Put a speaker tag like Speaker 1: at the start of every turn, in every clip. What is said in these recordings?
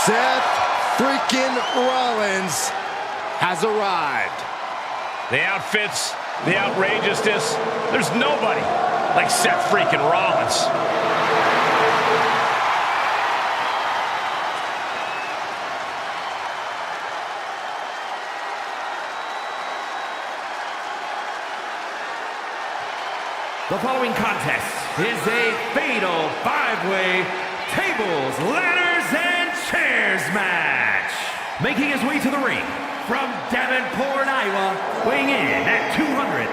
Speaker 1: Seth freaking Rollins has arrived.
Speaker 2: The outfits, the outrageousness, there's nobody like Seth freaking Rollins.
Speaker 3: The following contest is a fatal five-way tables, ladders, and chairs match. Making his way to the ring from Davenport, Iowa, weighing in at 217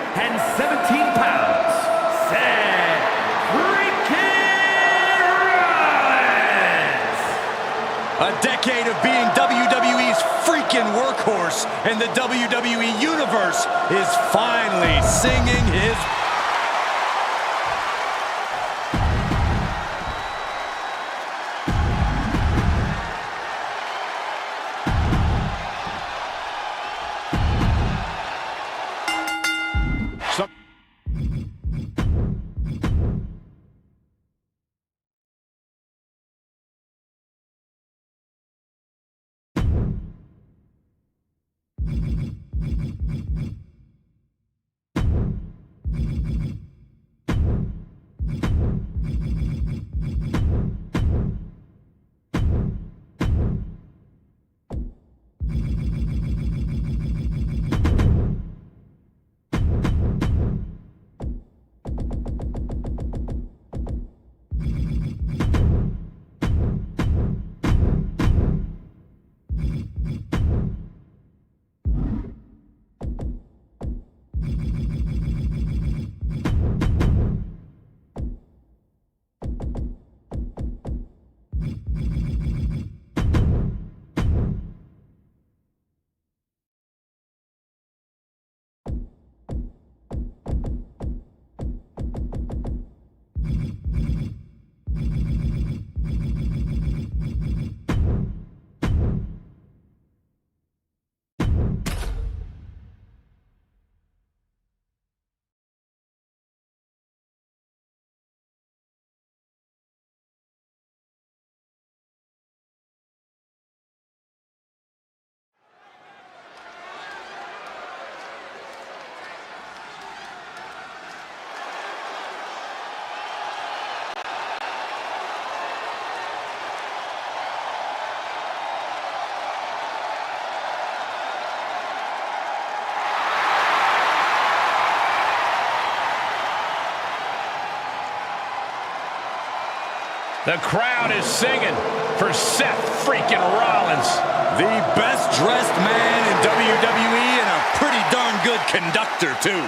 Speaker 3: pounds, Seth freaking Rollins.
Speaker 1: A decade of being WWE's freaking workhorse, and the WWE Universe is finally singing his
Speaker 2: The crowd is singing for Seth freaking Rollins.
Speaker 1: the best dressed man in WWE and a pretty darn good conductor too.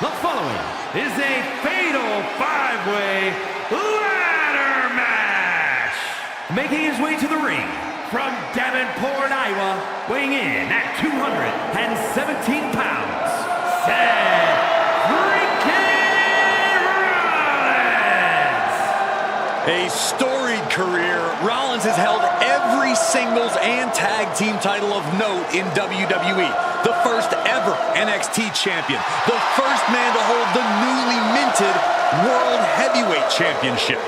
Speaker 3: The following is a fatal five-way ladder match. Making his way to the ring from Davenport, Iowa, weighing in at 217 pounds, Seth freaking Rollins.
Speaker 1: A storied career, Rollins has held every singles and tag team title of note in WWE. The first ever NXT champion. The first man to hold the newly minted World Heavyweight Championship.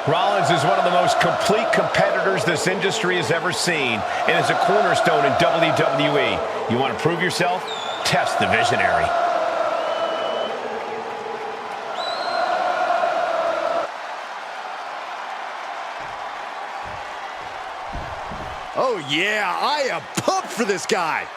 Speaker 2: Rollins is one of the most complete competitors this industry has ever seen and is a cornerstone in WWE. You want to prove yourself? Test the visionary.
Speaker 1: Oh yeah, I am pumped for this guy.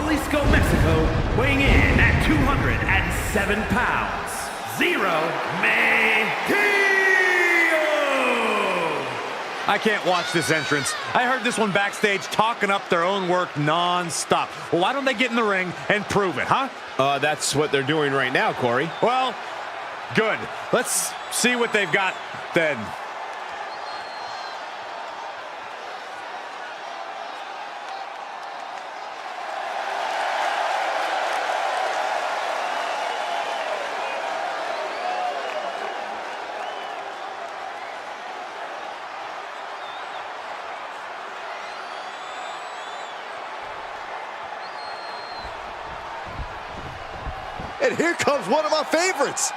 Speaker 3: Jalisco, Mexico, weighing in at 207 pounds, Zero Mejio.
Speaker 1: I can't watch this entrance. I heard this one backstage talking up their own work non-stop. Well, why don't they get in the ring and prove it, huh?
Speaker 2: That's what they're doing right now, Corey.
Speaker 1: Well, good. Let's see what they've got then.
Speaker 4: And here comes one of my favorites.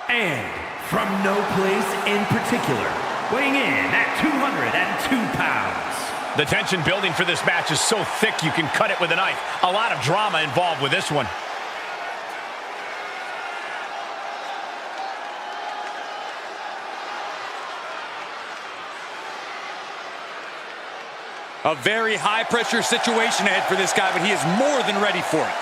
Speaker 3: And from no place in particular, weighing in at 202 pounds.
Speaker 2: The tension building for this match is so thick you can cut it with a knife. A lot of drama involved with this one.
Speaker 1: A very high-pressure situation ahead for this guy, but he is more than ready for it.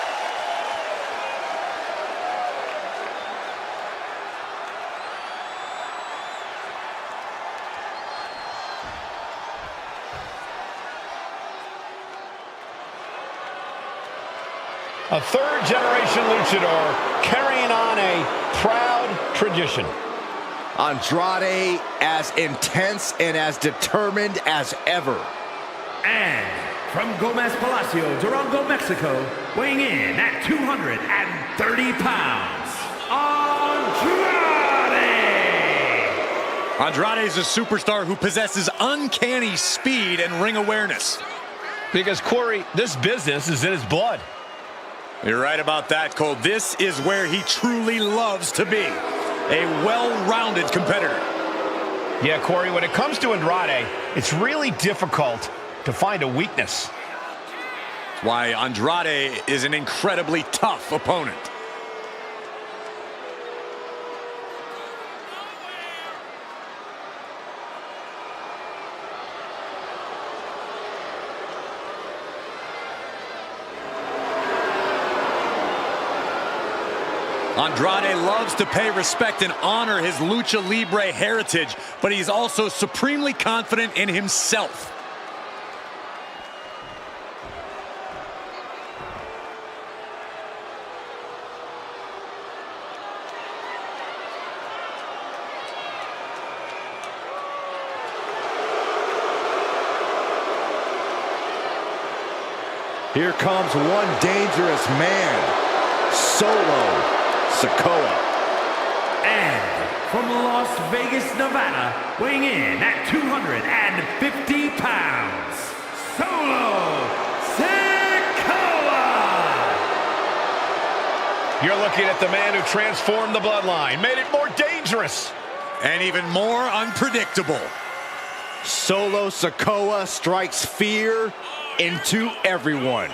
Speaker 2: A third-generation luchador carrying on a proud tradition.
Speaker 4: Andrade as intense and as determined as ever.
Speaker 3: And from Gomez Palacio, Durango, Mexico, weighing in at 230 pounds, Andrade!
Speaker 1: Andrade is a superstar who possesses uncanny speed and ring awareness.
Speaker 2: Because, Corey, this business is in his blood.
Speaker 1: You're right about that, Cole. This is where he truly loves to be. A well-rounded competitor.
Speaker 2: Yeah, Corey, when it comes to Andrade, it's really difficult to find a weakness.
Speaker 1: That's why Andrade is an incredibly tough opponent. Andrade loves to pay respect and honor his Lucha Libre heritage, but he's also supremely confident in himself.
Speaker 4: Here comes one dangerous man, Solo Sikoa.
Speaker 3: And from Las Vegas, Nevada, weighing in at 250 pounds, Solo Sikoa!
Speaker 2: You're looking at the man who transformed the bloodline, made it more dangerous.
Speaker 1: And even more unpredictable.
Speaker 4: Solo Sikoa strikes fear into everyone.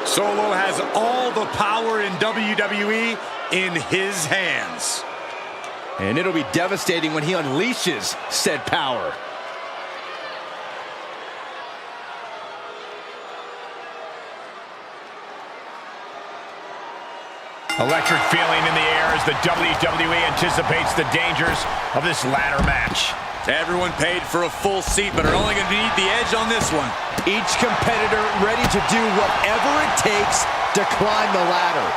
Speaker 1: Solo has all the power in WWE in his hands.
Speaker 4: And it'll be devastating when he unleashes said power.
Speaker 2: Electric feeling in the air as the WWE anticipates the dangers of this ladder match.
Speaker 1: Everyone paid for a full seat, but are only going to need the edge on this one.
Speaker 4: Each competitor ready to do whatever it takes to climb the ladder.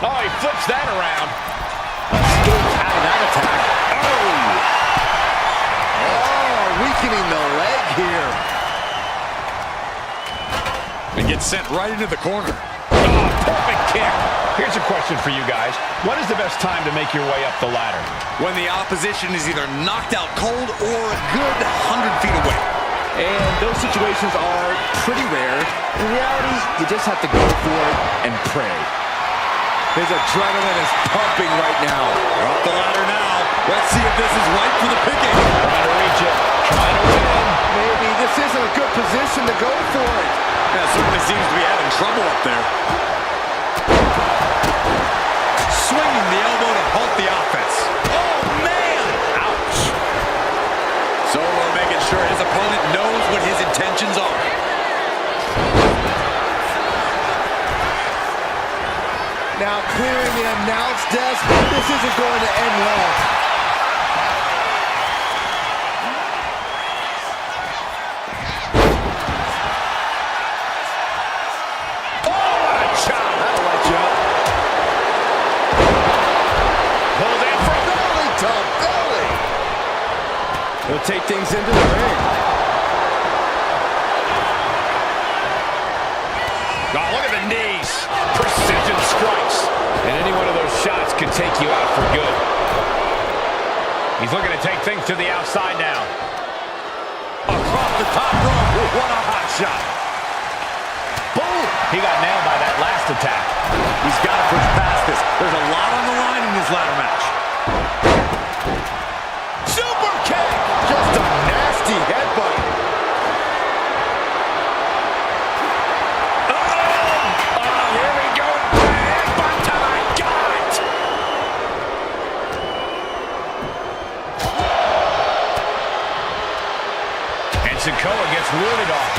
Speaker 2: Oh, he flips that around.
Speaker 4: Escapes out of that attack. Oh, weakening the leg here.
Speaker 1: And gets sent right into the corner. Oh, perfect kick.
Speaker 2: Here's a question for you guys. What is the best time to make your way up the ladder?
Speaker 1: When the opposition is either knocked out cold or a good 100 feet away.
Speaker 4: And those situations are pretty rare. In reality, you just have to go for it and pray. His adrenaline is pumping right now.
Speaker 1: They're up the ladder now. Let's see if this is right for the picking.
Speaker 2: Trying to reach it. Trying to win.
Speaker 4: Maybe this isn't a good position to go for it.
Speaker 1: Yeah, certainly seems to be having trouble up there. Swinging the elbow to halt the offense. Oh, man! Ouch. Solo making sure his opponent knows what his intentions are.
Speaker 4: Now clearing the announce desk. This isn't going to end well. He'll take things into the ring.
Speaker 2: Oh, look at the knees. Precision strikes. And any one of those shots could take you out for good. He's looking to take things to the outside now.
Speaker 1: Across the top rope. What a hot shot.
Speaker 2: Boom! He got nailed by that last attack.
Speaker 1: He's got to push past this. There's a lot on the line in this ladder match.
Speaker 4: Super kick! Just a nasty headbutt.
Speaker 2: Oh, here we go. Headbutt to the gut. And Sikoa gets warded off.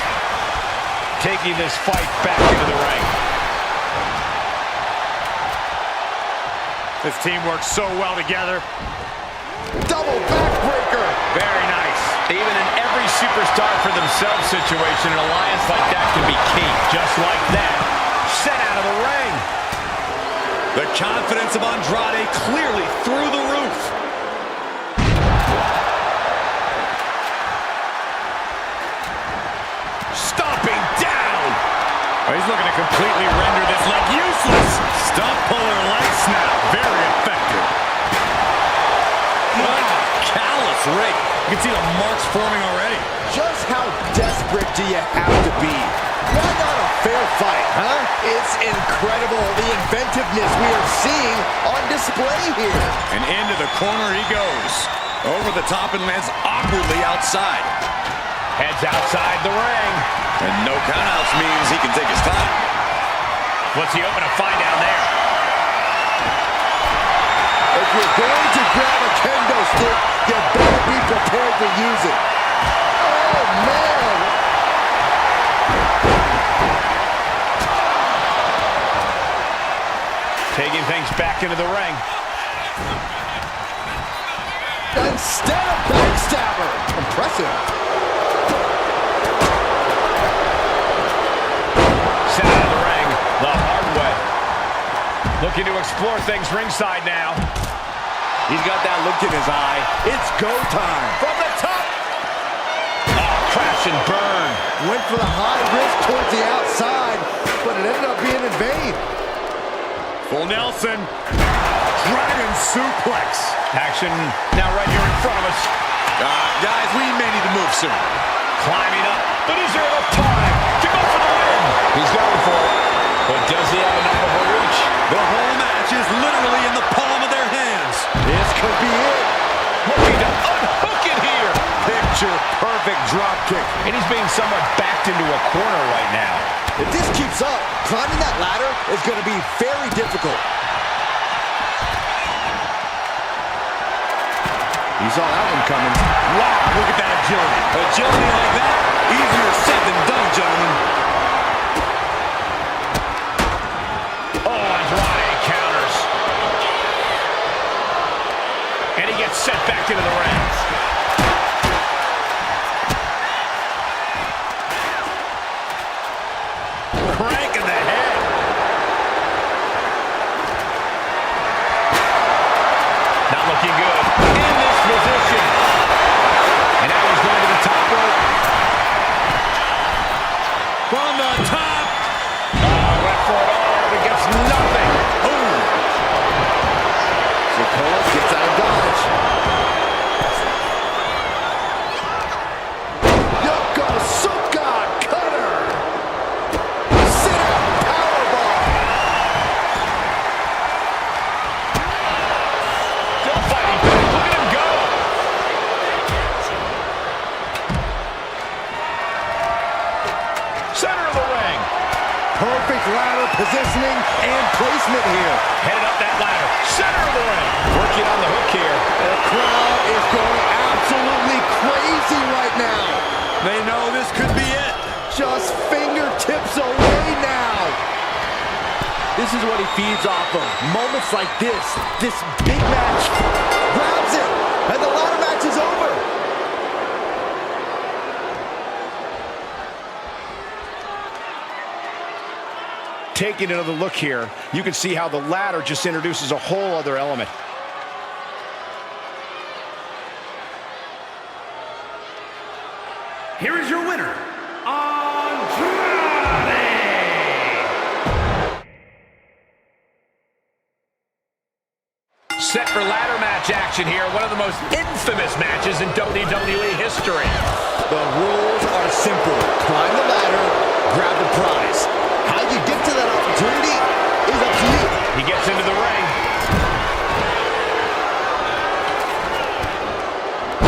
Speaker 2: Taking this fight back into the ring.
Speaker 1: This team works so well together.
Speaker 4: Double backbreaker.
Speaker 2: Very nice. Even in every superstar for themselves situation, an alliance like that can be key. Just like that. Sent out of the ring.
Speaker 1: The confidence of Andrade clearly through the roof.
Speaker 2: Stomping down.
Speaker 1: Oh, he's looking to completely render this leg useless. Stump puller leg snap. Very effective. What a callous rake. You can see the marks forming already.
Speaker 4: Just how desperate do you have to be? Why not a fair fight, huh? It's incredible the inventiveness we are seeing on display here.
Speaker 1: And into the corner he goes. Over the top and lands awkwardly outside.
Speaker 2: Heads outside the ring.
Speaker 1: And no countouts means he can take his time.
Speaker 2: What's he hoping to find down there?
Speaker 4: If you're going to grab a kendo stick, you better be prepared to use it. Oh, man!
Speaker 2: Taking things back into the ring.
Speaker 4: Instead of backstabber. Impressive.
Speaker 2: Sent out of the ring the hard way. Looking to explore things ringside now.
Speaker 4: He's got that look in his eye. It's go time.
Speaker 2: From the top. Oh, crash and burn.
Speaker 4: Went for the high risk towards the outside, but it ended up being in vain.
Speaker 1: Full Nelson. Dragon suplex.
Speaker 2: Action now right here in front of us.
Speaker 1: Guys, we may need to move soon.
Speaker 2: Climbing up, but is there enough time to go for the win? He's going for it, but does he have enough of a reach?
Speaker 1: The whole match is literally in the palm of their hands.
Speaker 4: This could be it.
Speaker 2: Looking to unhook it here.
Speaker 4: Picture perfect drop kick.
Speaker 2: And he's being somewhat backed into a corner right now.
Speaker 4: If this keeps up, climbing that ladder is going to be very difficult. You saw that one coming.
Speaker 1: Wow, look at that agility. Agility like that, easier said than done, gentlemen.
Speaker 2: Oh, Andrade counters. And he gets sent back into the ring. Crank in the head. Not looking good. In this position. And now he's going to the top rope.
Speaker 1: From the top.
Speaker 2: Oh, went for it all, but gets nothing.
Speaker 1: Oh,
Speaker 4: Perfect ladder positioning and placement here.
Speaker 2: Headed up that ladder. Center of the ring. Working on the hook here.
Speaker 4: The crowd is going absolutely crazy right now.
Speaker 1: They know this could be it.
Speaker 4: Just fingertips away now. This is what he feeds off of. Moments like this big match grabs it, and the ladder match is over.
Speaker 2: Taking another look here, you can see how the ladder just introduces a whole other element.
Speaker 3: Here is your winner, Andrade!
Speaker 2: Set for ladder match action here, one of the most infamous matches in WWE history.
Speaker 4: The rules are simple. Climb the ladder, grab the prize. How you get to that opportunity is up to you.
Speaker 2: He gets into the ring.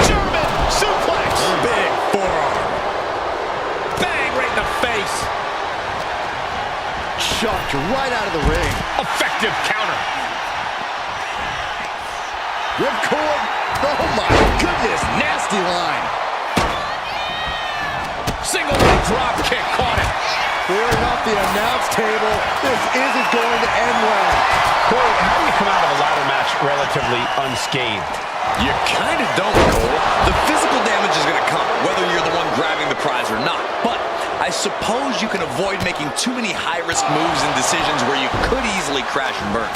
Speaker 2: German suplex.
Speaker 1: Big forearm.
Speaker 2: Bang right in the face.
Speaker 4: Chucked right out of the ring.
Speaker 2: Effective counter.
Speaker 4: Ripcord. Oh my goodness, nasty line.
Speaker 2: Single leg drop kick, caught it.
Speaker 4: Clearing off the announce table. This isn't going to end well.
Speaker 2: Corey, how do you come out of a ladder match relatively unscathed?
Speaker 1: You kind of don't, Cole. The physical damage is going to come, whether you're the one grabbing the prize or not. But I suppose you can avoid making too many high-risk moves and decisions where you could easily crash and burn.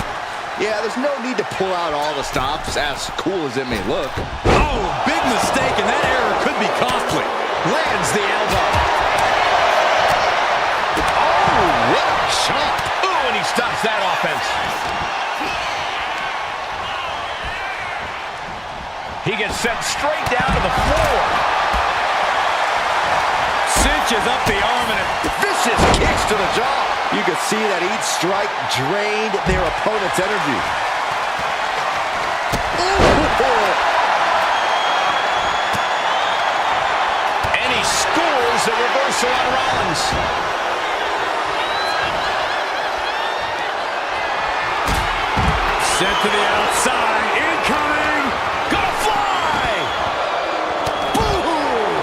Speaker 4: Yeah, there's no need to pull out all the stops, as cool as it may look.
Speaker 1: Oh, big mistake, and that error could be costly.
Speaker 2: Lands the elbow.
Speaker 4: Oh, what a chop.
Speaker 2: Ooh, and he stops that offense. He gets sent straight down to the floor.
Speaker 1: Cinches up the arm and
Speaker 4: Vicious kicks to the jaw. You could see that each strike drained their opponent's energy. Ooh.
Speaker 2: And he scores a reversal on Rollins.
Speaker 1: sent to the outside. Incoming.
Speaker 2: Gonna fly.
Speaker 4: Boom!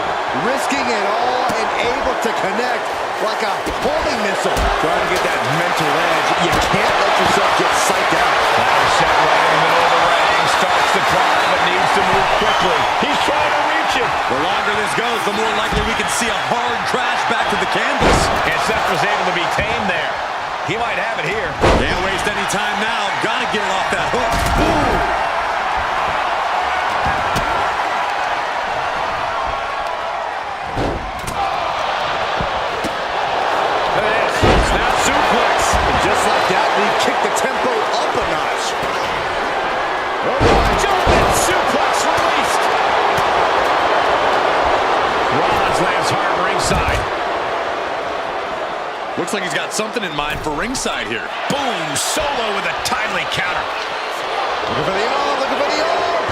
Speaker 4: Risking it all and able to connect like a homing missile. Trying to get that mental edge. You can't let yourself get psyched out.
Speaker 2: Ladder set right in the middle of the ring. Starts to climb, but needs to move quickly. He's trying to reach it.
Speaker 1: The longer this goes, the more likely we can see a hard crash back to the canvas.
Speaker 2: And Seth was able to be tamed there. He might have it here.
Speaker 1: Can't waste any time now. Gotta get it off that hook. Ooh.
Speaker 2: Snap suplex.
Speaker 4: And just like that, we kick the tempo up a notch.
Speaker 2: Jumping suplex released. Rollins lands hard ringside.
Speaker 1: Looks like he's got something in mind for ringside here.
Speaker 2: Boom, solo with a timely counter.
Speaker 4: Looking for the arm, looking for the arm.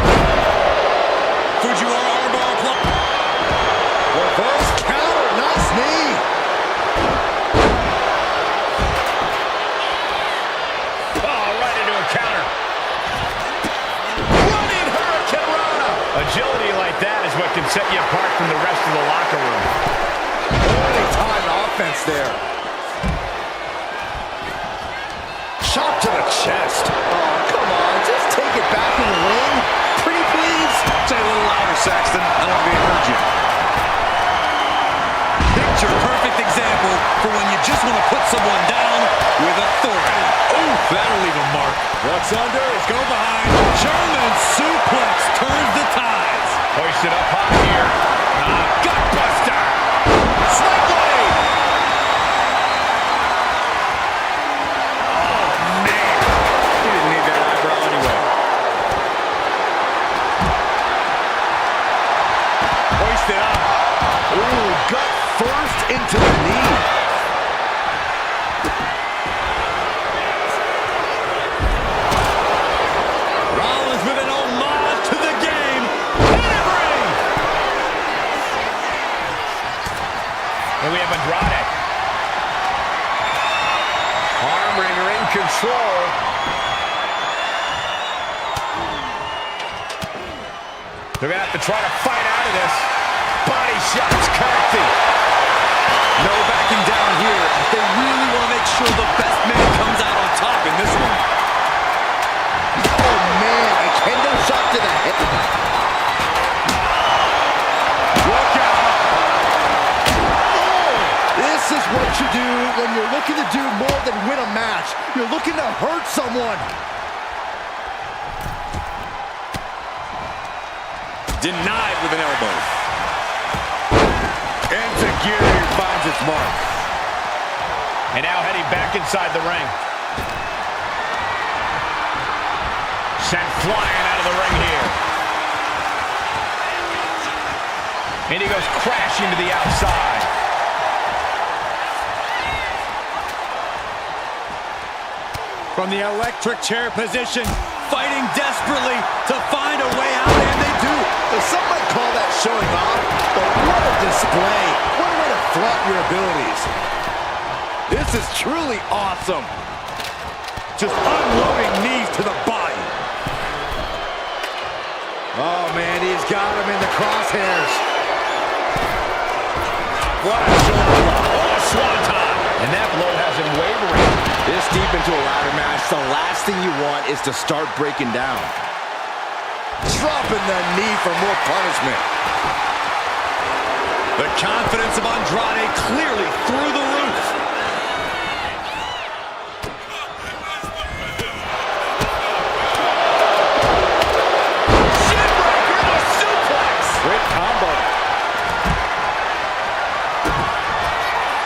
Speaker 1: Fujiwara armbar plug.
Speaker 4: Reverse counter, nice knee.
Speaker 2: Oh, right into a counter. Running Hurricane Rana. Agility like that is what can set you apart from the rest of the locker room.
Speaker 4: Early time offense there. Shot to the chest. Oh, come on. Just take it back in the ring. Pretty please.
Speaker 1: Say a little louder, Saxton. I don't think I heard you. Picture perfect example for when you just want to put someone down with authority. Oh, that'll leave a mark.
Speaker 4: What's under?
Speaker 1: Let's go behind. German suplex turns the tides.
Speaker 2: Hoisted up high here. Gutbuster.
Speaker 1: Sling blade. He didn't need that eyebrow anyway.
Speaker 2: Hoisted up.
Speaker 4: Ooh, gut first into the knee.
Speaker 1: Rollins with an homage to the game. Hammering.
Speaker 2: And we have Andrade. control. They're going to have to try to fight out of this. Body shots connecting.
Speaker 1: No backing down here. They really want to make sure the best man comes out on top in this one.
Speaker 4: Oh, man, a kendo shot to the head.
Speaker 1: Look out.
Speaker 4: Oh, this is what you do when you're looking to do more than win a match. You're looking to hurt someone.
Speaker 1: Denied with an elbow. Enzuigiri finds its mark.
Speaker 2: And now heading back inside the ring. Sent flying out of the ring here. And he goes crashing to the outside.
Speaker 1: From the electric chair position, fighting desperately to find a way out, and they do.
Speaker 4: Some might call that showing off, but what a display. What a way to flaunt your abilities.
Speaker 1: This is truly awesome. Just unloading knees to the body.
Speaker 4: Oh, man, he's got him in the crosshairs.
Speaker 1: What a shoulder block.
Speaker 2: Oh, a swanton. And that blow has him wavering.
Speaker 4: This deep into a ladder match, the last thing you want is to start breaking down. Dropping the knee for more punishment.
Speaker 1: The confidence of Andrade clearly through the roof.
Speaker 4: Shitbreaker, a suplex. Great combo.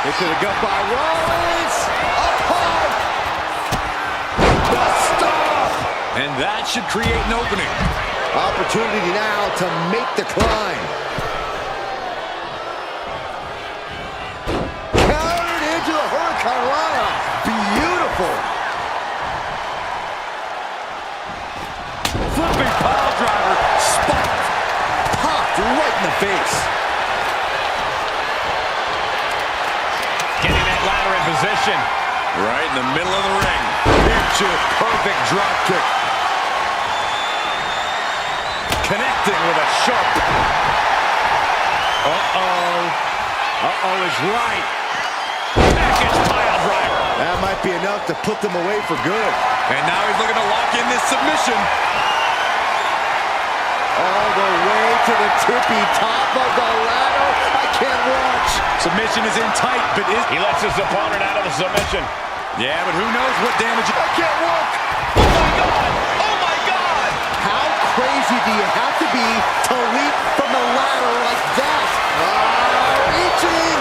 Speaker 4: Into the gut by Rollins. Up high. The stop.
Speaker 1: And that should create an opening.
Speaker 4: Opportunity now to make the climb. Countered into the Hurricane Rana. Beautiful.
Speaker 1: Flipping pile driver, spiked.
Speaker 4: Popped right in the face.
Speaker 2: Getting that ladder in position.
Speaker 1: Right in the middle of the ring. Picture perfect drop kick. Connecting with a sharp. Uh-oh is right.
Speaker 2: Package pile driver.
Speaker 4: That might be enough to put them away for good.
Speaker 1: And now he's looking to lock in this submission.
Speaker 4: All the way to the tippy top of the ladder. I can't watch.
Speaker 1: Submission is in tight, but
Speaker 2: He lets his opponent out of the submission.
Speaker 1: yeah, but who knows what damage.
Speaker 4: I can't look.
Speaker 2: Oh, my God. Oh, my God.
Speaker 4: How crazy do you have to be to leap from the ladder like that? Reaching.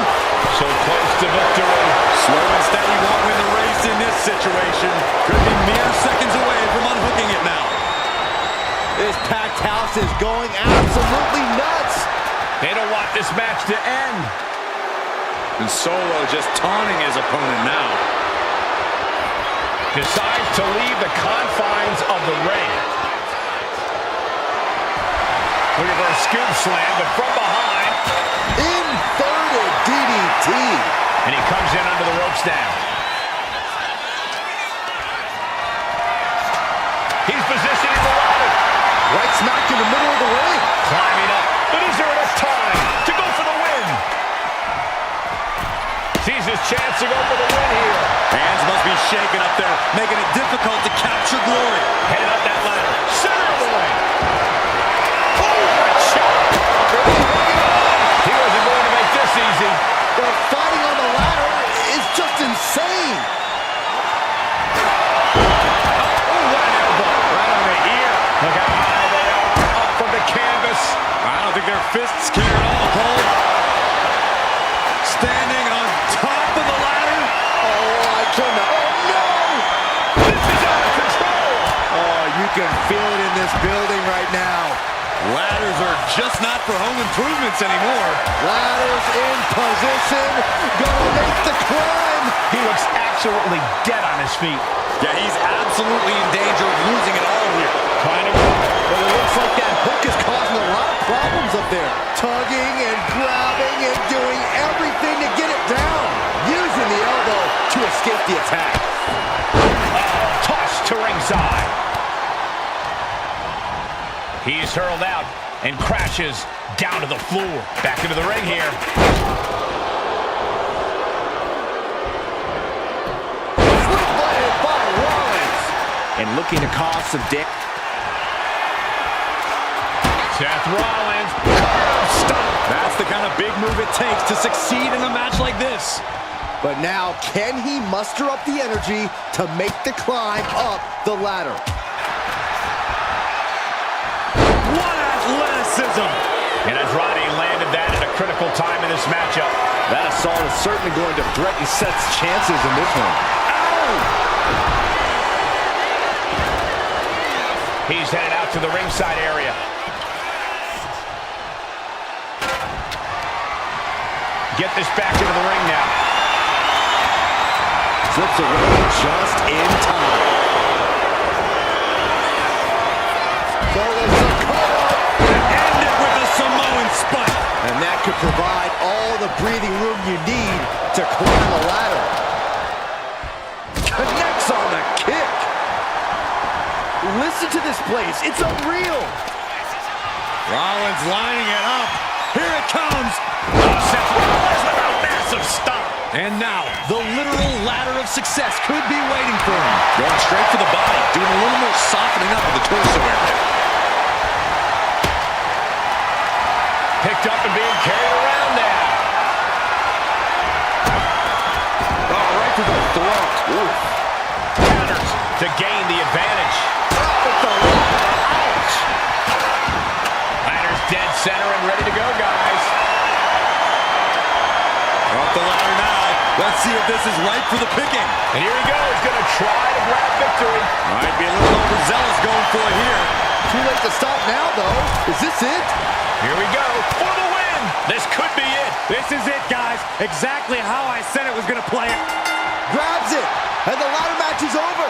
Speaker 2: So close to victory.
Speaker 1: Slow and steady won't win the race in this situation. Could be mere seconds away from unhooking it now.
Speaker 4: This packed house is going absolutely nuts.
Speaker 2: They don't want this match to end.
Speaker 1: And Solo just taunting his opponent now.
Speaker 2: Decides to leave the confines of the ring. Looking for a scoop slam, but from behind.
Speaker 4: Inverted DDT.
Speaker 2: And he comes in under the ropes now. He's positioning the ladder.
Speaker 4: Right smack in the middle of the ring.
Speaker 2: Climbing up. But is there enough time to go for the win? Sees his chance to go for the win here.
Speaker 1: Hands must be shaking up there, making it difficult to capture glory.
Speaker 2: Heading up that ladder. Center of the ring. Oh, what a shot. He wasn't going to make this easy.
Speaker 4: The fighting on the ladder is just insane.
Speaker 2: Oh, what an elbow. Right on the ear. Look how high they are. Up from the canvas.
Speaker 1: I don't think their fists care at all, Cole. Standing on top of the ladder.
Speaker 4: Oh, I cannot. Oh, no.
Speaker 2: This is out of control.
Speaker 4: Oh, you can feel it in this building right now.
Speaker 1: Ladders are just not for home improvements anymore.
Speaker 4: Ladders in position. Gonna make the climb.
Speaker 2: He looks absolutely dead on his feet.
Speaker 1: Yeah, he's absolutely in danger of losing it all here.
Speaker 2: Trying to
Speaker 4: But it looks like that hook is causing a lot of problems up there. Tugging and grabbing and doing everything to get it down. Using the elbow to escape the attack.
Speaker 2: Oh, He's hurled out and crashes down to the floor. Back into the ring here.
Speaker 4: Split by Rollins. And looking to cause some damage.
Speaker 2: Seth Rollins.
Speaker 1: Stop. That's the kind of big move it takes to succeed in a match like this.
Speaker 4: But now, can he muster up the energy to make the climb up the ladder?
Speaker 1: What athleticism!
Speaker 2: And Andrade landed that at a critical time in this matchup.
Speaker 4: That assault is certainly going to threaten Seth's chances in this one.
Speaker 2: Ow! He's headed out to the ringside area. Get this back into the ring now.
Speaker 4: Slips away just in time. So there's a call.
Speaker 1: End it with a Samoan spike.
Speaker 4: And that could provide all the breathing room you need to climb a ladder. Connects on the kick. Listen to this place. It's unreal.
Speaker 1: Rollins lining it up. Here it comes. Seth Rollins with a massive stomp. And now, the literal ladder of success could be waiting for him. Going straight for the body, doing a little more softening up of the torso area.
Speaker 2: Picked up and being carried around now.
Speaker 4: Oh, right to the throat. Oof.
Speaker 2: Counters to gain the advantage.
Speaker 4: Ouch.
Speaker 2: Ladder's dead center and ready to go, guys.
Speaker 1: Off the ladder now. Let's see if this is right for the picking.
Speaker 2: And here he goes, going to try to grab victory.
Speaker 1: Might be a little overzealous going for it here.
Speaker 4: Too late to stop now, though. Is this it?
Speaker 2: Here we go for the win. This could be it.
Speaker 1: This is it, guys. Exactly how I said it was going to play it.
Speaker 4: Grabs it, and the ladder match is over.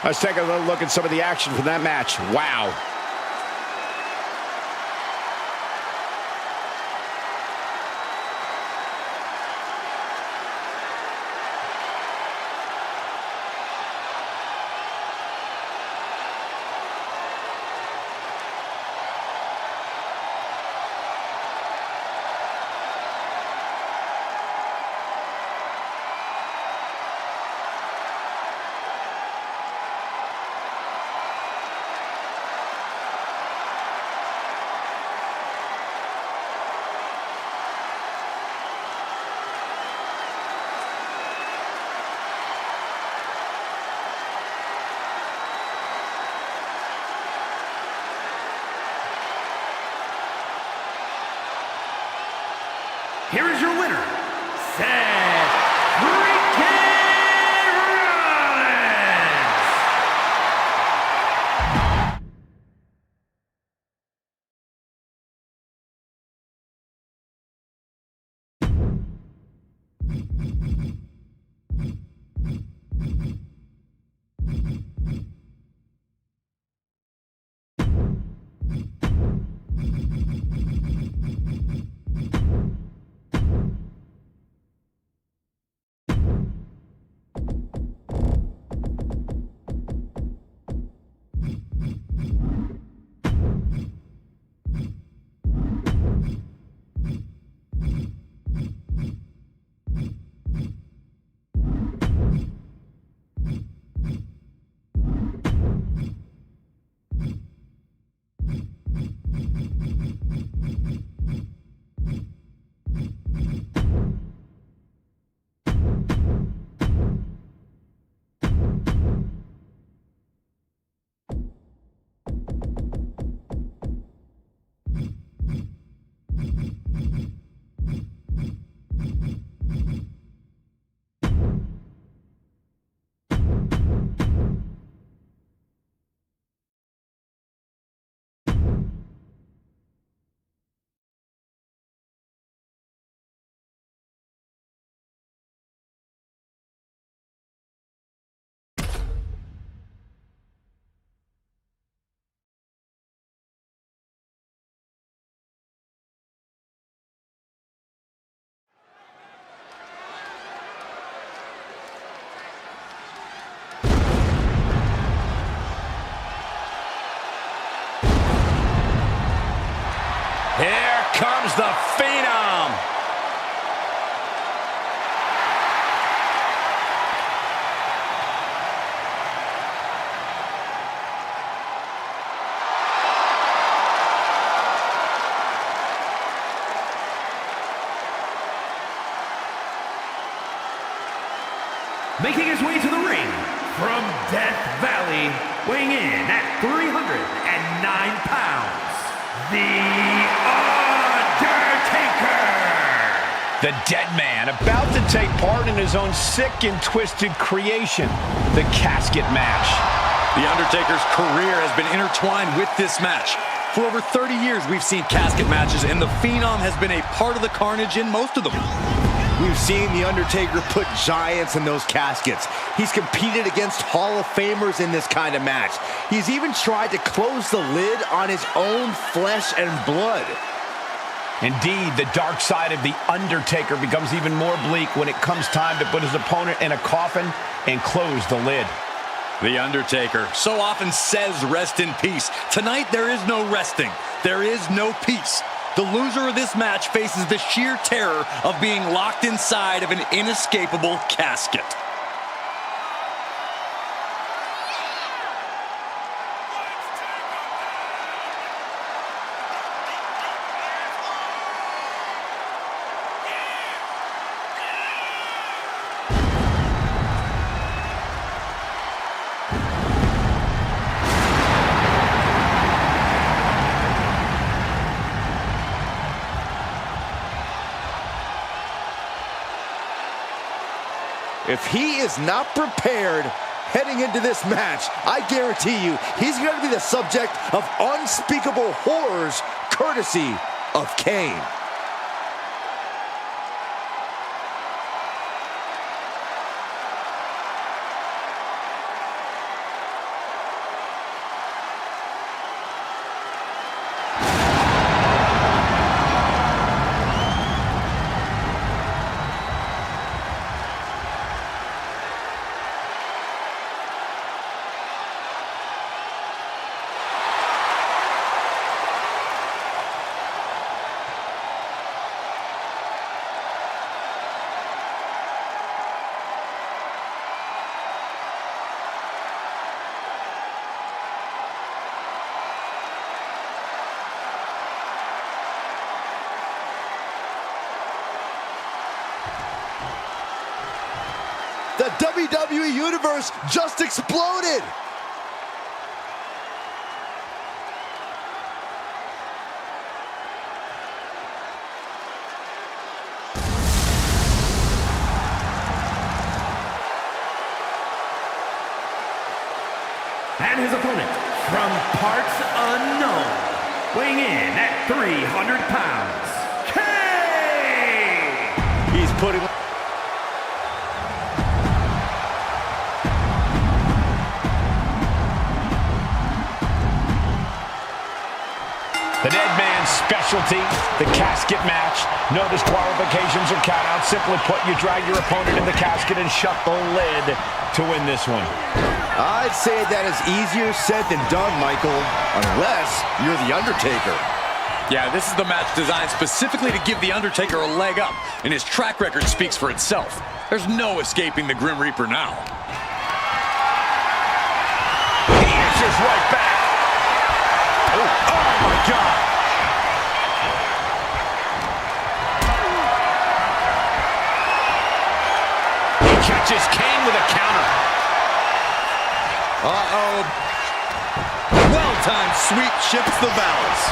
Speaker 2: Let's take a little look at some of the action from that match. Wow.
Speaker 3: Here is your winner, Seth freaking Rollins!
Speaker 2: the Phenom.
Speaker 3: Making his way to the ring from Death Valley, weighing in at 309 pounds, The Undertaker!
Speaker 2: The dead man about to take part in his own sick and twisted creation, the Casket match.
Speaker 1: The Undertaker's career has been intertwined with this match. For over 30 years, we've seen casket matches, and the Phenom has been a part of the carnage in most of them.
Speaker 4: We've seen The Undertaker put giants in those caskets. He's competed against Hall of Famers in this kind of match. He's even tried to close the lid on his own flesh and blood.
Speaker 2: Indeed, the dark side of The Undertaker becomes even more bleak when it comes time to put his opponent in a coffin and close the lid.
Speaker 1: The Undertaker so often says rest in peace. Tonight, there is no resting. There is no peace. The loser of this match faces the sheer terror of being locked inside of an inescapable casket.
Speaker 4: If he is not prepared heading into this match, I guarantee you he's going to be the subject of unspeakable horrors courtesy of Kane. The WWE Universe just exploded!
Speaker 3: And his opponent, from parts unknown, weighing in at 300 pounds, Kane!
Speaker 4: He's putting...
Speaker 2: The dead man's specialty, the casket match. No disqualifications or countouts. Simply put, you drag your opponent in the casket and shut the lid to win this one.
Speaker 4: I'd say that is easier said than done, Michael, unless you're The Undertaker.
Speaker 1: Yeah, this is the match designed specifically to give The Undertaker a leg up, and his track record speaks for itself. There's no escaping the Grim Reaper now.
Speaker 2: He answers right back. Oh my God. He catches Kane with a counter.
Speaker 1: Uh-oh. Well-timed sweep shifts the balance.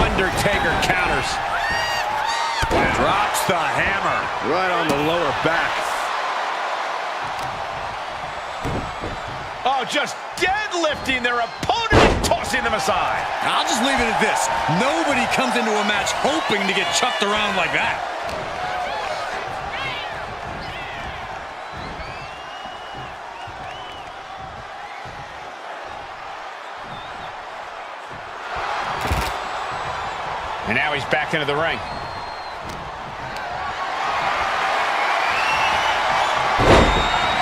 Speaker 2: Undertaker counters.
Speaker 1: Drops the hammer.
Speaker 4: Right on the lower back.
Speaker 2: Oh, just deadlifting their opponent and tossing them aside.
Speaker 1: I'll just leave it at this. Nobody comes into a match hoping to get chucked around like that.
Speaker 2: And now he's back into the ring.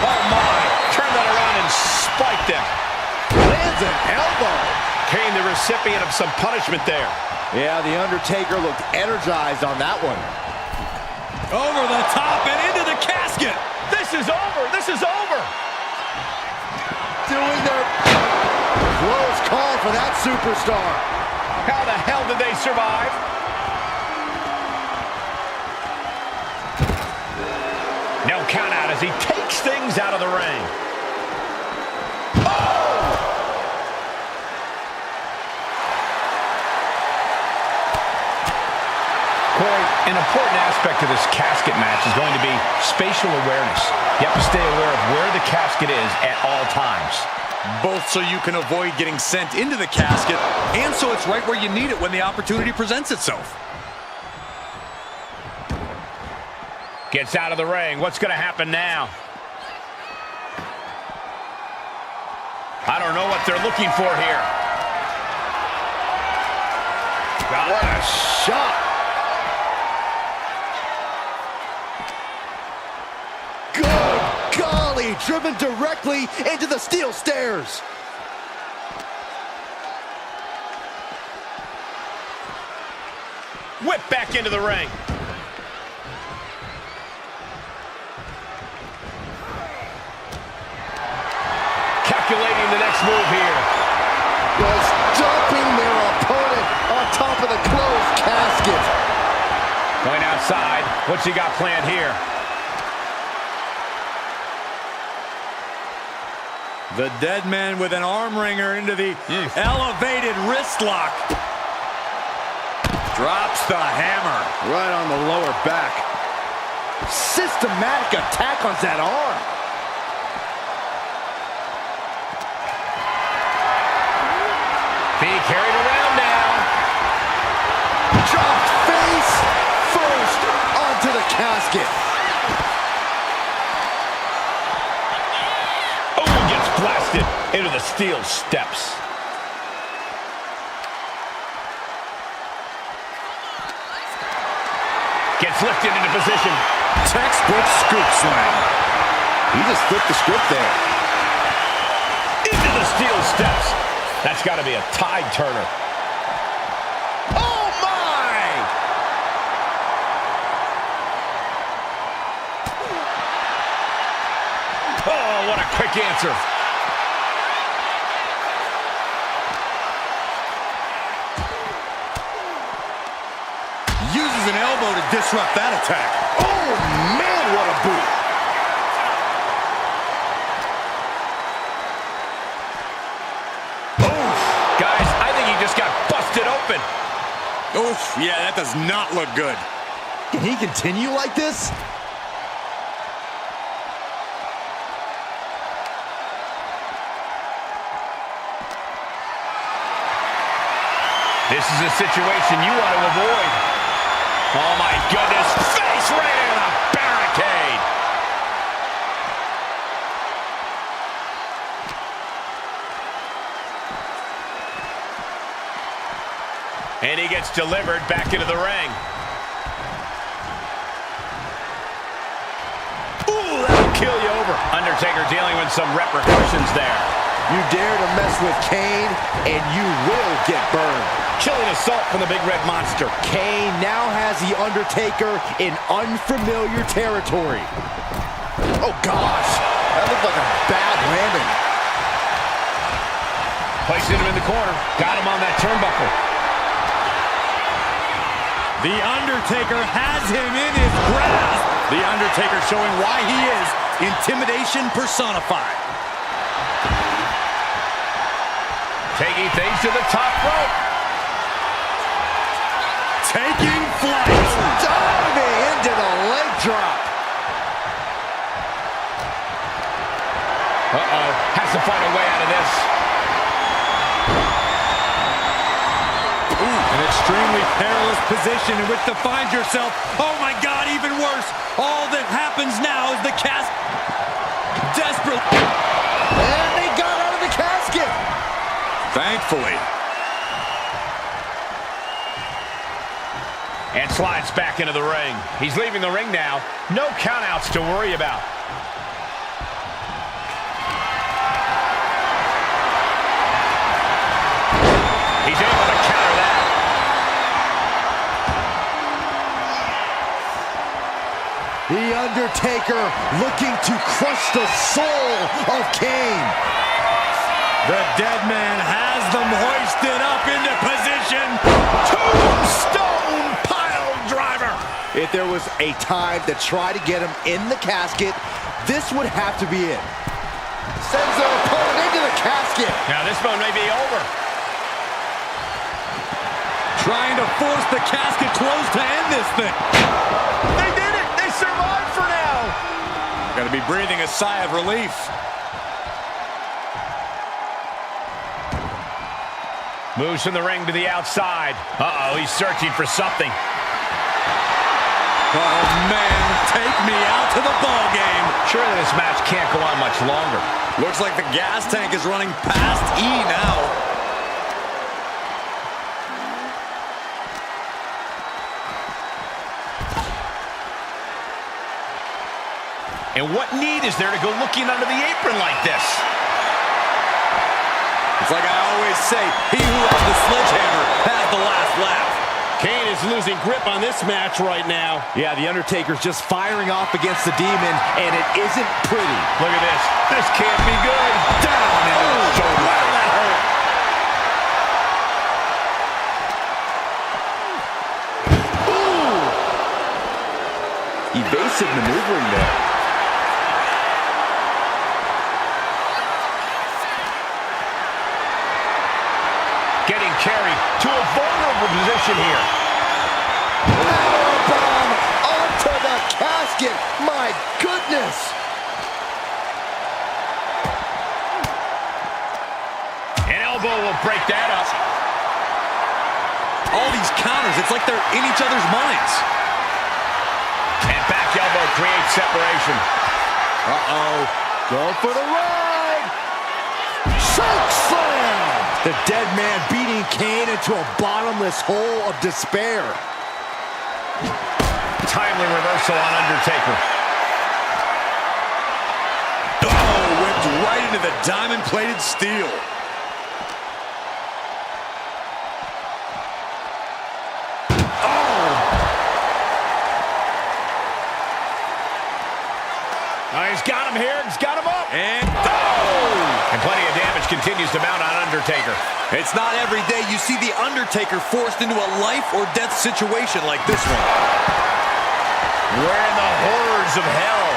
Speaker 2: Oh my, turn that around and spiked him.
Speaker 4: Lands an elbow.
Speaker 2: Kane, the recipient of some punishment there.
Speaker 4: Yeah, The Undertaker looked energized on that one.
Speaker 1: Over the top and into the casket.
Speaker 2: This is over. This is over.
Speaker 4: Doing their close call for that superstar.
Speaker 2: How the hell did they survive? No count out as he takes things out of the ring. Corey, an important aspect of this casket match is going to be spatial awareness. You have to stay aware of where the casket is at all times.
Speaker 1: Both so you can avoid getting sent into the casket, and so it's right where you need it when the opportunity presents itself.
Speaker 2: Gets out of the ring. What's going to happen now? I don't know what they're looking for here.
Speaker 4: What a shot. Good golly, driven directly into the steel stairs.
Speaker 2: Whip back into the ring. Calculating the next move here.
Speaker 4: Was dumping their opponent on top of the closed casket.
Speaker 2: Going outside. What's he got planned here?
Speaker 1: The dead man with an arm wringer into the elevated wrist lock. Drops the hammer.
Speaker 4: Right on the lower back. Systematic attack on that arm.
Speaker 2: Being carried around now.
Speaker 4: Dropped face first onto the casket.
Speaker 2: Oh, gets blasted into the steel steps. Gets lifted into position.
Speaker 1: Textbook scoop slam.
Speaker 4: He just flipped the script there.
Speaker 2: Into the steel steps. That's got to be a tide turner.
Speaker 4: Oh my!
Speaker 2: Oh, what a quick answer.
Speaker 1: Uses an elbow to disrupt that attack.
Speaker 4: Oh man, what a boot!
Speaker 2: Guys, I think he just got busted open.
Speaker 1: Oof, yeah, that does not look good.
Speaker 4: Can he continue like this?
Speaker 2: This is a situation you want to avoid. Oh my goodness, face right into the barricade. And he gets delivered back into the ring. Ooh, that'll kill you over. Undertaker dealing with some repercussions there.
Speaker 4: You dare to mess with Kane, and you will get burned.
Speaker 2: Chilling assault from the big red monster.
Speaker 4: Kane now has the Undertaker in unfamiliar territory. Oh gosh, that looked like a bad landing.
Speaker 2: Placing him in the corner. Got him on that turnbuckle.
Speaker 1: The Undertaker has him in his grasp. The Undertaker showing why he is intimidation personified.
Speaker 2: Taking things to the top rope.
Speaker 1: Taking flight.
Speaker 4: Diving into the leg drop.
Speaker 2: Uh-oh. Has to find a way out of this.
Speaker 1: An extremely perilous position in which to find yourself. Oh my God, even worse. All that happens now is the desperate.
Speaker 4: And they got out of the casket.
Speaker 1: Thankfully.
Speaker 2: And slides back into the ring. He's leaving the ring now. No countouts to worry about. able to counter that.
Speaker 4: The Undertaker looking to crush the soul of Kane.
Speaker 1: The dead man has them hoisted up into position. Tombstone pile driver.
Speaker 4: If there was a time to try to get him in the casket, this would have to be it. Sends their opponent into the casket.
Speaker 2: Now this one may be over.
Speaker 1: Trying to force the casket closed to end this thing.
Speaker 2: They did it! They survived for now!
Speaker 1: Got to be breathing a sigh of relief.
Speaker 2: Moves from the ring to the outside. Uh-oh, he's searching for something.
Speaker 1: Oh, man, take me out to the ball game.
Speaker 2: Surely this match can't go on much longer.
Speaker 1: Looks like the gas tank is running past E now.
Speaker 2: And what need is there to go looking under the apron like this?
Speaker 1: It's like I always say, he who has the sledgehammer has the last laugh.
Speaker 5: Kane is losing grip on this match right now.
Speaker 4: Yeah, the Undertaker's just firing off against the Demon, and it isn't pretty.
Speaker 2: Look at this. This can't be good.
Speaker 1: Down and shoulder.
Speaker 2: Wow, that hurt.
Speaker 4: Evasive maneuvering there.
Speaker 2: Getting carried to a vulnerable position here.
Speaker 4: Powerbomb onto the casket. My goodness.
Speaker 2: An elbow will break that up.
Speaker 1: All these counters, it's like they're in each other's minds.
Speaker 2: And back elbow creates separation.
Speaker 4: Uh-oh. Going for the ride. Choke slam. The dead man beating Kane into a bottomless hole of despair.
Speaker 2: Timely reversal on Undertaker.
Speaker 1: Oh, whipped right into the diamond-plated steel.
Speaker 2: He's got him here. He's got him up.
Speaker 1: And
Speaker 2: And plenty of damage continues to mount on Undertaker.
Speaker 1: it's not every day you see the Undertaker forced into a life or death situation like this one.
Speaker 2: We're in the horrors of hell.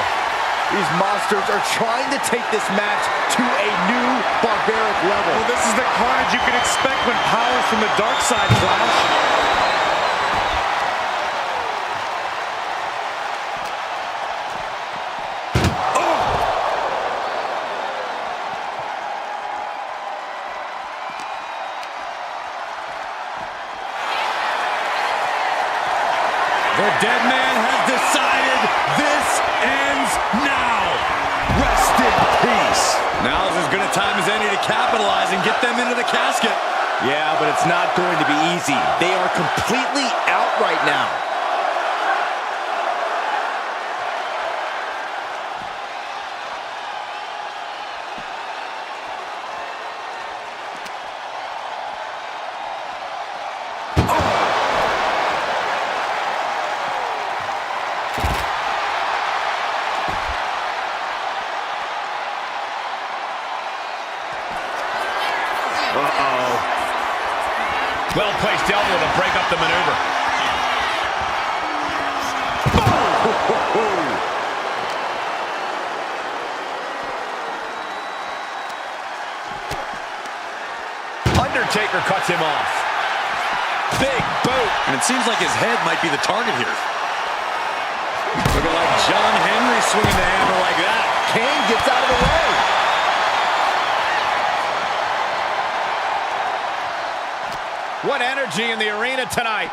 Speaker 4: These monsters are trying to take this match to a new barbaric level.
Speaker 5: Well, this is the carnage you can expect when powers from the dark side clash.
Speaker 1: The dead man has decided this ends now.
Speaker 4: Rest in peace.
Speaker 1: Now's as good a time as any to capitalize and get them into the casket.
Speaker 4: Yeah, but it's not going to be easy. They are completely out right now.
Speaker 2: Uh-oh. Well-placed elbow to break up the maneuver. Undertaker cuts him off.
Speaker 1: Big boot. And it seems like his head might be the target here. Looking like John Henry swinging the hammer like that.
Speaker 4: Kane gets out of the way.
Speaker 2: What energy in the arena tonight.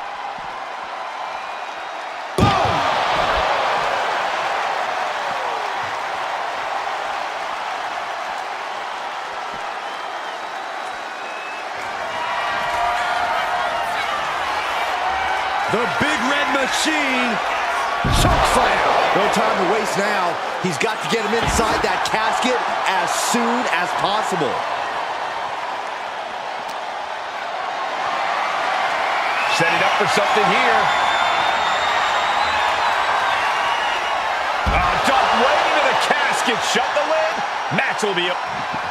Speaker 1: The big red machine.
Speaker 4: Choke slam. No time to waste now. He's got to get him inside that casket as soon as possible.
Speaker 2: for something here. Dump right into the casket. Shut the lid. Match will be up.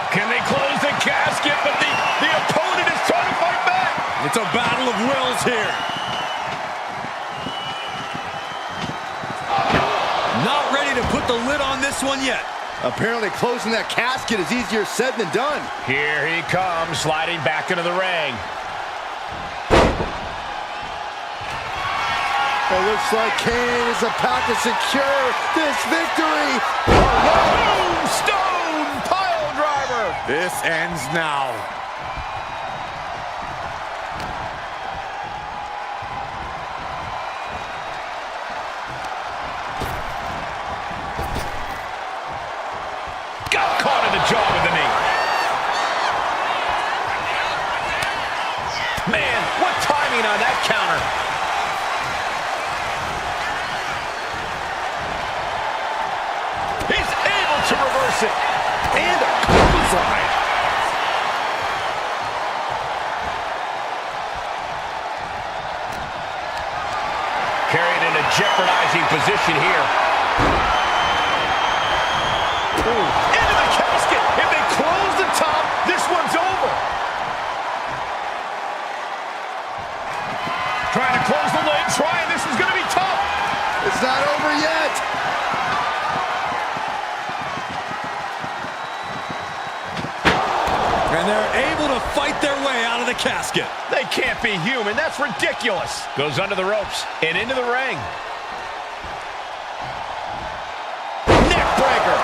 Speaker 2: Can they close the casket? But the opponent is trying to fight back.
Speaker 1: It's a battle of wills here. Not ready to put the lid on this one yet.
Speaker 4: Apparently closing that casket is easier said than done.
Speaker 2: Here he comes, sliding back into the ring.
Speaker 4: It looks like Kane is about to secure this victory.
Speaker 2: Tombstone pile driver.
Speaker 1: This ends now.
Speaker 2: Got caught in the jaw with the knee. Man, what timing on that counter. He's able to reverse it.
Speaker 4: And a clothesline.
Speaker 2: Carried in a jeopardizing position here. Into the casket. If they close the top, this one's over. Trying to close the lid. This is going to be tough.
Speaker 4: It's not over yet.
Speaker 1: And they're able to fight their way out of the casket.
Speaker 2: They can't be human. That's ridiculous. Goes under the ropes and into the ring. Neck breaker.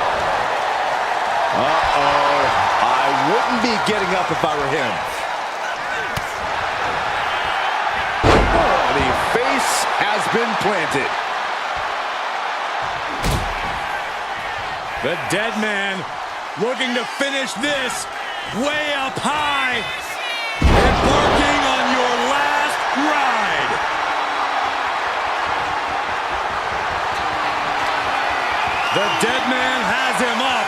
Speaker 4: Uh-oh. I wouldn't be getting up if I were him. Oh, the face has been planted.
Speaker 1: The dead man looking to finish this way up high. Embarking on your last ride. The dead man has him up.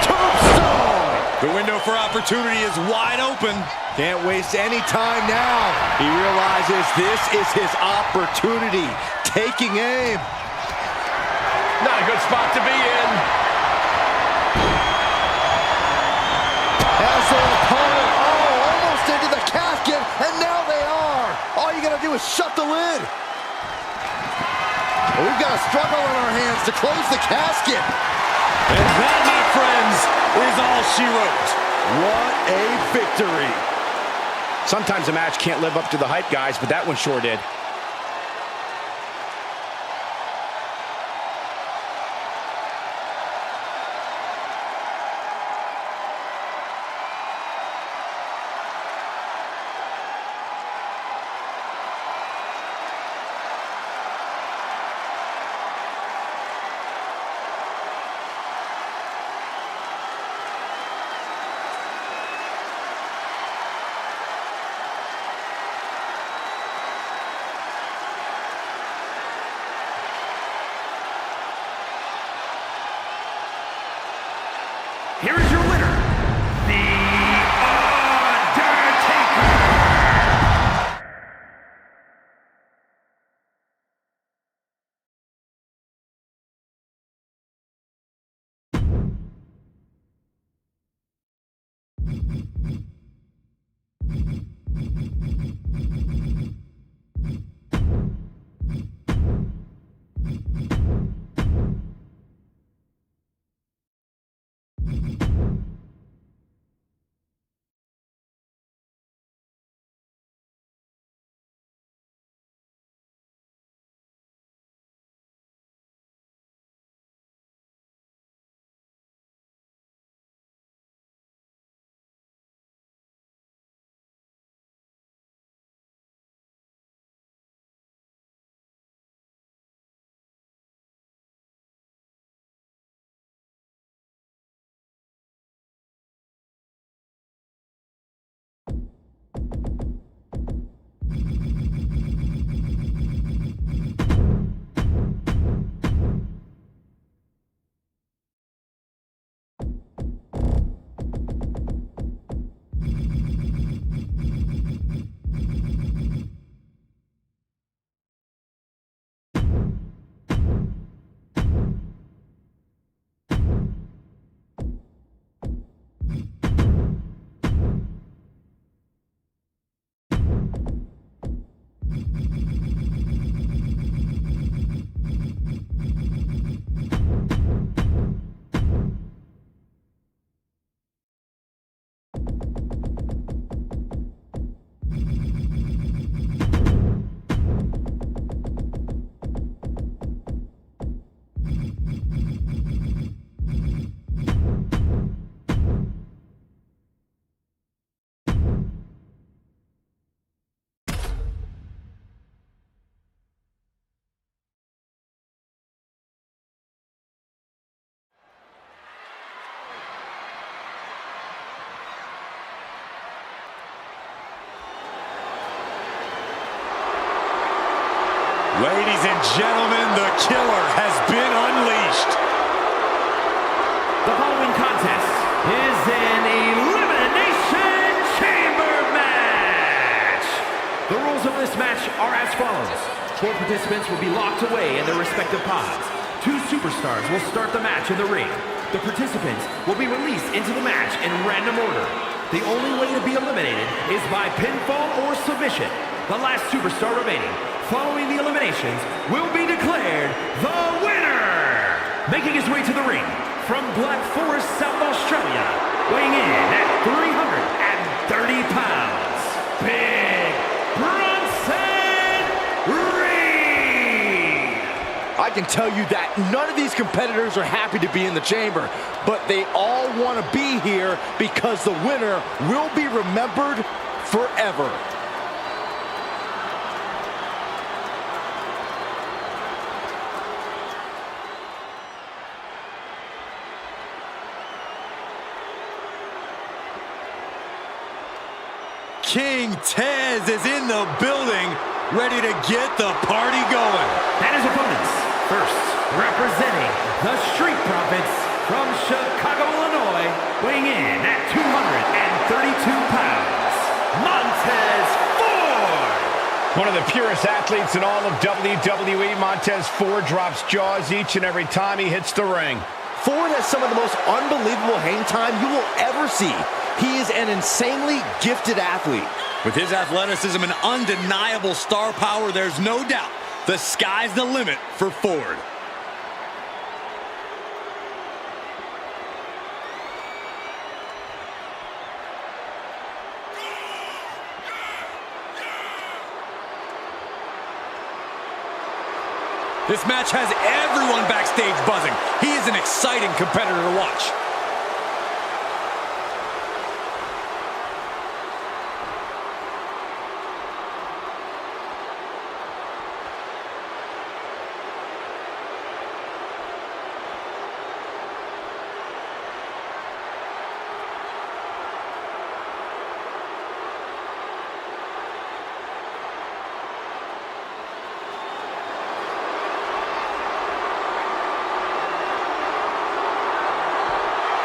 Speaker 4: Tombstone!
Speaker 1: The window for opportunity is wide open.
Speaker 4: Can't waste any time now. He realizes this is his opportunity. Taking aim.
Speaker 2: Not a good spot to be in.
Speaker 4: As their opponent, almost into the casket, and now they are. All you gotta do is shut the lid. Well, we've got a struggle on our hands to close the casket.
Speaker 1: And that, my friends, is all she wrote.
Speaker 4: What a victory.
Speaker 2: Sometimes a match can't live up to the hype, guys, but that one sure did.
Speaker 3: Here is your winner,
Speaker 1: Ladies and gentlemen, the killer has been unleashed.
Speaker 3: The following contest is an Elimination Chamber match. The rules of this match are as follows. 4 participants will be locked away in their respective pods. 2 superstars will start the match in the ring. The participants will be released into the match in random order. The only way to be eliminated is by pinfall or submission. The last superstar remaining, following the eliminations, will be declared the winner. Making his way to the ring from Black Forest, South Australia, weighing in at 330 pounds, Big Bronson Reed.
Speaker 4: I can tell you that none of these competitors are happy to be in the chamber, but they all want to be here because the winner will be remembered forever.
Speaker 1: King Tez is in the building, ready to get the party going.
Speaker 3: And his opponents, first representing the Street Profits from Chicago, Illinois, weighing in at 232 pounds, Montez Ford.
Speaker 2: One of the purest athletes in all of WWE, Montez Ford drops jaws each and every time he hits the ring.
Speaker 4: Ford has some of the most unbelievable hang time you will ever see. He is an insanely gifted athlete.
Speaker 1: With his athleticism and undeniable star power, there's no doubt the sky's the limit for Ford. This match has everyone backstage buzzing. He is an exciting competitor to watch.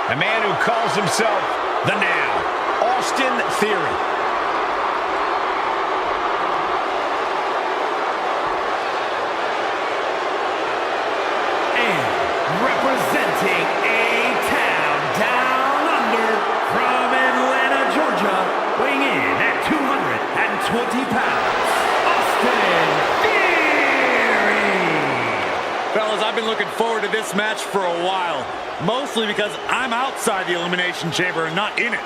Speaker 2: A man who calls himself the Now, Austin Theory.
Speaker 3: And representing A-Town down under from Atlanta, Georgia, weighing in at 220 pounds, Austin Theory.
Speaker 1: Fellas, I've been looking forward to this match for a while. Mostly because I'm outside the Elimination Chamber and not in it.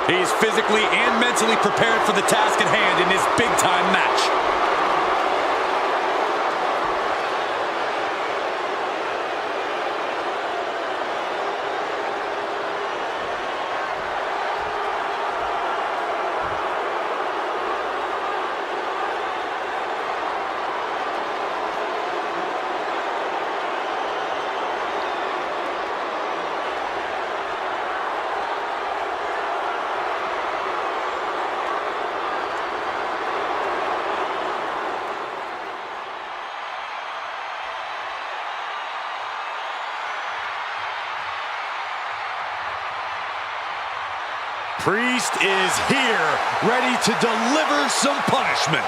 Speaker 1: He's physically and mentally prepared for the task at hand in this big-time match. Priest is here, ready to deliver some punishment.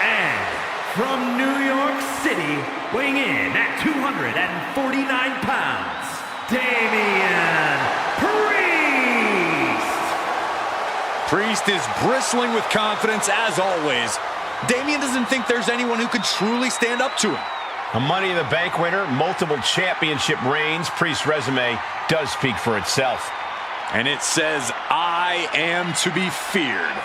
Speaker 3: And from New York City, weighing in at 249 pounds, Damian Priest.
Speaker 1: Priest is bristling with confidence as always. Damian doesn't think there's anyone who could truly stand up to him.
Speaker 2: A Money in the Bank winner, multiple championship reigns. Priest's resume does speak for itself.
Speaker 1: And it says, I am to be feared.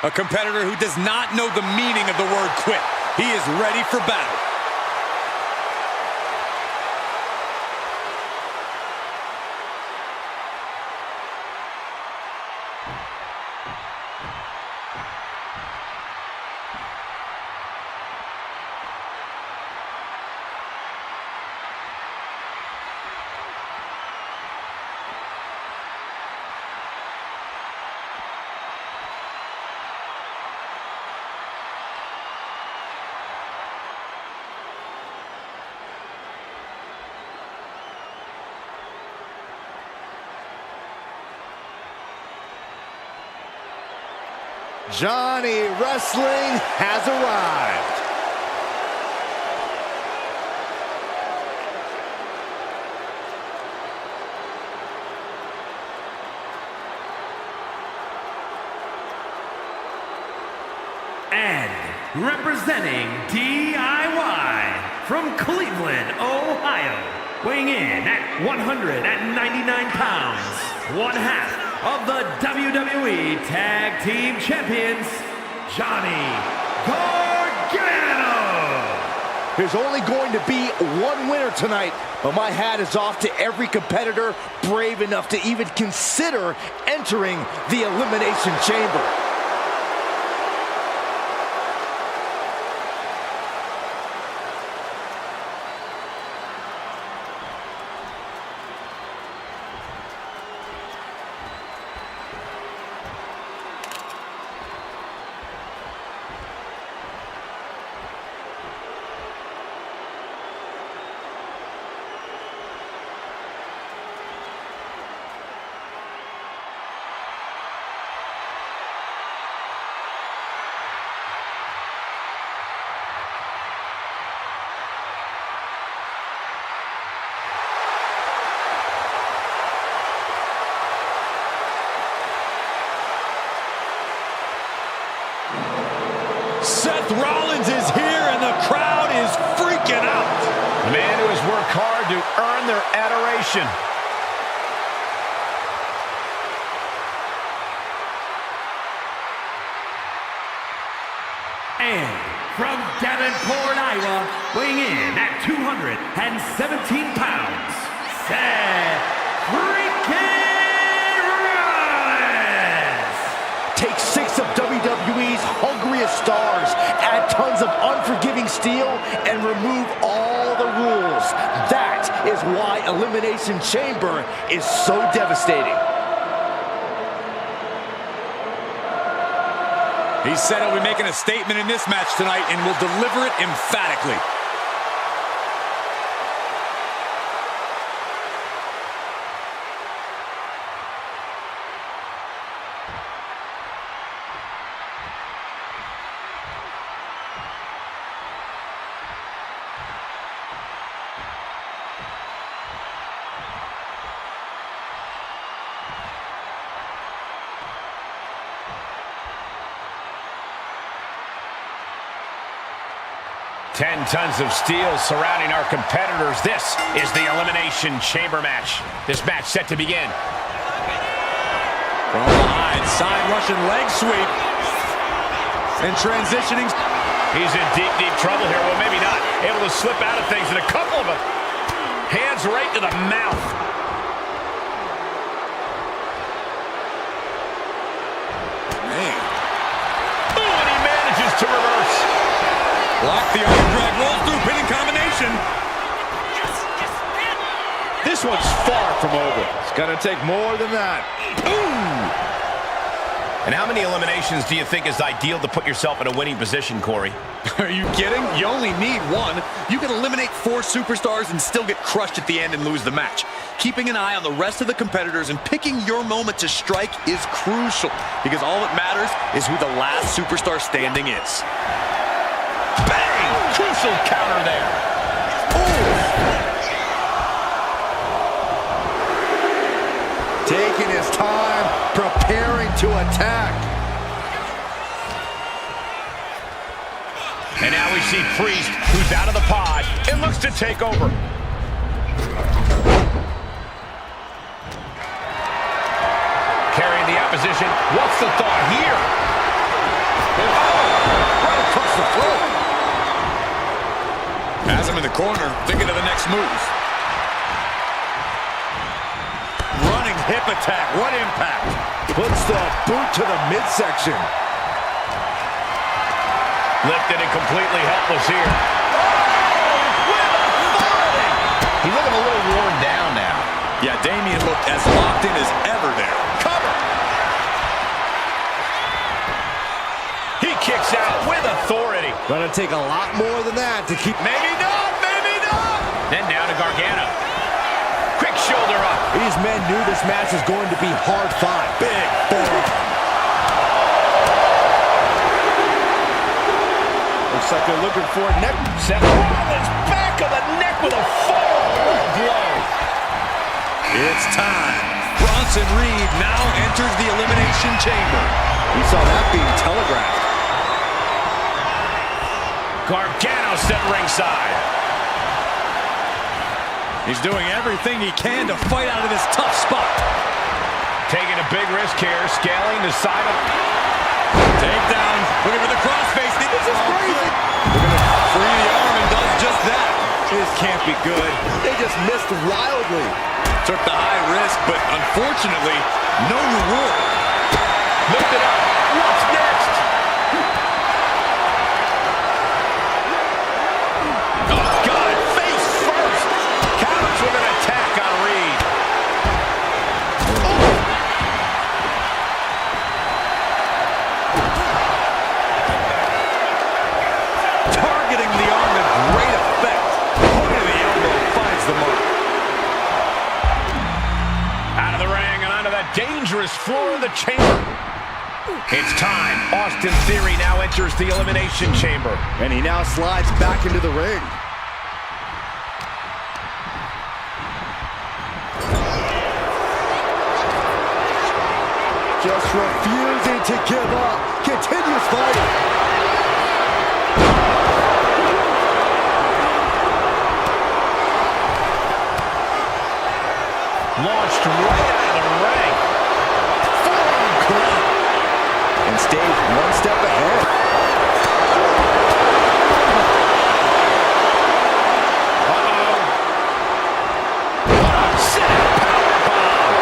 Speaker 1: A competitor who does not know the meaning of the word quit. He is ready for battle.
Speaker 4: Johnny Wrestling has arrived.
Speaker 3: And representing DIY from Cleveland, Ohio, weighing in at 199 pounds, one half of the WWE Tag Team Champions, Johnny Gargano.
Speaker 4: There's only going to be one winner tonight, but my hat is off to every competitor brave enough to even consider entering the Elimination Chamber.
Speaker 1: Seth Rollins is here and the crowd is freaking out.
Speaker 2: The man who has worked hard to earn their adoration.
Speaker 3: And from Davenport, Iowa, weighing in at 217 pounds, Seth freaking Rollins.
Speaker 4: Take 6 of WWE's hungriest stars, add tons of unforgiving steel, and remove all the rules. That is why Elimination Chamber is so devastating.
Speaker 1: He said he'll be making a statement in this match tonight and will deliver it emphatically.
Speaker 2: Ten tons of steel surrounding our competitors. This is the Elimination Chamber match. This match set to begin.
Speaker 1: From behind, side Russian leg sweep. And transitioning.
Speaker 2: He's in deep, deep trouble here. Well, maybe not. Able to slip out of things, and a couple of them. Hands right to the mouth.
Speaker 1: Man.
Speaker 2: Ooh, and he manages to reverse.
Speaker 1: Block the arm drag, rolls through, pinning combination.
Speaker 4: This one's far from over. It's gonna take more than that.
Speaker 2: Ooh! And how many eliminations do you think is ideal to put yourself in a winning position, Corey?
Speaker 1: Are you kidding? You only need one. You can eliminate 4 superstars and still get crushed at the end and lose the match. Keeping an eye on the rest of the competitors and picking your moment to strike is crucial, because all that matters is who the last superstar standing is.
Speaker 2: Bang! Crucial counter there.
Speaker 4: Taking his time, preparing to attack.
Speaker 2: And now we see Priest, who's out of the pod and looks to take over. Carrying the opposition. What's the thought here?
Speaker 4: Right across the throat.
Speaker 1: Has him in the corner, thinking of the next move. Running hip attack, what impact.
Speaker 4: Puts the boot to the midsection.
Speaker 2: Lifted and completely helpless here. With authority! He's looking a little worn down now.
Speaker 1: Yeah, Damian looked as locked in as ever there. Cover!
Speaker 2: He kicks out with authority.
Speaker 4: Gonna take a lot more than that to keep...
Speaker 2: Maybe not, maybe not! Then down to Gargano. Quick shoulder up.
Speaker 4: These men knew this match was going to be hard fought. Big forearm. Looks like they're looking for a neck.
Speaker 2: Seth Rollins back of the neck with a forward blow.
Speaker 1: It's time. Bronson Reed now enters the Elimination Chamber.
Speaker 4: We saw that being telegraphed.
Speaker 2: Gargano set ringside.
Speaker 1: He's doing everything he can to fight out of this tough spot.
Speaker 2: Taking a big risk here, scaling the side of...
Speaker 1: Takedown. Looking for the crossface.
Speaker 4: This is crazy.
Speaker 1: Looking to free the arm and does just that.
Speaker 4: This can't be good. They just missed wildly.
Speaker 1: Took the high risk, but unfortunately, no reward.
Speaker 2: Lift it up. What's next?
Speaker 1: Oh, God. Face first.
Speaker 2: Counters with an attack on Reed.
Speaker 1: Targeting the arm with great effect. Point of the elbow finds the mark.
Speaker 2: Out of the ring and onto that dangerous floor of the chamber. It's time. Austin Theory now enters the Elimination Chamber.
Speaker 4: And he now slides back into the ring. Just refusing to give up. Continues fighting.
Speaker 2: Launched right out of the ring.
Speaker 4: Forearm club. And stays one step ahead.
Speaker 2: Set powerbomb.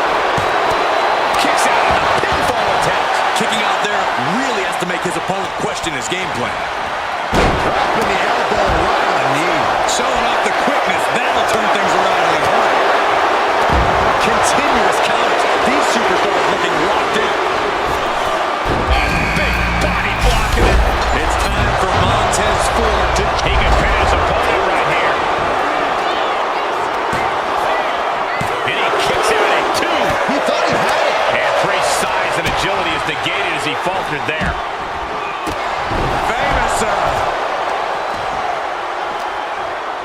Speaker 2: Kicks out of the pinfall attempt.
Speaker 1: Kicking out there really has to make his opponent question his game plan.
Speaker 4: Dropping the elbow right on the knee.
Speaker 1: Showing off the quickness. That'll turn things around in a hurry. Continuous counters. These superstars looking locked in.
Speaker 2: Big body blocking it.
Speaker 1: It's time for Montez Ford to...
Speaker 2: He can pin his opponent right here. And he kicks out at two.
Speaker 4: He thought he had it.
Speaker 2: And Priest's size and agility is negated as he faltered there.
Speaker 1: Famous,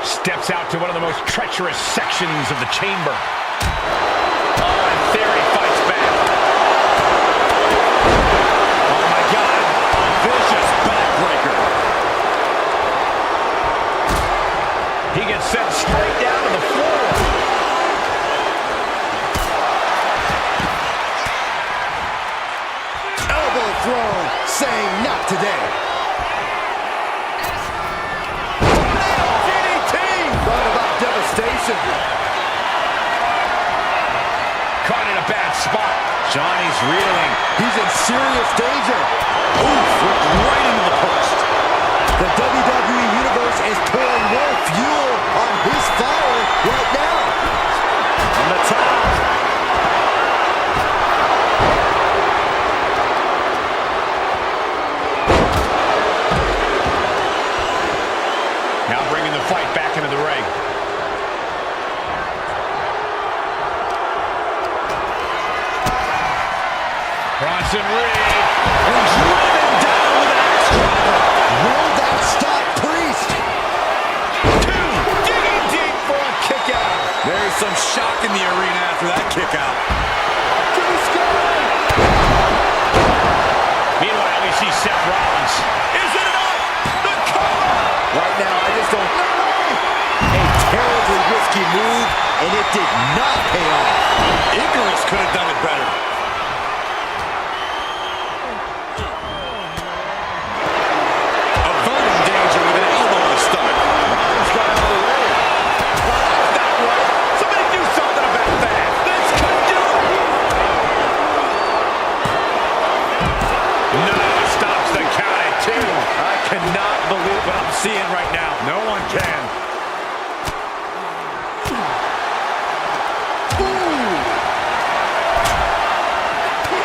Speaker 2: Steps out to one of the most treacherous sections of the chamber. Oh, and Theory fights back.
Speaker 1: Oh, my God. Vicious backbreaker.
Speaker 2: He gets sent straight down to the floor.
Speaker 4: Elbow thrown. Saying not today. Brought about devastation.
Speaker 2: Caught in a bad spot.
Speaker 1: Johnny's reeling.
Speaker 4: He's in serious danger.
Speaker 1: Oof, went right into the post.
Speaker 4: The WWE Universe is pouring more fuel on his fire right now.
Speaker 1: On the top.
Speaker 2: Now bringing the fight back into the ring. Bronson Reed.
Speaker 4: And driven down with an axe driver. Will that stop Priest?
Speaker 2: Two. Digging deep for a kick out.
Speaker 1: There's some shock in the arena after that kick out.
Speaker 4: To the sky.
Speaker 2: Meanwhile, we see Seth Rollins. Is it enough? The cover.
Speaker 4: Right now, I just don't know. A terribly risky move, and it did not pay off.
Speaker 1: Icarus could have done it better.
Speaker 2: cannot believe what I'm seeing right now.
Speaker 5: No one can.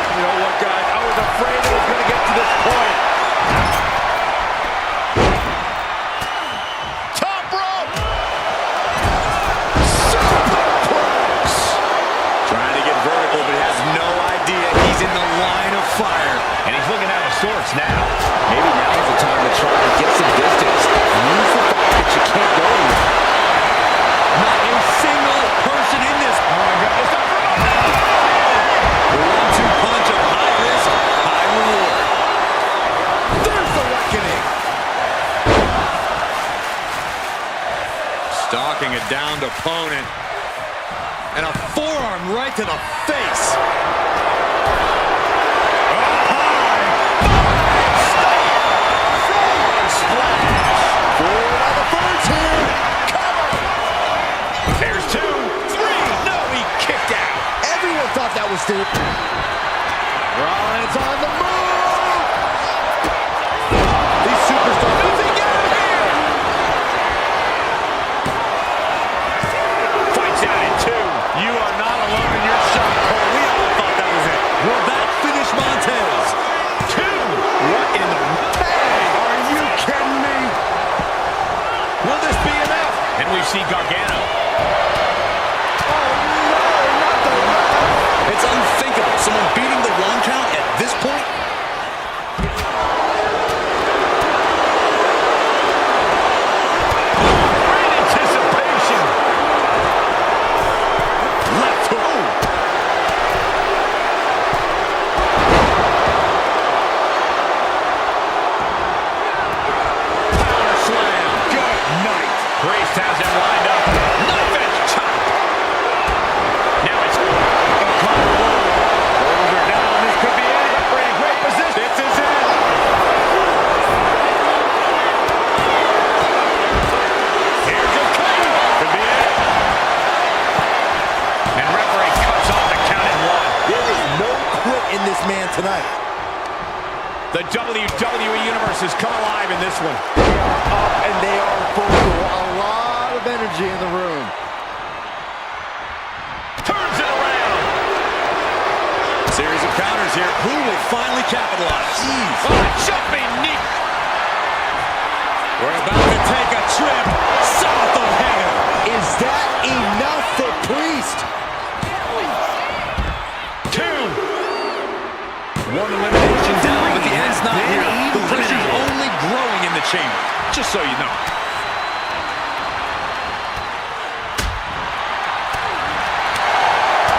Speaker 4: You know what, guys? I was afraid it was going to get to this point. Top rope! Superplex!
Speaker 1: Trying to get vertical, but he has no idea he's in the line of fire.
Speaker 2: And he's looking out of sorts now.
Speaker 4: Maybe now's the time to try to get some distance. Use the fact that you can't go anywhere.
Speaker 1: Not a single person in this.
Speaker 2: Oh my God, it's not for
Speaker 1: The 1-2 punch of high risk, high reward. There's the reckoning. Stalking a downed opponent. And a forearm right to the face.
Speaker 2: There's 2, 3. No, he kicked out.
Speaker 4: Everyone thought that was stupid. Rollins on the move. These superstars. Does he get him here?
Speaker 2: Fights out in 2.
Speaker 5: You are not alone in your shock, Cole. We all thought that was it.
Speaker 1: Will that finish Montez?
Speaker 2: 2. What in the...
Speaker 5: Are you kidding me?
Speaker 1: Will this be enough?
Speaker 2: And we see Gargano.
Speaker 1: It's unthinkable. Someone beating the 1 count at this point?
Speaker 2: Great anticipation.
Speaker 1: Left hook. Power slam. Good night.
Speaker 2: Priest has him lined up. Knife edge chop. Now it's
Speaker 5: Shoulders are down. This could be it. Referee in great position. This is it.
Speaker 2: here's a cover. Could be it. And referee cuts off the count at 1.
Speaker 4: There is no quit in this man tonight.
Speaker 2: The WWE Universe has come alive in this one.
Speaker 4: They are up and they are full. A lot of energy in the room.
Speaker 2: Turns it around.
Speaker 1: Series of counters here. Who will finally capitalize?
Speaker 2: Oh, jumping knee.
Speaker 1: We're about to take a trip south of heaven.
Speaker 4: Is that enough for Priest?
Speaker 2: 2.
Speaker 1: 1 elimination down, but the end's not here. The pressure's
Speaker 2: eliminated.
Speaker 1: only growing in the chamber, just so you know.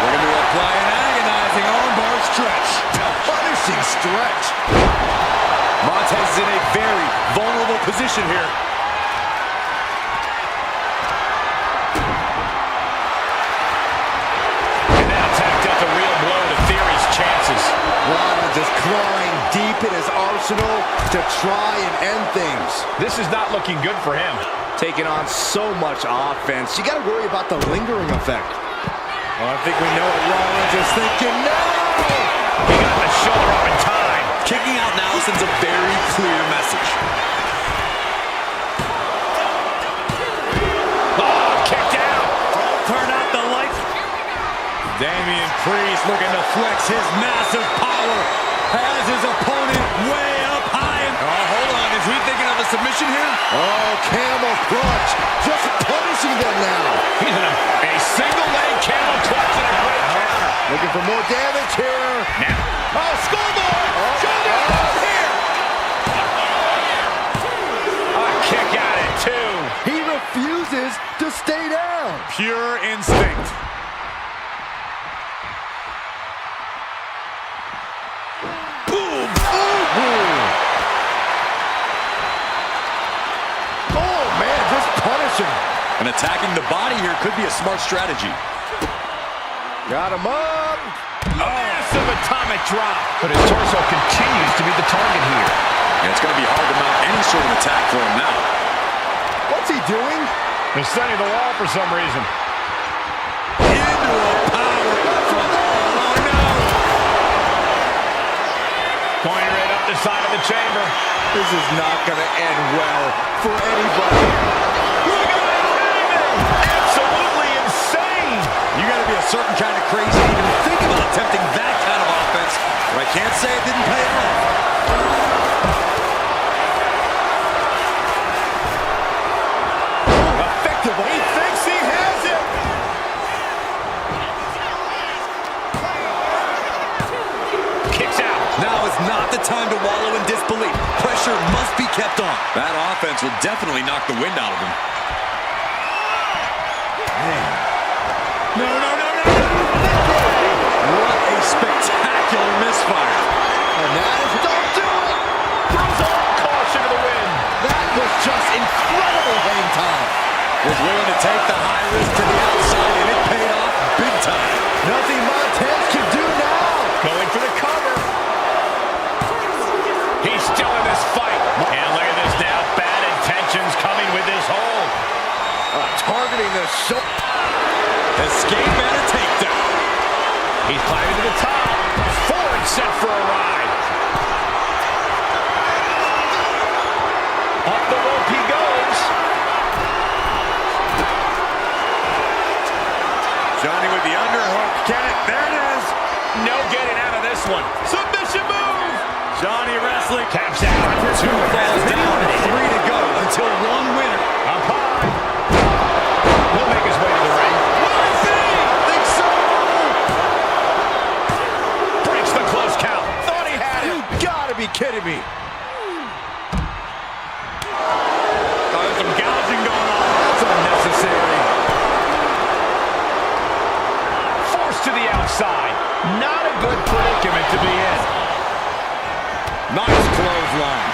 Speaker 1: We're going to apply an agonizing armbar stretch.
Speaker 4: Punishing stretch.
Speaker 1: Montez is in a very vulnerable position here.
Speaker 2: And now tacked up the real blow to Theory's chances.
Speaker 4: Rollins is clawing deep in his arsenal to try and end things.
Speaker 2: This is not looking good for him.
Speaker 4: Taking on so much offense. You got to worry about the lingering effect.
Speaker 5: Well, I think we know what Rollins is thinking now.
Speaker 2: He got the shoulder up in time.
Speaker 1: Kicking out now sends a very clear message.
Speaker 2: Oh, kicked out.
Speaker 5: Turn out the lights.
Speaker 1: Damian Priest looking to flex his massive power. Has his opponent way up high. Oh, hold on. Is he thinking of a submission here?
Speaker 4: Oh, camel clutch. Just punishing them now.
Speaker 2: He's in a single leg camel clutch and a great counter.
Speaker 4: Looking for more damage here.
Speaker 2: Now,
Speaker 1: Oh, schoolboy! Shoulder up here!
Speaker 2: a kick out at 2.
Speaker 4: He refuses to stay down.
Speaker 5: Pure instinct.
Speaker 1: Boom!
Speaker 4: Oh, man, just punishing.
Speaker 1: And attacking the body here could be a smart strategy.
Speaker 4: Got him up.
Speaker 2: Massive atomic drop. But his torso continues to be the target here.
Speaker 1: And it's going to be hard to mount any sort of attack for him now.
Speaker 4: What's he doing?
Speaker 5: They're setting the wall for some reason.
Speaker 1: Into a power. Oh, no!
Speaker 2: Going right up the side of the chamber.
Speaker 4: This is not going to end well for anybody.
Speaker 2: Look at that! Absolutely insane!
Speaker 1: You got to be a certain kind of crazy to even think about attempting that kind of offense. But I can't say it didn't pay off.
Speaker 2: Effectively, he thinks he has it! Kicks out.
Speaker 1: Now is not the time to wallow in disbelief. Pressure must be kept on. That offense will definitely knock the wind out of him. Man. No, no, no, no, no! What a spectacular misfire.
Speaker 4: And that is, don't do it!
Speaker 2: Throws all caution to the wind.
Speaker 4: That was just incredible hang time.
Speaker 1: Was willing to take the high risk to the outside, and it paid off big time.
Speaker 4: Nothing Montez can do now.
Speaker 2: Going for the cover. He's still in this fight. And look at this now. Bad intentions coming with this hold.
Speaker 4: Targeting the shoulder.
Speaker 1: Escape and a takedown.
Speaker 2: He's climbing to the top. Forward set for a ride. Up the rope he goes.
Speaker 1: Johnny with the underhook. Get it? There it is.
Speaker 2: No getting out of this one. Submission move.
Speaker 1: Johnny wrestling.
Speaker 2: Taps out.
Speaker 1: 2 falls down, 3 to go until one winner.
Speaker 2: Up high. He'll make his way to the ring.
Speaker 1: Will he be? I think so.
Speaker 2: Breaks the close count. Thought he had it.
Speaker 4: You gotta be kidding me.
Speaker 2: There's some gouging going on. That's unnecessary. Forced to the outside. Not a good predicament to be in.
Speaker 1: Nice clothesline.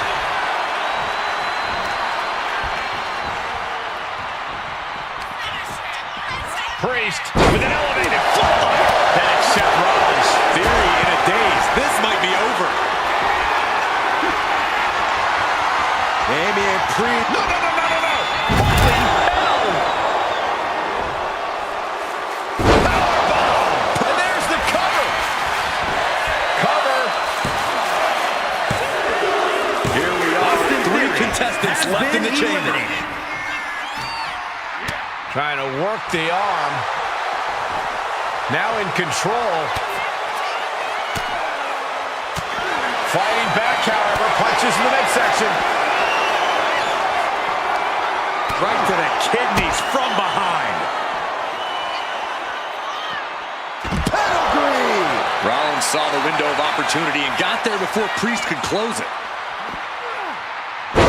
Speaker 2: Priest with an elevated footlight. Then it's Seth Rollins.
Speaker 1: Theory in a daze. This might be over.
Speaker 4: Damian Priest.
Speaker 2: No, no, no, no, no, no. Holy hell. Powerbomb. And there's the cover. Cover.
Speaker 1: Here we are. 3 contestants left in the chamber.
Speaker 2: Trying to work the arm. Now in control. Fighting back, however. Punches in the midsection.
Speaker 1: Right to the kidneys from behind.
Speaker 4: Pedigree.
Speaker 1: Rollins saw the window of opportunity and got there before Priest could close it.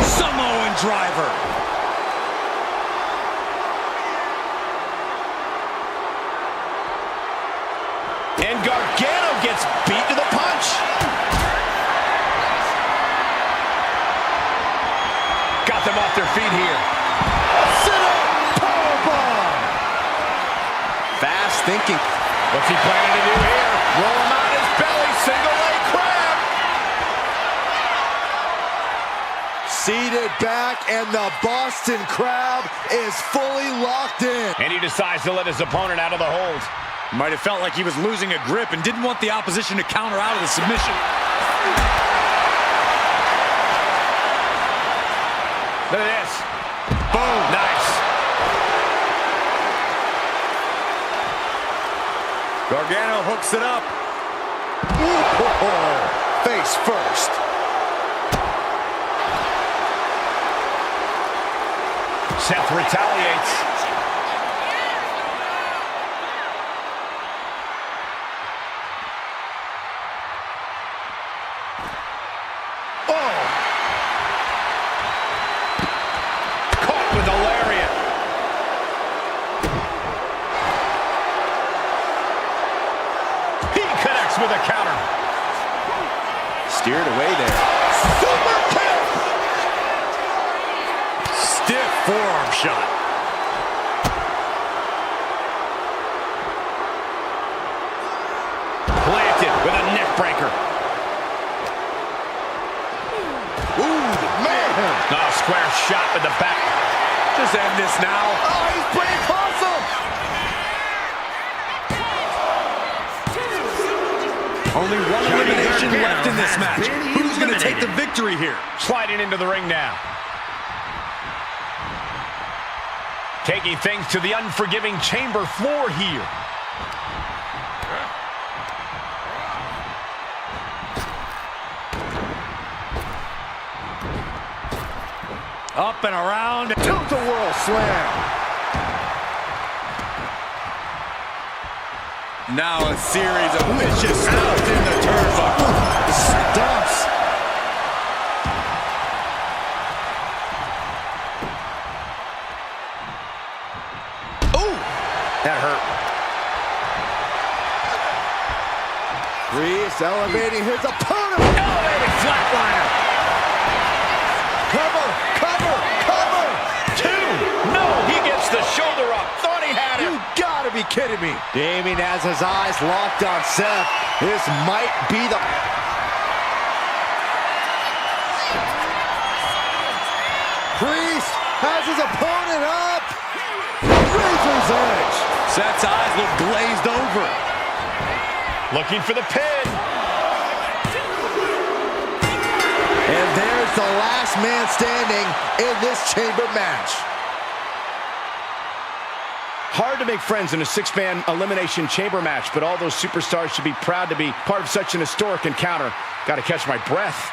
Speaker 1: Samoan driver.
Speaker 2: And Gargano gets beat to the punch. Got them off their feet here.
Speaker 4: Sit-up powerbomb.
Speaker 1: Fast thinking.
Speaker 2: What's he planning to do here? Roll him on his belly, single leg crab.
Speaker 4: Seated back, and the Boston Crab is fully locked in.
Speaker 2: And he decides to let his opponent out of the hold.
Speaker 1: Might have felt like he was losing a grip and didn't want the opposition to counter out of the submission.
Speaker 2: Look at this. Boom. Nice.
Speaker 1: Gargano hooks it up.
Speaker 4: Ooh, face first.
Speaker 2: Seth retaliates. With a counter.
Speaker 1: Steered away there.
Speaker 4: Super kick.
Speaker 1: Stiff forearm shot.
Speaker 2: Planted with a neck breaker.
Speaker 4: Ooh, man.
Speaker 2: Oh, square shot with the back.
Speaker 1: Just end this now.
Speaker 4: Oh, he's pretty close.
Speaker 1: Only one elimination left in this match. Who's going to take the victory here?
Speaker 2: Sliding into the ring now. Taking things to the unforgiving chamber floor here.
Speaker 1: Up and around.
Speaker 4: Tilt-a-whirl slam.
Speaker 1: Now a series of vicious stomps in the turnbuckle.
Speaker 4: Stomps.
Speaker 1: Ooh, that hurt.
Speaker 4: Priest elevating his opponent.
Speaker 1: Elevated flatliner.
Speaker 4: Cover, cover, cover.
Speaker 2: 2. No, he gets the shoulder up. Thought he had it.
Speaker 4: You gotta be kidding me. Damien has his eyes locked on Seth. This might be the... Priest has his opponent up. Razor's edge.
Speaker 1: Seth's eyes look glazed over.
Speaker 2: Looking for the pin.
Speaker 4: And there's the last man standing in this chamber match.
Speaker 2: Hard to make friends in a 6-man elimination chamber match, but all those superstars should be proud to be part of such an historic encounter. Got to catch my breath.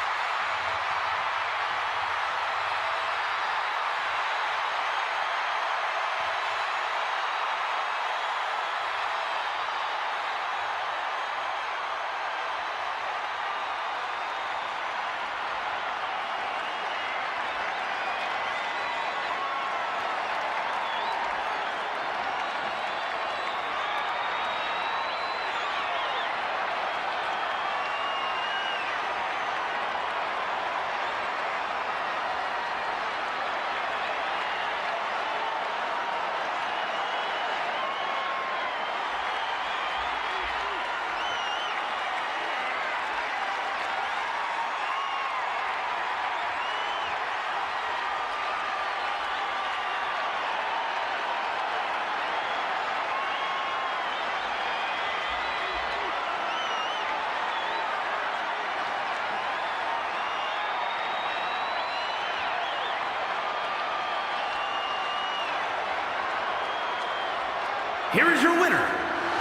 Speaker 3: Here is your winner,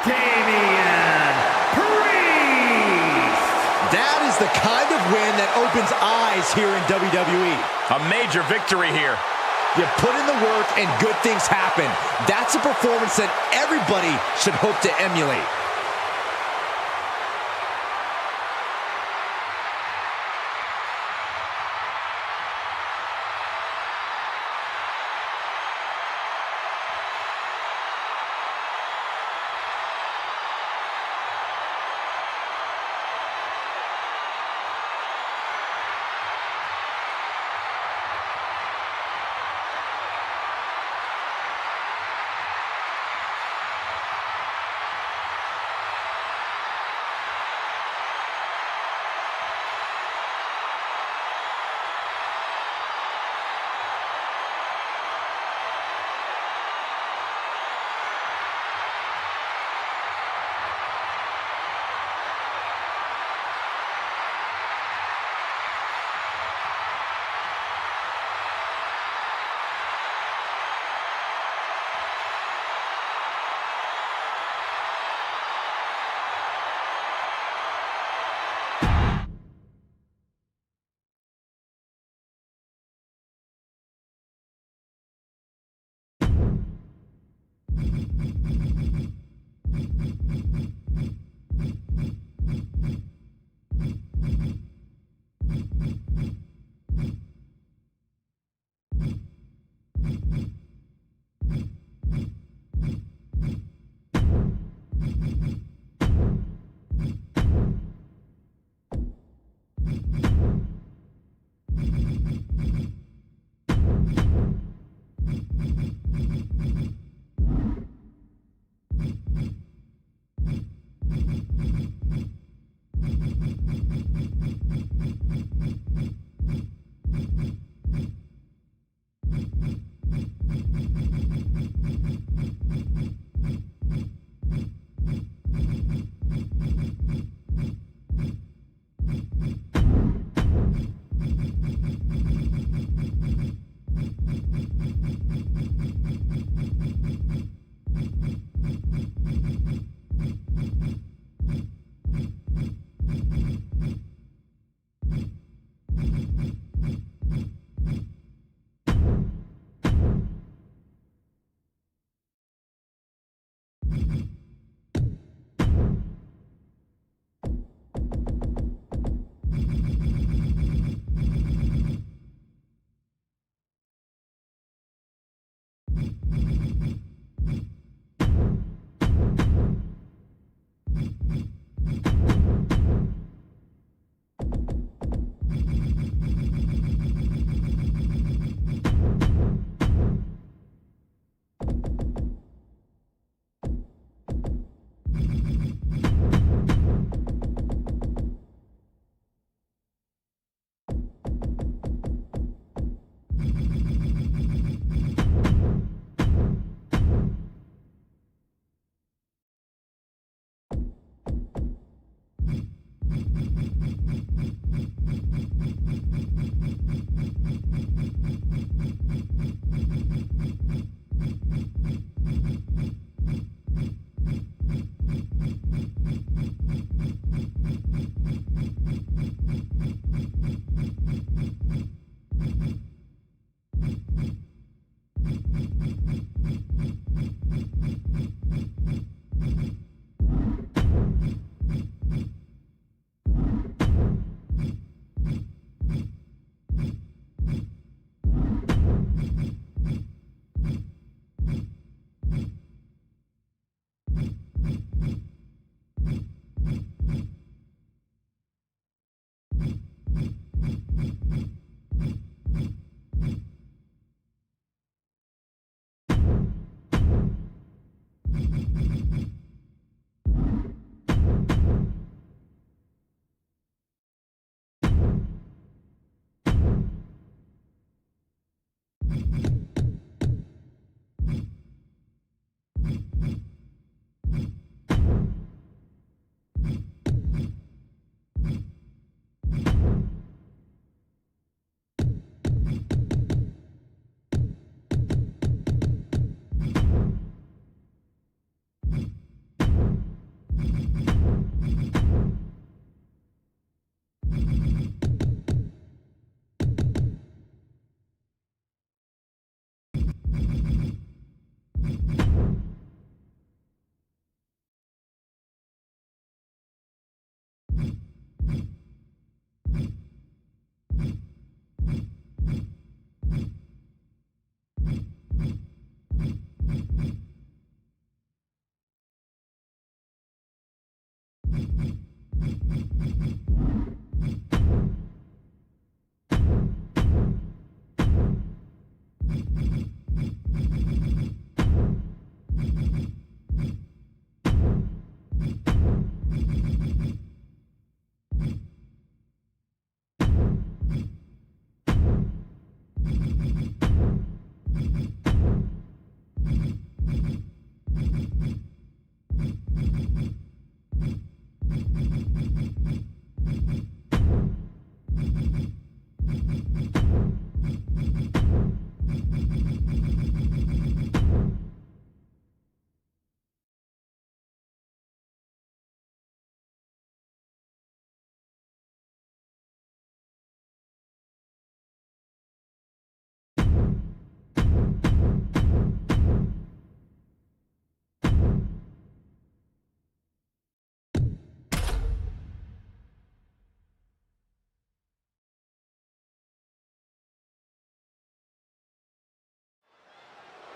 Speaker 3: Damian Priest.
Speaker 4: That is the kind of win that opens eyes here in WWE.
Speaker 2: A major victory here.
Speaker 4: You put in the work and good things happen. That's a performance that everybody should hope to emulate.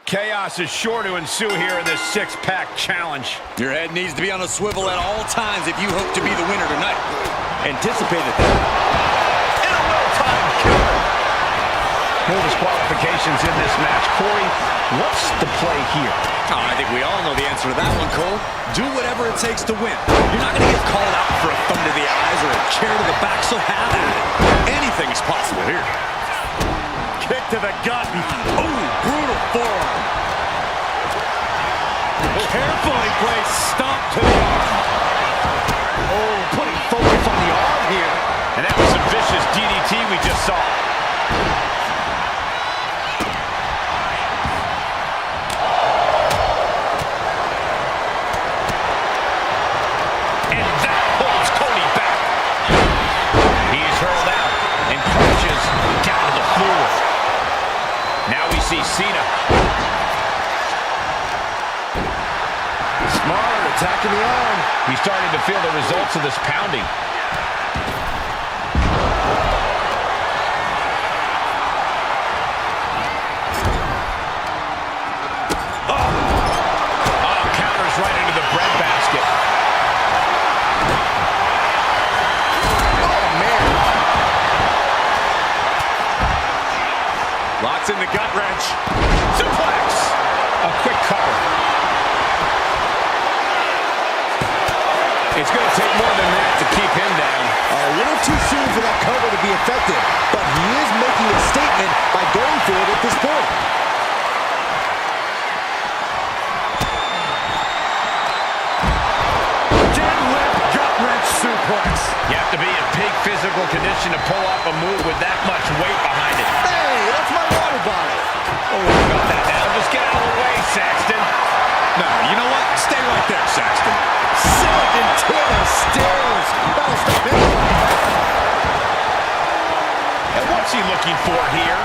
Speaker 2: Chaos is sure to ensue here in this six-pack challenge.
Speaker 1: Your head needs to be on a swivel at all times if you hope to be the winner tonight.
Speaker 4: Anticipated that.
Speaker 2: And a well-timed counter. No disqualifications in this match. Corey, what's the play here?
Speaker 1: Oh, I think we all know the answer to that one, Cole. Do whatever it takes to win. You're not going to get called out for a thumb to the eyes or a chair to the back, so have at it. Anything's possible here.
Speaker 2: Kick to the gut.
Speaker 1: Oh, brutal forearm.
Speaker 2: Carefully placed stomp to the arm.
Speaker 4: Oh, putting focus on the arm here.
Speaker 2: And that was some vicious DDT we just saw. And that holds Cody back. He's hurled out and crashes down to the floor. Now we see Cena.
Speaker 4: Smart, attacking the arm.
Speaker 2: He's starting to feel the results of this pounding. Oh, counters right into the breadbasket.
Speaker 4: Oh, man.
Speaker 1: Locks in the gut wrench.
Speaker 2: Suplex. A quick cover. It's going to take more than that to keep him down.
Speaker 4: A little too soon for that cover to be effective, but he is making a statement by going for it at this point.
Speaker 2: Deadlift gut wrench suplex. You have to be in peak physical condition to pull off a move with that much weight behind it.
Speaker 4: Hey, that's my water bottle.
Speaker 2: Oh, we got that down. Just get out of the way, Saxton.
Speaker 1: No, you know what? Stay right there, Saxton.
Speaker 4: Second to the stairs. That'll stop him.
Speaker 2: And what's he looking for here?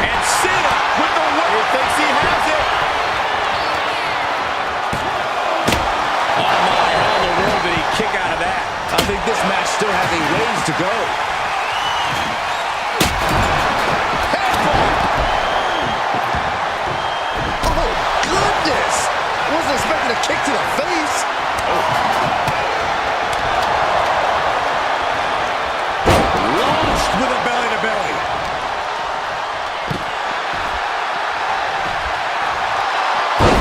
Speaker 2: And Cena with the weight. He thinks he has it. Oh my, how in the world did he kick out of that?
Speaker 4: I think this match still has a ways to go. Oh, goodness. Wasn't expecting a kick to the face.
Speaker 1: Launched with a belly-to-belly.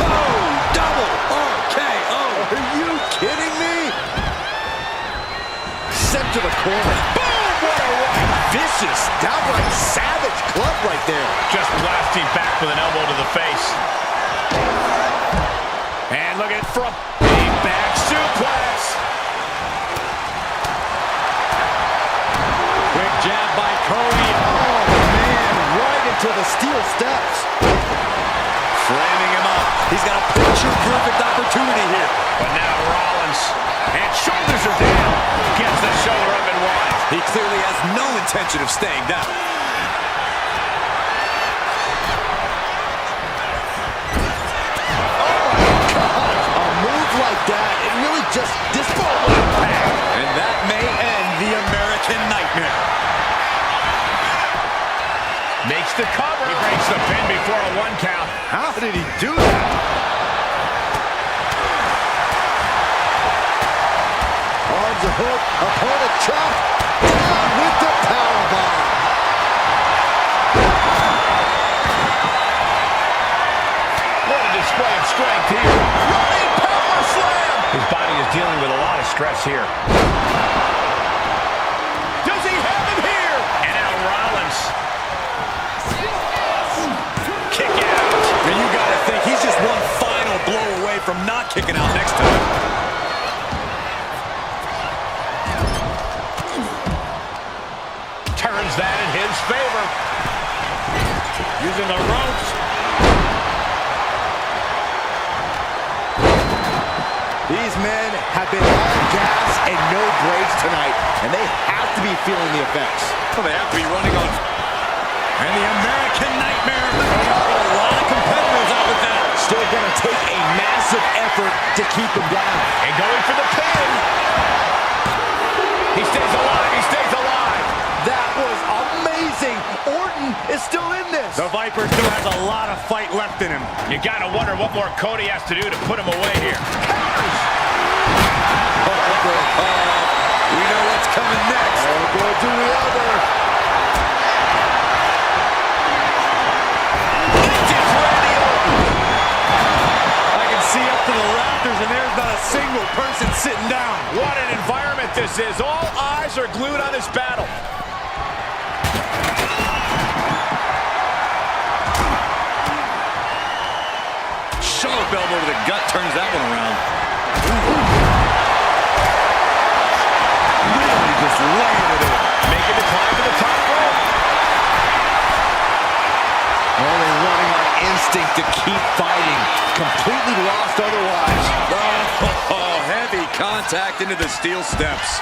Speaker 1: Oh, double RKO.
Speaker 4: Are you kidding me? Sent to the corner.
Speaker 2: Boom! What a right.
Speaker 4: Vicious, downright savage club right there.
Speaker 2: Just blasting back with an elbow to the face. And look at from a back suplex.
Speaker 1: Quick jab by Cody.
Speaker 4: Oh, man, right into the steel steps.
Speaker 1: Framing him up. He's got a picture-perfect opportunity here.
Speaker 2: But now Rollins, and shoulders are down. Gets the shoulder up and wide.
Speaker 1: He clearly has no intention of staying down.
Speaker 4: A move like that, it really just disqualifies.
Speaker 1: nightmare.
Speaker 2: Makes the cover. He breaks the pin before a 1 count.
Speaker 1: How did he do that?
Speaker 4: Arms a hook, opponent chop, down with the powerbomb.
Speaker 2: What a display of strength here. Running power slam. His body is dealing with a lot of stress here. Does he have him here? And now Rollins. Kick out.
Speaker 1: And you gotta think he's just one final blow away from not kicking out next time.
Speaker 2: Turns that in his favor.
Speaker 1: Using the ropes.
Speaker 4: These men have been all gas and no brakes tonight, and they have to be feeling the effects.
Speaker 1: Well, they have to be running on. And the American Nightmare. A lot of competitors out with that.
Speaker 4: Still going to take a massive effort to keep him down.
Speaker 2: And going for the pin. He stays alive. He stays alive.
Speaker 4: That was amazing. Orton is still in this.
Speaker 1: The Viper still has a lot of fight left in him.
Speaker 2: You got to wonder what more Cody has to do to put him away here.
Speaker 1: We know what's coming next.
Speaker 4: Go to the other.
Speaker 1: I can see up to the rafters, and there's not a single person sitting down.
Speaker 2: What an environment this is. All eyes are glued on this battle.
Speaker 1: Sharp elbow to the gut turns that one around. Really just laying it in.
Speaker 2: Making the climb to the top rope.
Speaker 4: Only running on instinct to keep fighting. Completely lost otherwise.
Speaker 1: Oh, heavy contact into the steel steps.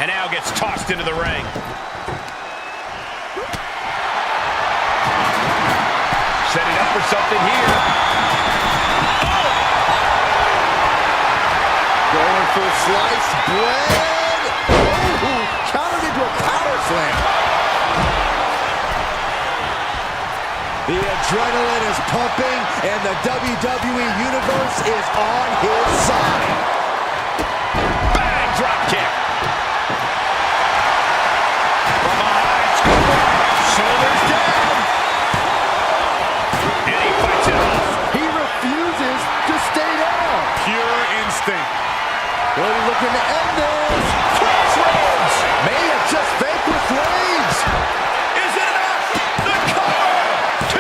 Speaker 2: And now gets tossed into the ring. Setting up for something here. Oh!
Speaker 4: Going for sliced bread. Oh, countered into a power slam. The adrenaline is pumping, and the WWE Universe is on his side.
Speaker 2: Bang! Drop kick. From behind, shoulders down. And he fights it off.
Speaker 4: He refuses to stay down.
Speaker 1: Pure instinct.
Speaker 4: Cody looking to end this.
Speaker 2: Crossroads.
Speaker 4: May have just vanquished Reigns.
Speaker 2: Is it enough? The cover. 2.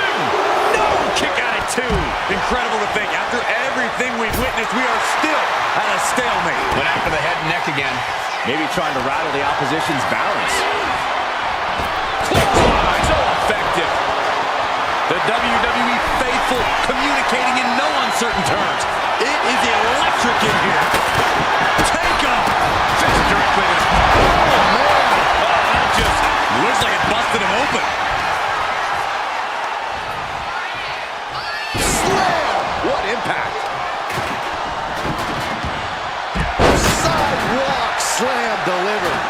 Speaker 2: No. Kick out at 2.
Speaker 1: Incredible to think. After everything we've witnessed, we are still at a stalemate.
Speaker 2: Went after the head and neck again.
Speaker 4: Maybe trying to rattle the opposition's balance.
Speaker 2: Clothesline. So effective.
Speaker 1: The WWE faithful communicating in no uncertain terms. It is electric in here. Take off.
Speaker 2: Fist directly to the...
Speaker 1: Oh, man. That just looks like it busted him open.
Speaker 4: Slam! What impact! Sidewalk slam delivered.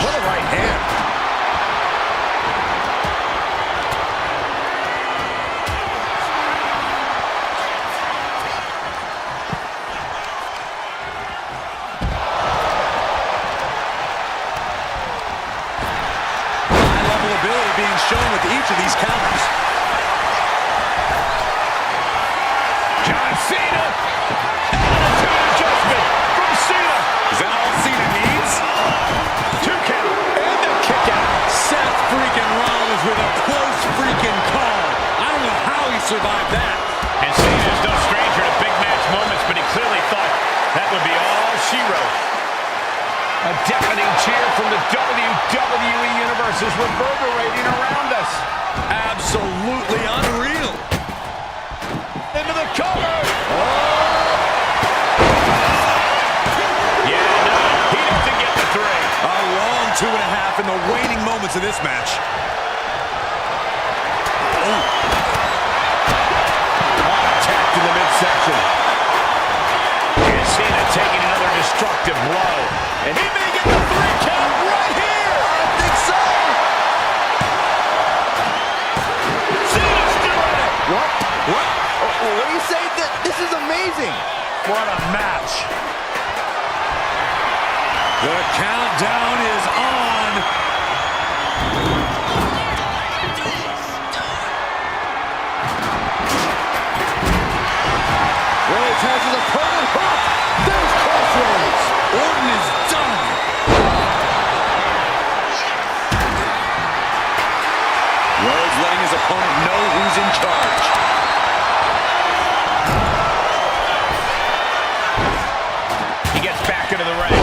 Speaker 4: What a right hand.
Speaker 1: High-level ability being shown with each of these counters.
Speaker 2: John Cena. Attitude adjustment from Cena.
Speaker 1: Is that all Cena needs?
Speaker 2: 2 count. And the kick out.
Speaker 1: Seth freaking Rollins with a close freaking call. I don't know how he survived that.
Speaker 2: And Cena is no stranger to big match moments, but he clearly thought that would be all she wrote. A deafening cheer from the WWE Universe is reverberating around us.
Speaker 1: Absolutely unreal.
Speaker 2: Into the cover. Yeah, no, he doesn't get the 3.
Speaker 1: A long 2.5 in the waning moments of this match.
Speaker 2: Attacked in the midsection.
Speaker 4: amazing.
Speaker 5: What a match.
Speaker 1: The countdown is on.
Speaker 4: Rhodes has his opponent hooked. There's Crossroads.
Speaker 1: Orton is done. Rhodes letting his opponent know who's in charge.
Speaker 2: He gets back into the ring.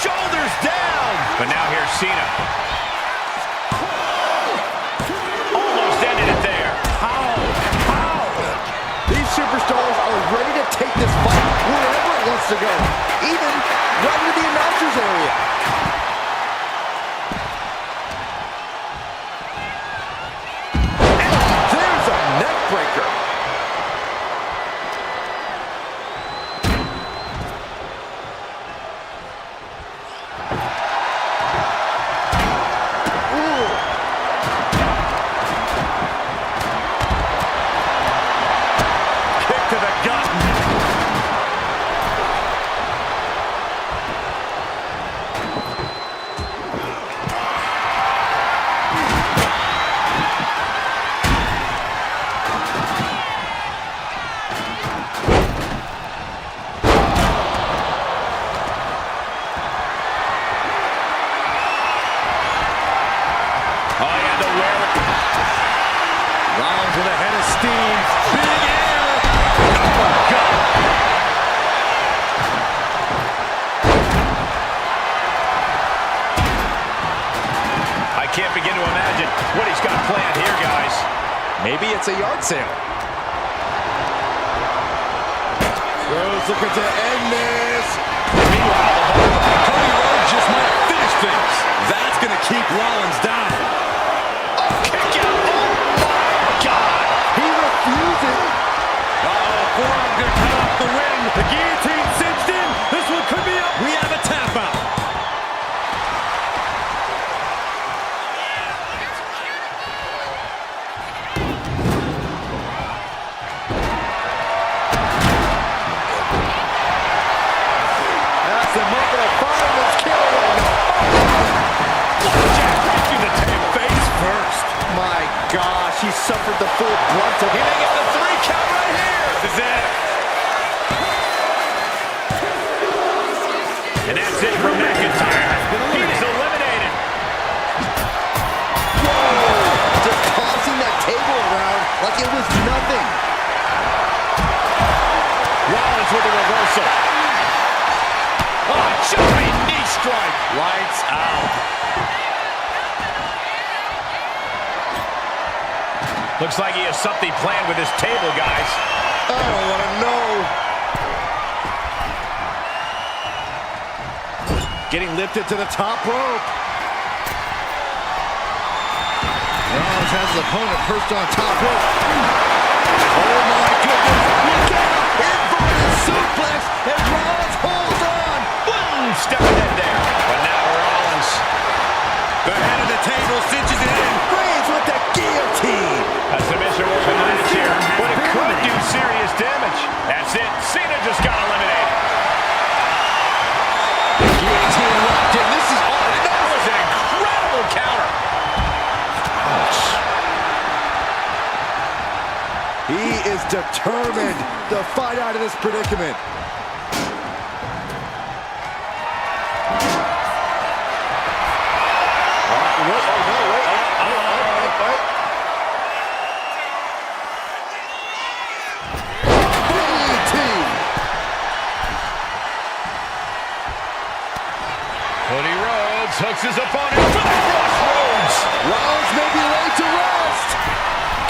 Speaker 1: Shoulders down.
Speaker 2: But now here's Cena. Almost ended it there.
Speaker 4: How? These superstars are ready to take this fight wherever it wants to go, even right into the announcer's area. And there's a neck breaker.
Speaker 5: To the gut.
Speaker 2: Oh, yeah, the wherewithal.
Speaker 5: Rollins with a head of steam. Big air.
Speaker 2: Oh, God. I can't begin to imagine what he's got planned here, guys.
Speaker 1: Maybe it's a yard sale.
Speaker 4: Rhodes looking to end this.
Speaker 2: Meanwhile,
Speaker 1: Cody Rhodes just might have finished things. That's going to keep Rollins down.
Speaker 2: kick out. Oh, my God.
Speaker 4: He refuses.
Speaker 1: Forearm going to cut off the win. The guillotine cinched in. This one could be up. We have a tap out.
Speaker 4: That's the moment of fire that's killing.
Speaker 2: Right through the tape.
Speaker 1: Face first.
Speaker 4: My gosh, he suffered the full brunt of
Speaker 2: He may get the 3 count right here.
Speaker 1: This is it.
Speaker 2: And that's it for McIntyre. He's eliminated.
Speaker 4: just tossing that table around like it was nothing.
Speaker 2: Rollins with a reversal. Oh, jumping knee strike.
Speaker 1: Lights out.
Speaker 2: Looks like he has something planned with his table, guys.
Speaker 4: I don't want to know. Getting lifted to the top rope. Rollins has his opponent perched on top rope. Oh my goodness. Look out. Inverted suplex as Rollins holds on.
Speaker 2: Boom! Stepping in there. But now Rollins.
Speaker 1: The head of the table cinches it in.
Speaker 4: Reigns with the guillotine.
Speaker 2: A submission will come out here, but it could do serious damage. That's it. Cena just got eliminated.
Speaker 4: Guillotine locked in. This is all.
Speaker 2: That was an incredible counter.
Speaker 4: He is determined to fight out of this predicament.
Speaker 2: Cody Rhodes hooks his opponent for the crossroads.
Speaker 4: Rollins may be laid to rest.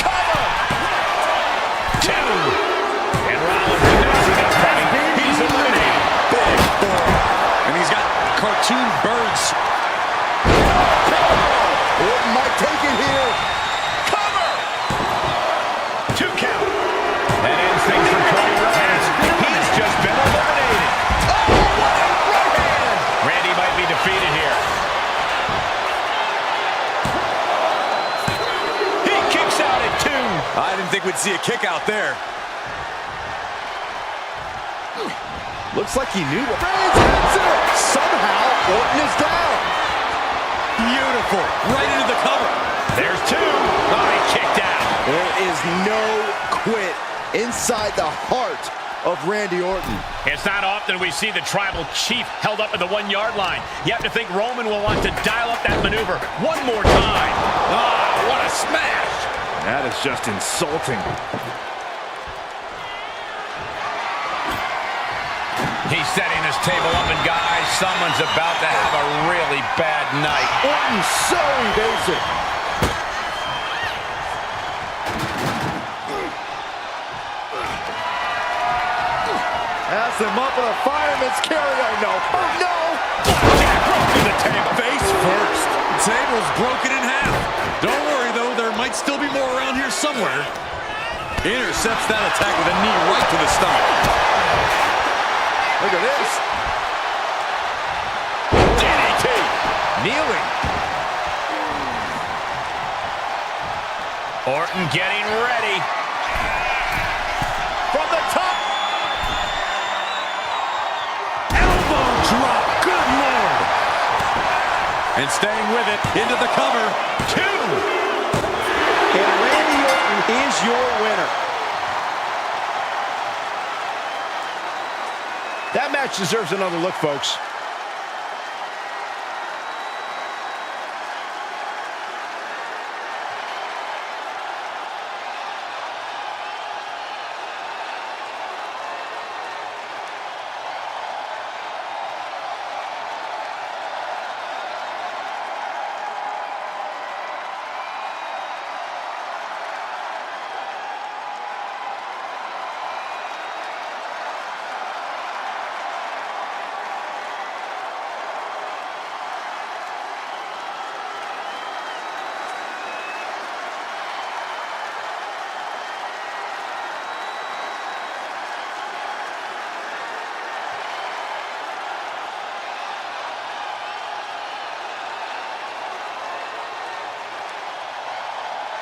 Speaker 2: Cover. 2. And Rollins announcing this point. He's eliminated.
Speaker 1: Big forearm. And he's got cartoon birds.
Speaker 4: Orton might take it here.
Speaker 2: Cover. 2 count. That ends things for Cody Rhodes. He's just been eliminated. Randy might be defeated here. He kicks out at 2.
Speaker 1: I didn't think we'd see a kick out there.
Speaker 4: Looks like he knew. Reigns hits it! Somehow, Orton is down.
Speaker 1: Beautiful. Right into the cover.
Speaker 2: There's two. Oh, he kicked out.
Speaker 4: There is no quit inside the heart of Randy Orton.
Speaker 2: It's not often we see the tribal chief held up at the 1 yard line. You have to think Roman will want to dial up that maneuver one more time. Ah, what a smash.
Speaker 5: That is just insulting.
Speaker 2: He's setting this table up, and guys, someone's about to have a really bad night.
Speaker 4: Orton so evasive. Has him up with a fireman's carry. Oh no! Oh no!
Speaker 2: Jack broke the table.
Speaker 1: Face first. Table's broken in half. Don't worry, though. There might still be more around here somewhere. Intercepts that attack with a knee right to the stomach.
Speaker 4: Look at this.
Speaker 2: DDT.
Speaker 4: Kneeling.
Speaker 2: Orton getting ready.
Speaker 4: From the top.
Speaker 1: Elbow drop. Good Lord. And staying with it. Into the cover. 2.
Speaker 4: And Randy Orton is your winner.
Speaker 2: That match deserves another look, folks.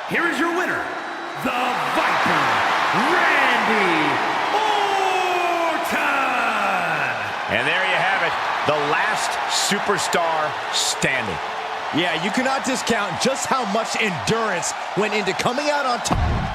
Speaker 3: Here is your winner, the Viper, Randy Orton!
Speaker 2: And there you have it, the last superstar standing.
Speaker 4: Yeah, you cannot discount just how much endurance went into coming out on top.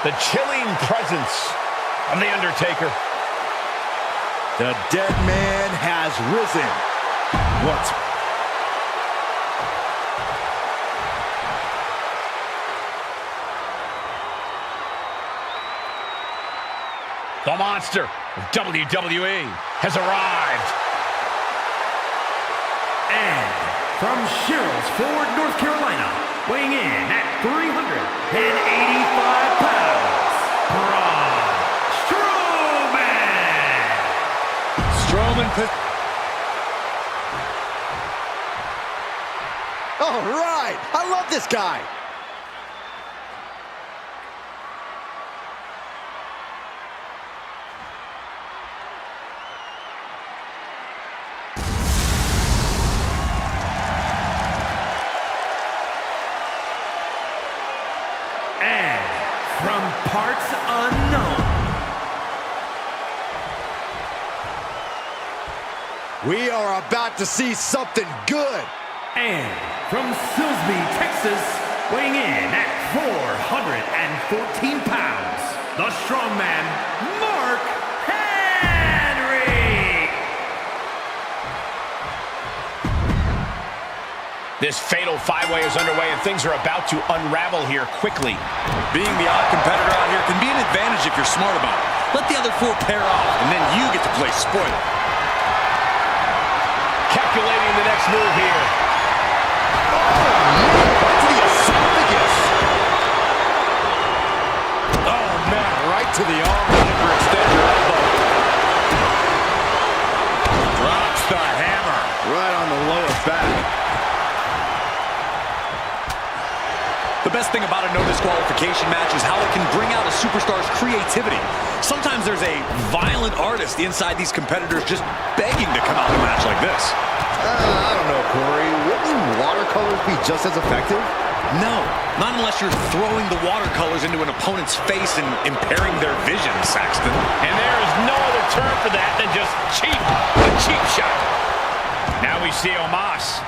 Speaker 2: The chilling presence of The Undertaker.
Speaker 4: The dead man has risen. Once.
Speaker 2: The monster of WWE has arrived.
Speaker 3: And from Sherrills Ford, North Carolina, weighing in at 385 pounds, Braun Strowman.
Speaker 4: All right, I love this guy.
Speaker 3: And from parts unknown,
Speaker 4: we are about to see something good.
Speaker 3: and from Silsbee, Texas, weighing in at 414 pounds, the strongman, Mark Henry.
Speaker 2: This fatal five-way is underway, and things are about to unravel here quickly.
Speaker 1: Being the odd competitor out here can be an advantage if you're smart about it. Let the other four pair off, and then you get to play spoiler.
Speaker 2: Calculating the next move here.
Speaker 4: Right to the esophagus. Oh, man, right to the arm.
Speaker 1: Hyperextend your elbow. Drops the hammer.
Speaker 4: Right on the lower back.
Speaker 1: The best thing about a no disqualification match is how it can bring out a superstar's creativity. Sometimes there's a violent artist inside these competitors just begging to come out in a match like this.
Speaker 4: I don't know, Corey. Wouldn't watercolors be just as effective?
Speaker 1: No, not unless you're throwing the watercolors into an opponent's face and impairing their vision, Saxton.
Speaker 2: And there is no other term for that than just cheap. A cheap shot. Now we see Omos.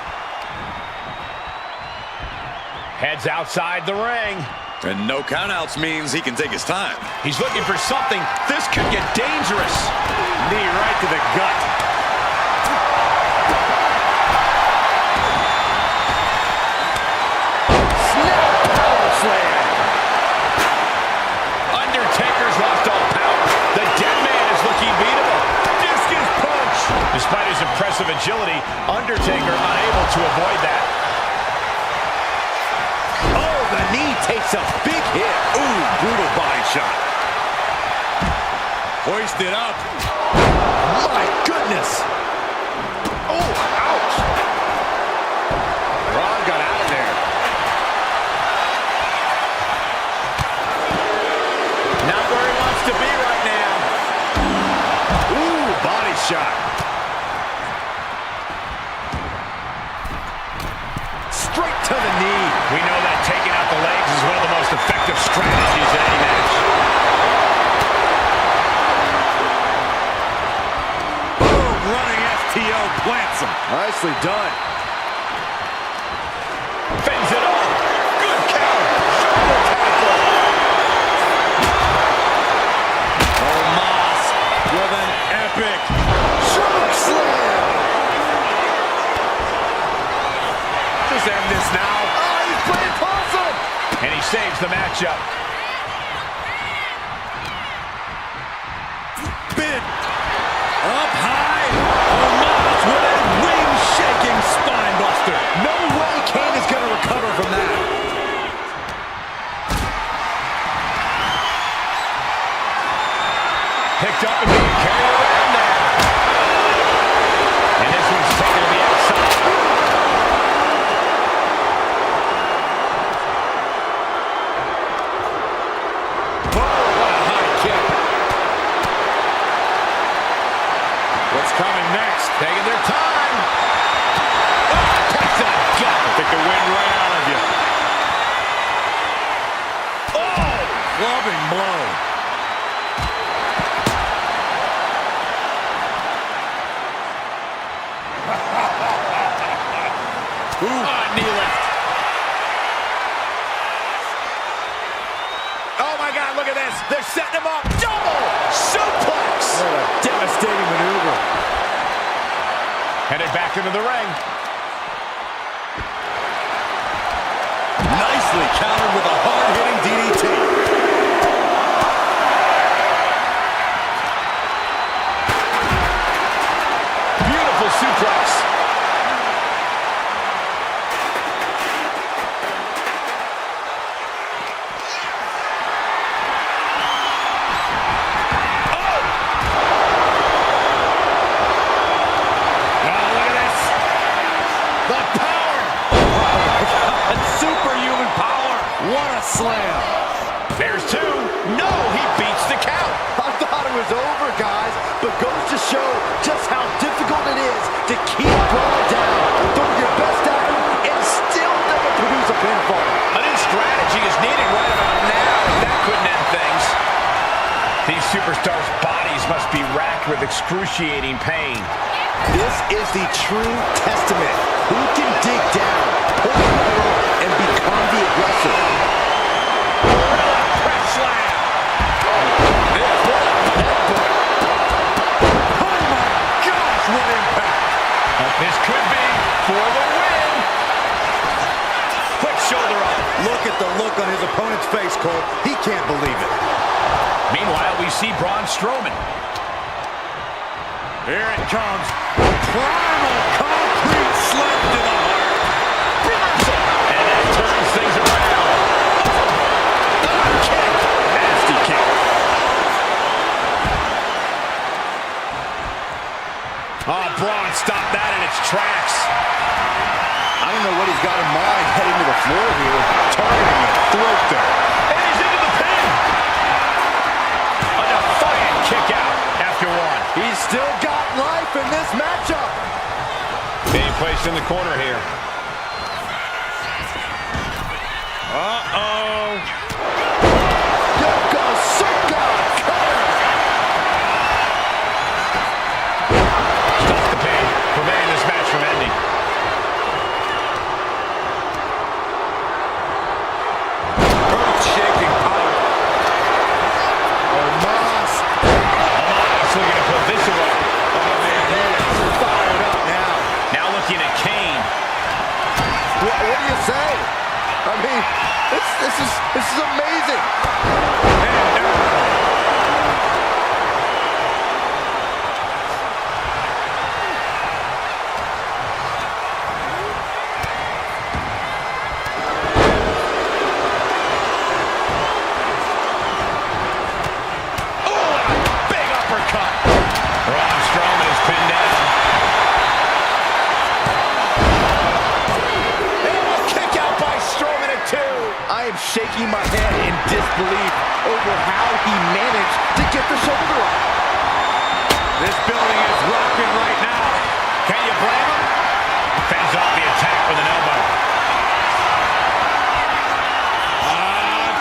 Speaker 2: Heads outside the ring.
Speaker 1: And no countouts means he can take his time.
Speaker 2: He's looking for something. This could get dangerous.
Speaker 1: Knee right to the gut.
Speaker 4: Snap power slam.
Speaker 2: Undertaker's lost all power. The dead man is looking beatable. Discus punch. Despite his impressive agility, Undertaker unable to avoid that.
Speaker 1: The knee takes a big hit. Ooh, brutal body shot. Hoisted up.
Speaker 4: My goodness. Oh, ouch.
Speaker 2: Braun got out of there. Not where he wants to be right now.
Speaker 1: Ooh, body shot.
Speaker 4: Straight to the knee.
Speaker 2: We know that taking out the legs is one of the most effective strategies in any match.
Speaker 1: Boom, running STO plants him.
Speaker 4: Nicely done.
Speaker 2: Fends it off. Good counter. Shoulder tackle.
Speaker 1: Omos with an epic
Speaker 4: Choke slam.
Speaker 1: Just end this now.
Speaker 4: Oh, he's playing possum.
Speaker 2: And he saves the matchup.
Speaker 1: Bid up high. Omos with a wing-shaking spine buster.
Speaker 4: No way Kane is going to recover from that.
Speaker 2: Picked up and being carried around there. And this one's taken to the outside.
Speaker 1: Coming next.
Speaker 2: Taking their time.
Speaker 1: Oh, takes a gut. Take the wind right out of you. Oh, clubbing blow. Ooh, knee lift.
Speaker 2: Oh my God, look at this. They're setting him up. Double suplex.
Speaker 4: What a devastating maneuver.
Speaker 2: Headed back into the ring.
Speaker 1: Nicely countered with a hard-hitting DDT.
Speaker 2: Beautiful suplex.
Speaker 4: Slam.
Speaker 2: There's two. No, he beats the count.
Speaker 4: I thought it was over, guys, but goes to show just how difficult it is to keep Braun down, throw your best at him, and still never produce a pinfall.
Speaker 2: A new strategy is needed right about now. That couldn't end things. These superstars' bodies must be racked with excruciating pain.
Speaker 4: This is the true testament. Who can dig down, pull the rope, and become the aggressor?
Speaker 2: This could be for the win. Quick shoulder up.
Speaker 1: Look at the look on his opponent's face, Cole. He can't believe it.
Speaker 2: Meanwhile, we see Braun Strowman.
Speaker 1: Here it comes. Primal concrete slap to the heart.
Speaker 2: Reversal. And that turns things around. Kick. Nasty kick. Oh, Braun stopped that in its tracks.
Speaker 4: I don't know what he's got in mind heading to the floor here.
Speaker 1: Targeting the throat there.
Speaker 2: And he's into the pin. A defiant kick out after one.
Speaker 4: He's still got life in this matchup.
Speaker 2: Being placed in the corner here.
Speaker 1: Uh-oh.
Speaker 4: Yokosuka cutter.
Speaker 2: Stop the pain, preventing this match from ending.
Speaker 1: Earth-shaking power.
Speaker 4: Omos.
Speaker 2: Omos looking to put this away.
Speaker 1: Oh, man, he is fired up now.
Speaker 2: Now looking at Kane.
Speaker 4: What do you say? I mean, this is amazing.
Speaker 2: Big uppercut. Braun Strowman is pinned down. And a kick out by Strowman at 2.
Speaker 4: I am shaking my head in disbelief over how he managed to get the shoulder up.
Speaker 1: This building is rocking right now.
Speaker 2: Can you blame him? Fends off the attack with an elbow.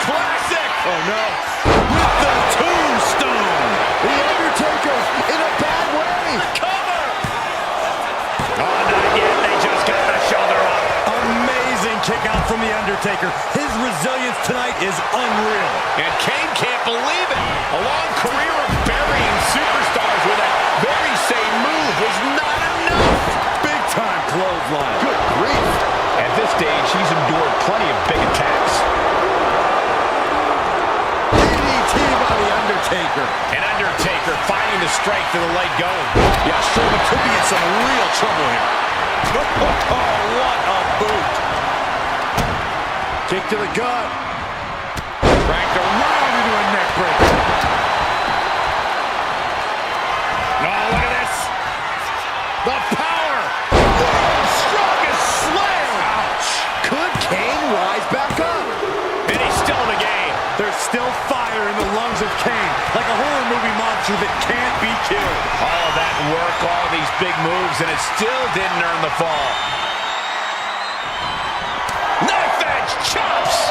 Speaker 1: Classic.
Speaker 4: Oh no.
Speaker 1: With the tombstone.
Speaker 4: The Undertaker in a bad way.
Speaker 2: Cover. Oh, not yet. They just got the shoulder up.
Speaker 1: Amazing kick out from The Undertaker. His resilience tonight is unreal.
Speaker 2: And Kane can't believe it. A long career of burying superstars with that very same move was not enough.
Speaker 1: Big time clothesline.
Speaker 4: Good grief.
Speaker 2: At this stage, he's endured plenty of big attacks.
Speaker 4: DDT by The Undertaker.
Speaker 2: And Undertaker finding the strength to the leg going.
Speaker 1: Yeah, Strowman could be in some real trouble here. Oh, what a boot.
Speaker 4: Kick to the gut.
Speaker 1: Cranked around into a neck breaker.
Speaker 2: Oh, look at this.
Speaker 1: The power. World's strongest slam.
Speaker 4: Ouch. Could Kane rise back up?
Speaker 2: And he's still in the game.
Speaker 1: There's still fire in the lungs of Kane, like a horror movie monster that can't be killed.
Speaker 2: All of that work, all these big moves, and it still didn't earn the fall. Knife edge chops.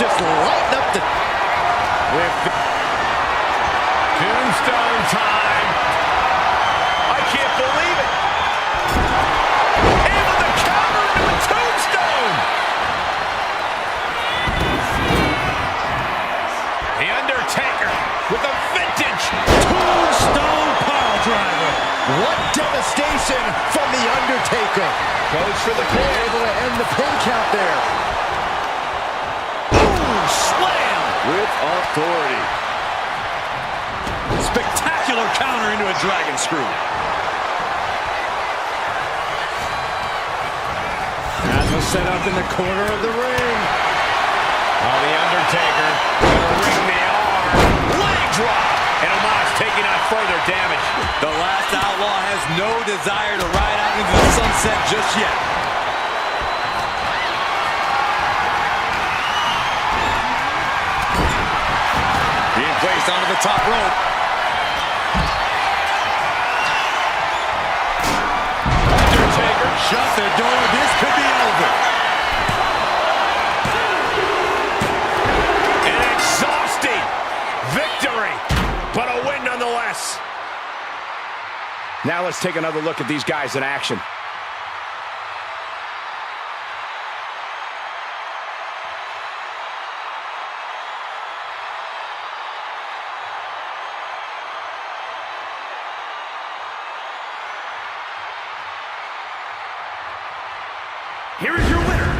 Speaker 4: Just lighten up the...
Speaker 2: Tombstone time. I can't believe it. Able to counter into a tombstone.
Speaker 4: devastation from The Undertaker.
Speaker 2: Goes for the pin.
Speaker 4: Able to end the pin count there.
Speaker 1: Boom! Slam!
Speaker 4: With authority.
Speaker 1: Spectacular counter into a dragon screw.
Speaker 4: As was set up in the corner of the ring.
Speaker 2: Oh, The Undertaker gonna ring the arm. Leg drop. And Omos taking on further damage.
Speaker 1: The last outlaw has no desire to ride out into the sunset just yet. Being placed onto the top rope.
Speaker 2: Undertaker
Speaker 1: Shut the door. This could be over.
Speaker 2: An exhausting victory, but a win nonetheless. Now let's take another look at these guys in action.
Speaker 3: Here is your winner,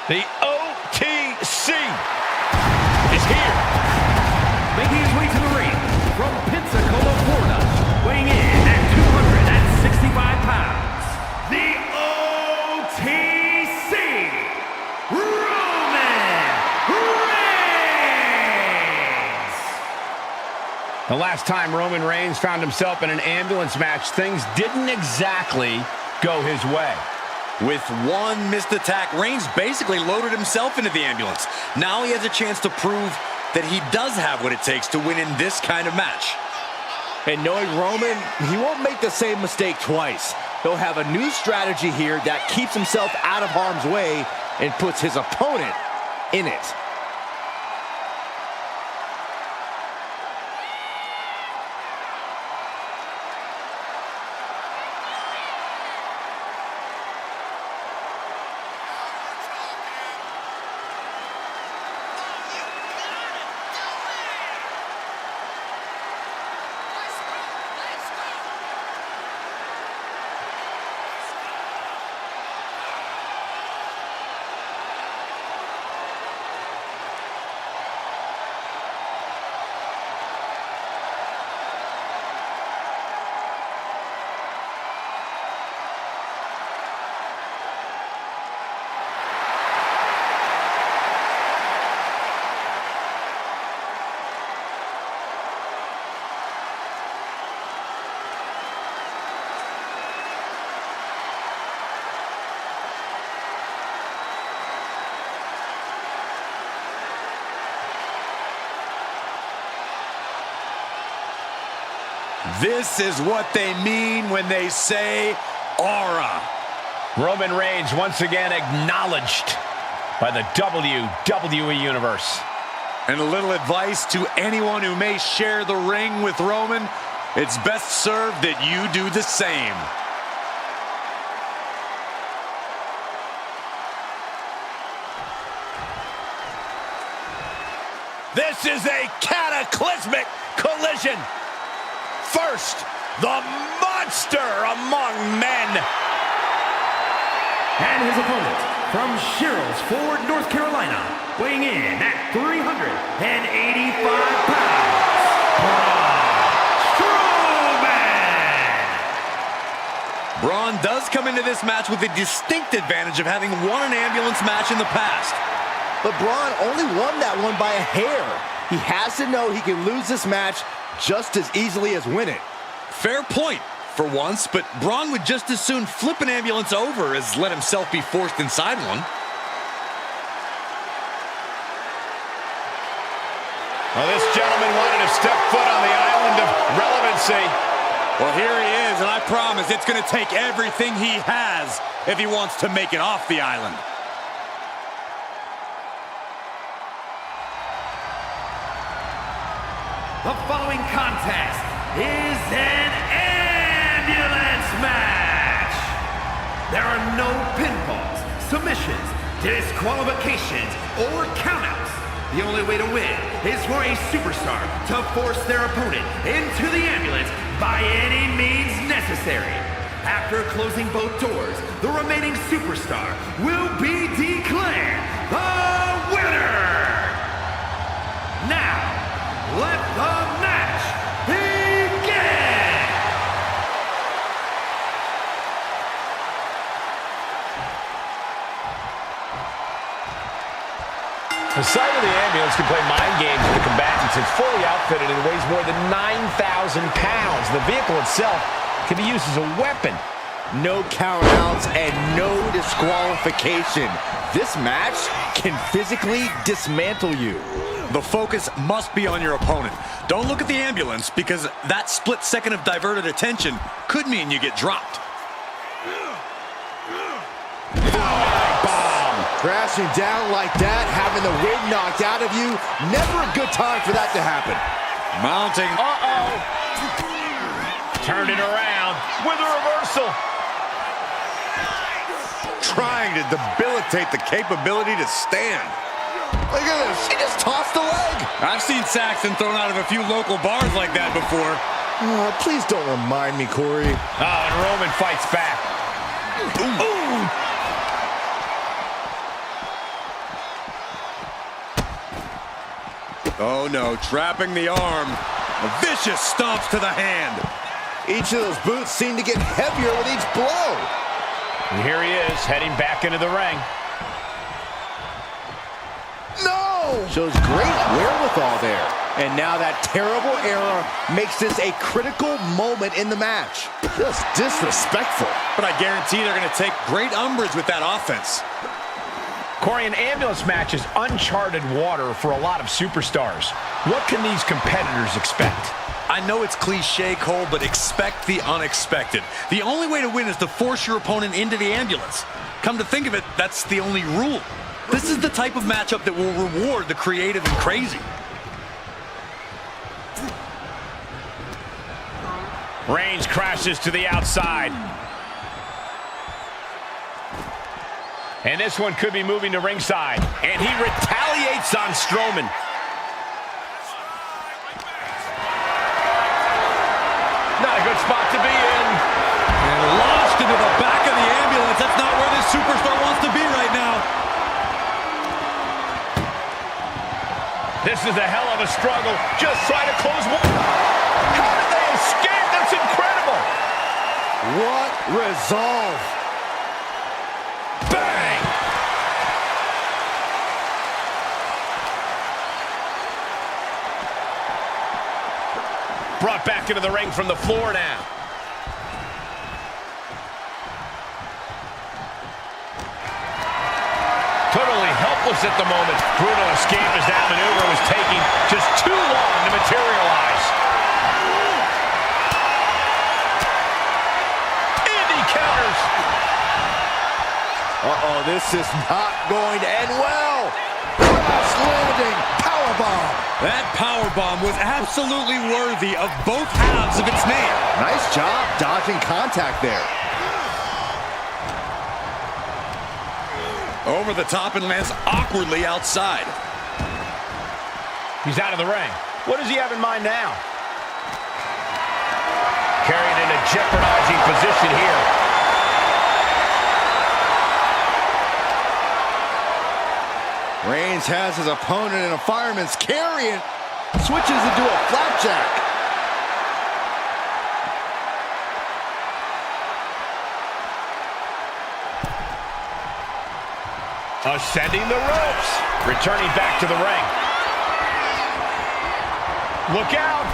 Speaker 2: The OTC is here.
Speaker 3: making his way to the ring from Pensacola, Florida, weighing in at 265 pounds, the OTC, Roman Reigns!
Speaker 2: The last time Roman Reigns found himself in an ambulance match, things didn't exactly go his way.
Speaker 1: With one missed attack, Reigns basically loaded himself into the ambulance. Now he has a chance to prove that he does have what it takes to win in this kind of match.
Speaker 4: And knowing Roman, he won't make the same mistake twice. He'll have a new strategy here that keeps himself out of harm's way and puts his opponent in it.
Speaker 1: This is what they mean when they say aura.
Speaker 2: Roman Reigns once again acknowledged by the WWE Universe.
Speaker 1: And a little advice to anyone who may share the ring with Roman, it's best served that you do the same.
Speaker 2: This is a cataclysmic collision. First, the monster among men.
Speaker 3: And his opponent, from Sherrills Ford, North Carolina, weighing in at 385 pounds, Braun Strowman!
Speaker 1: Braun does come into this match with the distinct advantage of having won an ambulance match in the past.
Speaker 4: But Braun only won that one by a hair. He has to know he can lose this match just as easily as win it.
Speaker 1: Fair point for once, but Braun would just as soon flip an ambulance over as let himself be forced inside one.
Speaker 2: Well, this gentleman wanted to step foot on the island of relevancy.
Speaker 1: Well, here he is, and I promise it's going to take everything he has if he wants to make it off the island.
Speaker 3: The following contest is an ambulance match. There are no pinfalls, submissions, disqualifications, or countouts. The only way to win is for a superstar to force their opponent into the ambulance by any means necessary. After closing both doors, the remaining superstar will be declared the winner. Now, let the match begin!
Speaker 2: The sight of the ambulance can play mind games with the combatants. It's fully outfitted and weighs more than 9,000 pounds. The vehicle itself can be used as a weapon.
Speaker 4: No countouts and no disqualification. This match can physically dismantle you.
Speaker 1: The focus must be on your opponent. Don't look at the ambulance, because that split second of diverted attention could mean you get dropped.
Speaker 4: Bomb! Crashing down like that, having the wind knocked out of you, never a good time for that to happen.
Speaker 1: Mounting.
Speaker 2: Uh-oh. Turned it around with a reversal.
Speaker 1: Trying to debilitate the capability to stand.
Speaker 4: Look at this, she just tossed the leg.
Speaker 1: I've seen Saxton thrown out of a few local bars like that before.
Speaker 4: Oh, please don't remind me, Corey.
Speaker 2: Oh, and Roman fights back. Ooh.
Speaker 1: Oh no, trapping the arm. Vicious stomps to the hand.
Speaker 4: Each of those boots seem to get heavier with each blow.
Speaker 2: And here he is, heading back into the ring.
Speaker 4: No! Shows great wherewithal there. And now that terrible error makes this a critical moment in the match. Just disrespectful.
Speaker 1: But I guarantee they're going to take great umbrage with that offense.
Speaker 2: Corey, an ambulance match is uncharted water for a lot of superstars. What can these competitors expect?
Speaker 1: I know it's cliche, Cole, but expect the unexpected. The only way to win is to force your opponent into the ambulance. Come to think of it, that's the only rule. This is the type of matchup that will reward the creative and crazy.
Speaker 2: Reigns crashes to the outside. And this one could be moving to ringside. And he retaliates on Strowman. Not a good spot to be in.
Speaker 1: And launched into the back of the ambulance. That's not where this superstar wants to be right now.
Speaker 2: This is a hell of a struggle. Just trying to close one. How did they escape? That's incredible.
Speaker 4: What resolve.
Speaker 2: Bang! Brought back into the ring from the floor now. Totally helpless at the moment. Brutal escape as that maneuver was taking just too long to materialize.
Speaker 4: Uh-oh, this is not going to end well. Crash landing powerbomb.
Speaker 1: That powerbomb was absolutely worthy of both halves of its name.
Speaker 4: Nice job dodging contact there.
Speaker 1: Over the top and lands awkwardly outside.
Speaker 2: He's out of the ring. What does he have in mind now? Carried in a jeopardizing position here.
Speaker 4: Reigns has his opponent in a fireman's carry and switches into a flapjack.
Speaker 2: Ascending the ropes. Returning back to the ring. Look out.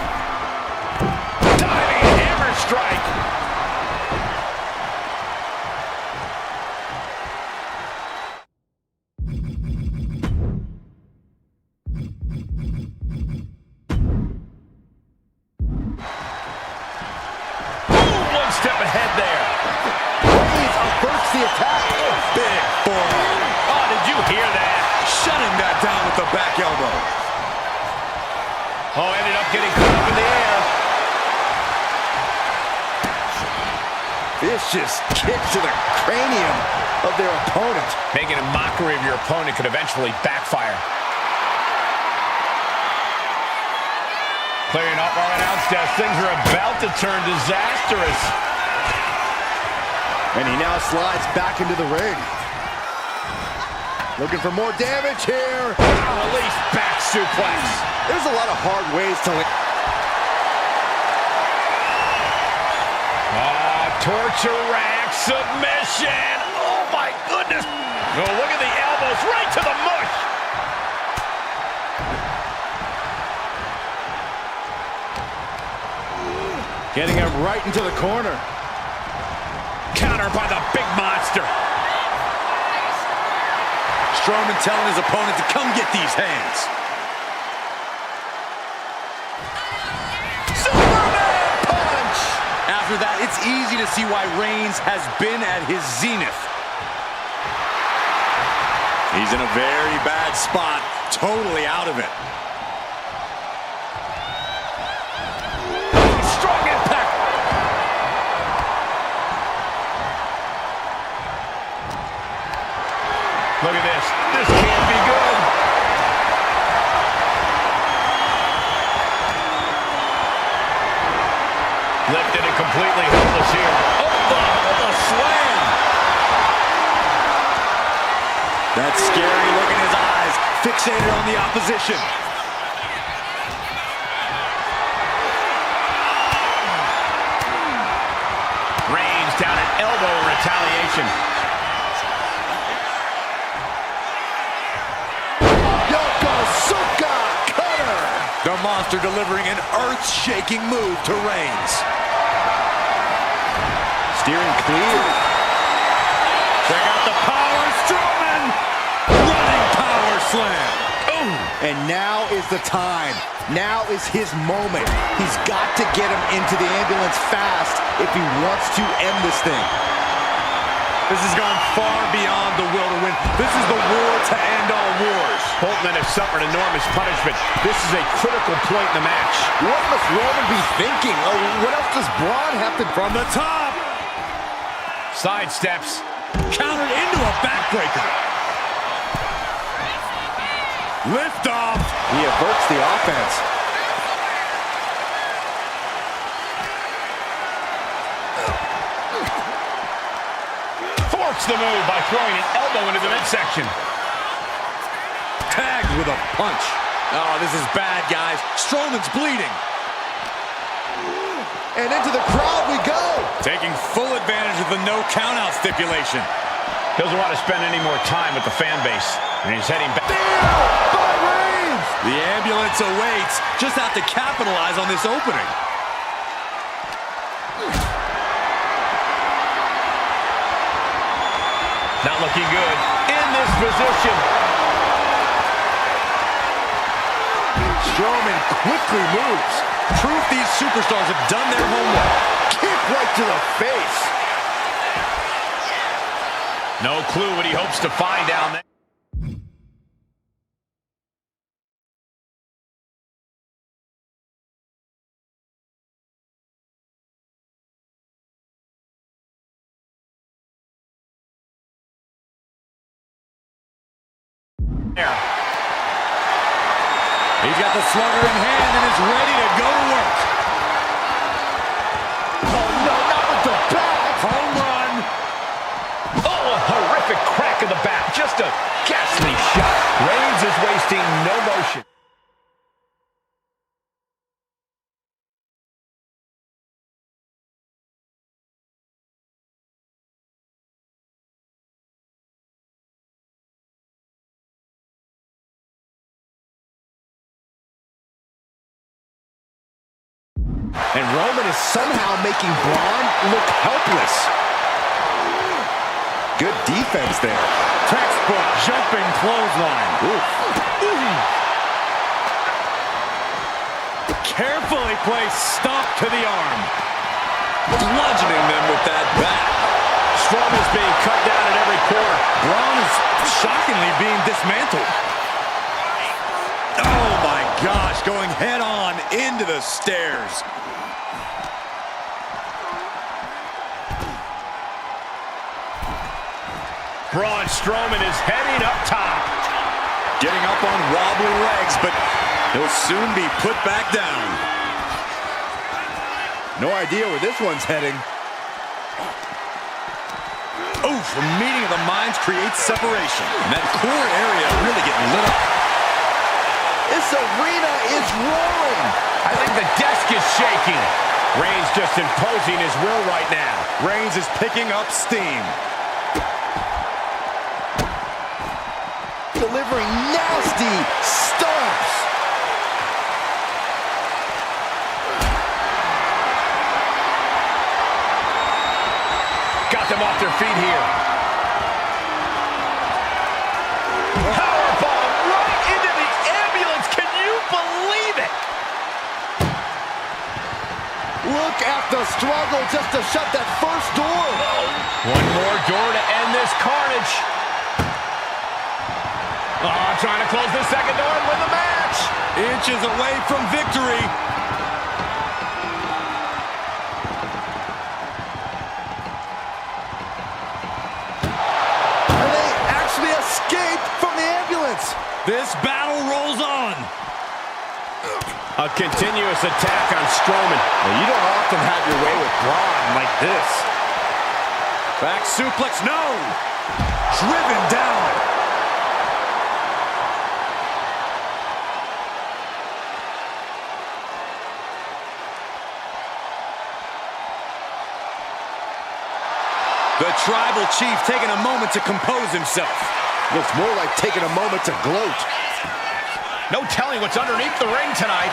Speaker 2: Diving hammer strike. One step ahead there.
Speaker 4: Reigns averts the attack.
Speaker 1: Big forearm.
Speaker 2: Oh, did you hear that?
Speaker 1: Shutting that down with the back elbow.
Speaker 2: Oh, ended up getting caught up in the air.
Speaker 4: Vicious kick to the cranium of their opponent.
Speaker 2: Making a mockery of your opponent could eventually backfire. Clearing up our announce desk. Things are about to turn disastrous.
Speaker 4: And he now slides back into the ring. Looking for more damage here.
Speaker 2: Release back suplex.
Speaker 4: There's a lot of hard ways to...
Speaker 2: Torture rack submission. Oh my goodness. Oh, look at the elbows right to the mush.
Speaker 4: Getting him right into the corner.
Speaker 2: Counter by the big monster.
Speaker 1: Strowman telling his opponent to come get these hands.
Speaker 4: Superman punch!
Speaker 1: After that, it's easy to see why Reigns has been at his zenith. He's in a very bad spot, totally out of it.
Speaker 2: Strong impact. Look at this. This can't be good. Lifted and completely helpless here. Oh, the slam.
Speaker 1: That scary look in his eyes, fixated on the opposition.
Speaker 2: Reigns down an elbow in retaliation.
Speaker 4: Yokosuka cutter!
Speaker 1: The monster delivering an earth-shaking move to Reigns.
Speaker 4: Steering clear.
Speaker 1: Check out the power, Strowman! Running power slam.
Speaker 2: Ooh.
Speaker 4: And now is the time. Now is his moment. He's got to get him into the ambulance fast if he wants to end this thing.
Speaker 1: This has gone far beyond the will to win. This is the war to end all wars.
Speaker 2: Both men have suffered enormous punishment. This is a critical point in the match.
Speaker 4: What must Roman be thinking? Oh, what else does Braun have to...
Speaker 1: From the top.
Speaker 2: Side steps.
Speaker 1: Countered into a backbreaker. Lift off.
Speaker 4: He averts the offense.
Speaker 2: Forks the move by throwing an elbow into the midsection.
Speaker 1: Tagged with a punch. Oh, this is bad, guys. Strowman's bleeding.
Speaker 4: And into the crowd we go.
Speaker 1: Taking full advantage of the no countout stipulation.
Speaker 2: Doesn't want to spend any more time with the fan base. And he's heading back.
Speaker 4: By Reigns!
Speaker 1: The ambulance awaits. Just have to capitalize on this opening.
Speaker 2: Not looking good. In this position.
Speaker 4: Strowman quickly moves.
Speaker 1: Proof these superstars have done their homework.
Speaker 4: Kick right to the face.
Speaker 2: No clue what he hopes to find down there.
Speaker 1: He's got the slugger in hand and is ready to go to work.
Speaker 4: Oh, no, not with the back.
Speaker 2: Home run. Oh, a horrific crack of the bat. Just a ghastly shot. Reigns is wasting no motion.
Speaker 4: And Roman is somehow making Braun look helpless. Good defense there.
Speaker 1: Textbook jumping clothesline. Carefully placed stomp to the arm. Bludgeoning them with that bat.
Speaker 2: Strowman is being cut down at every corner.
Speaker 1: Braun is shockingly being dismantled. Oh my gosh, going head on into the stairs.
Speaker 2: Braun Strowman is heading up top.
Speaker 1: Getting up on wobbly legs, but he'll soon be put back down.
Speaker 4: No idea where this one's heading.
Speaker 1: Oof, a meeting of the minds creates separation. And that core area really getting lit up.
Speaker 4: This arena is roaring.
Speaker 2: I think the desk is shaking. Reigns just imposing his will right now.
Speaker 1: Reigns is picking up steam.
Speaker 4: Delivering nasty stomps.
Speaker 2: Got them off their feet here. Powerbomb right into the ambulance. Can you believe it?
Speaker 4: Look at the struggle just to shut that first door.
Speaker 2: One more door to end this carnage. Oh, trying to close the second door and win the match.
Speaker 1: Inches away from victory.
Speaker 4: And they actually escaped from the ambulance.
Speaker 1: This battle rolls on.
Speaker 2: A continuous attack on Strowman.
Speaker 4: Well, you don't often have your way with Braun like this.
Speaker 1: Back suplex, no. Driven down. The tribal chief taking a moment to compose himself.
Speaker 4: Looks more like taking a moment to gloat.
Speaker 2: No telling what's underneath the ring tonight.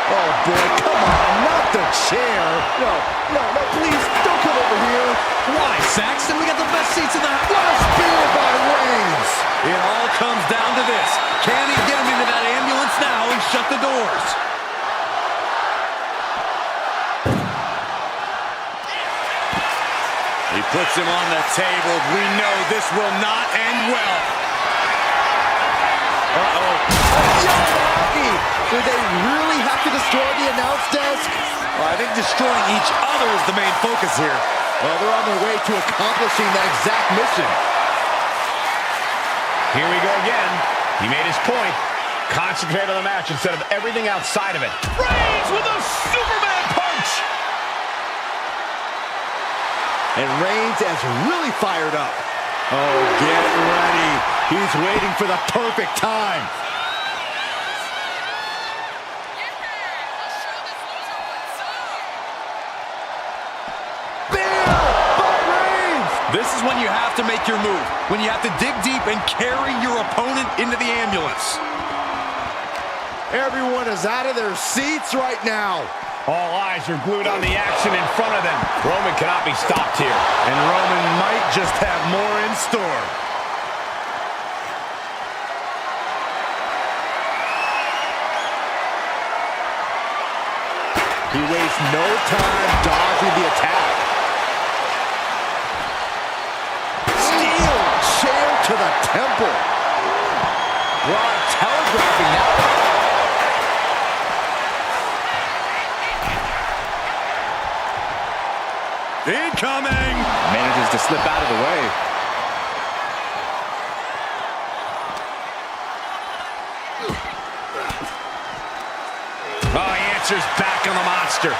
Speaker 4: Oh, boy, come on, not the chair. No, please, don't come over here.
Speaker 1: Why, Saxton? We got the best seats in the house.
Speaker 4: What a spear by Reigns.
Speaker 1: It all comes down to this. Can he get him into that ambulance now and shut the doors? He puts him on the table. We know this will not end well. Uh-oh.
Speaker 4: Do they really have to destroy the announce desk?
Speaker 1: Well, I think destroying each other is the main focus here.
Speaker 4: Well, they're on their way to accomplishing that exact mission.
Speaker 2: Here we go again. He made his point. Concentrate on the match instead of everything outside of it. Reigns with a Superman punch!
Speaker 4: And Reigns has really fired up. Oh, get ready. He's waiting for the perfect time.
Speaker 1: This is when you have to make your move. When you have to dig deep and carry your opponent into the ambulance.
Speaker 4: Everyone is out of their seats right now.
Speaker 2: All eyes are glued on the action in front of them. Roman cannot be stopped here.
Speaker 1: And Roman might just have more in store.
Speaker 4: He wastes no time dodging the attack. temple. Braun telegraphing that one.
Speaker 1: Incoming!
Speaker 4: Manages to slip out of the way.
Speaker 2: Oh, he answers back on the monster.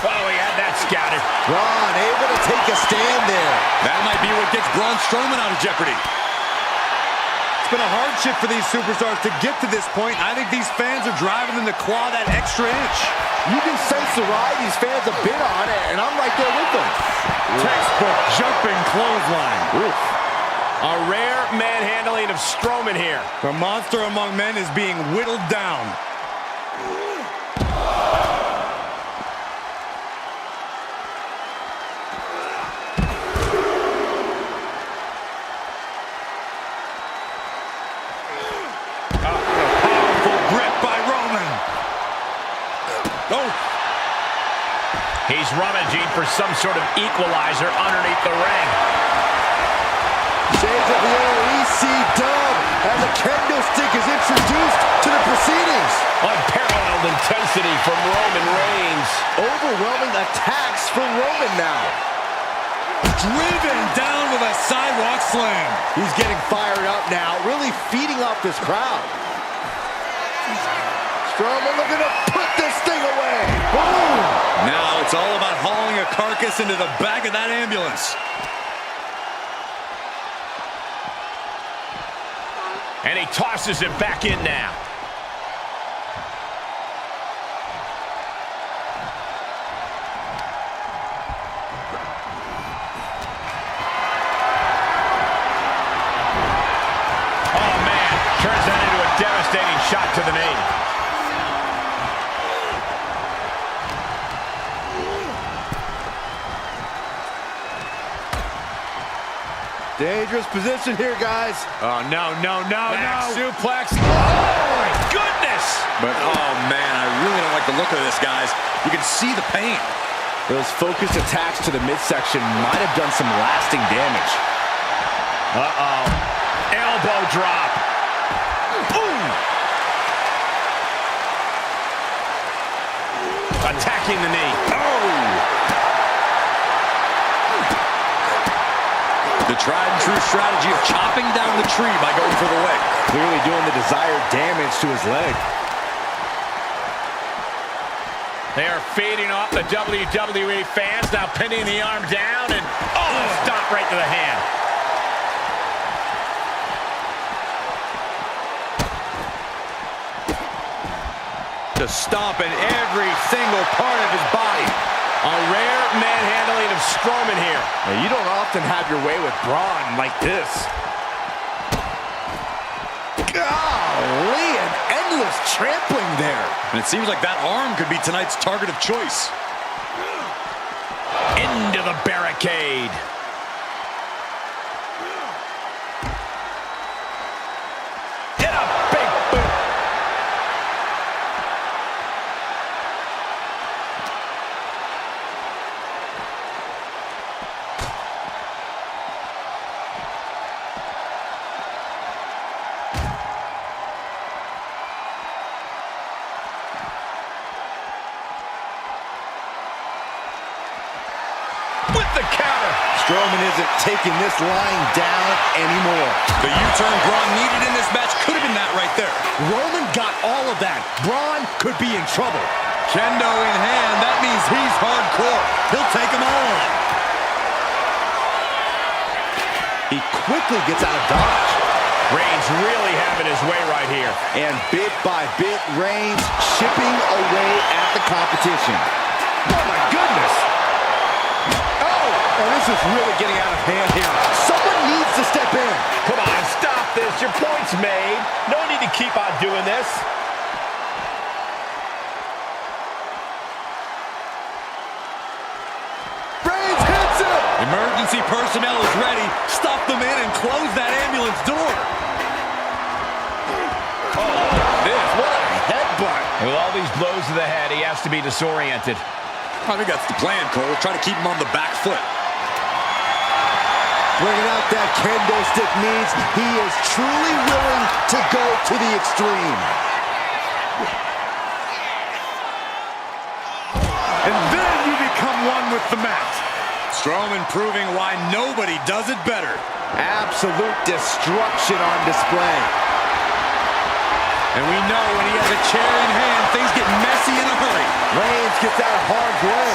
Speaker 2: Oh, he had that scouted.
Speaker 4: Braun able to take a stand there.
Speaker 1: That might be what gets Braun Strowman out of jeopardy. It's been a hardship for these superstars to get to this point. I think these fans are driving them to claw that extra inch.
Speaker 4: You can sense the ride these fans have been on, and I'm right there with them.
Speaker 1: Textbook jumping clothesline.
Speaker 4: Oof.
Speaker 2: A rare manhandling of Strowman here.
Speaker 1: The monster among men is being whittled down.
Speaker 2: He's rummaging for some sort of equalizer underneath the ring.
Speaker 4: Shades of the old EC-dub as a kendo stick is introduced to the proceedings.
Speaker 2: Unparalleled intensity from Roman Reigns.
Speaker 4: Overwhelming attacks from Roman now.
Speaker 1: Driven down with a sidewalk slam.
Speaker 4: He's getting fired up now, really feeding off this crowd. Strowman looking to put this thing away. Boom!
Speaker 1: Now it's all about hauling a carcass into the back of that ambulance.
Speaker 2: And he tosses it back in now. Oh, man. Turns that into a devastating shot to the knee.
Speaker 4: Dangerous position here, guys.
Speaker 1: Oh, no.
Speaker 2: Back suplex. Oh, my goodness.
Speaker 1: But, oh, man, I really don't like the look of this, guys. You can see the pain.
Speaker 4: Those focused attacks to the midsection might have done some lasting damage.
Speaker 2: Uh-oh. Elbow drop. Ooh. Attacking the knee.
Speaker 1: Oh! The tried and true strategy of chopping down the tree by going for the leg.
Speaker 4: Clearly doing the desired damage to his leg.
Speaker 2: They are feeding off the WWE fans, now pinning the arm down, and stop right to the hand.
Speaker 1: To stomp in every single part of his body.
Speaker 2: A rare manhandling of Strowman here.
Speaker 4: Now, you don't often have your way with Braun like this. Golly, an endless trampling there.
Speaker 1: And it seems like that arm could be tonight's target of choice.
Speaker 2: Into the barricade. And a big boot. With the counter.
Speaker 4: Strowman isn't taking this lying down anymore.
Speaker 1: The U-turn Braun needed in this match could have been that right there.
Speaker 4: Roman got all of that. Braun could be in trouble.
Speaker 1: Kendo in hand, that means he's hardcore. He'll take them all on.
Speaker 4: He quickly gets out of dodge.
Speaker 2: Reigns really having his way right here.
Speaker 4: And bit by bit, Reigns chipping away at the competition. Oh my goodness! Oh, this is really getting out of hand here. Someone needs to step in.
Speaker 2: Come on, stop this. Your point's made. No need to keep on doing this.
Speaker 4: Reigns hits him!
Speaker 1: Emergency personnel is ready. Stuff them in and close that ambulance door.
Speaker 4: What a headbutt.
Speaker 2: With all these blows to the head, he has to be disoriented.
Speaker 1: I think that's the plan, Cole. Try to keep him on the back foot.
Speaker 4: Bringing out that kendo stick means he is truly willing to go to the extreme.
Speaker 5: And then you become one with the mat.
Speaker 1: Strowman proving why nobody does it better.
Speaker 4: Absolute destruction on display.
Speaker 1: And we know when he has a chair in hand, things get messy in a hurry.
Speaker 4: Reigns gets that hard blow.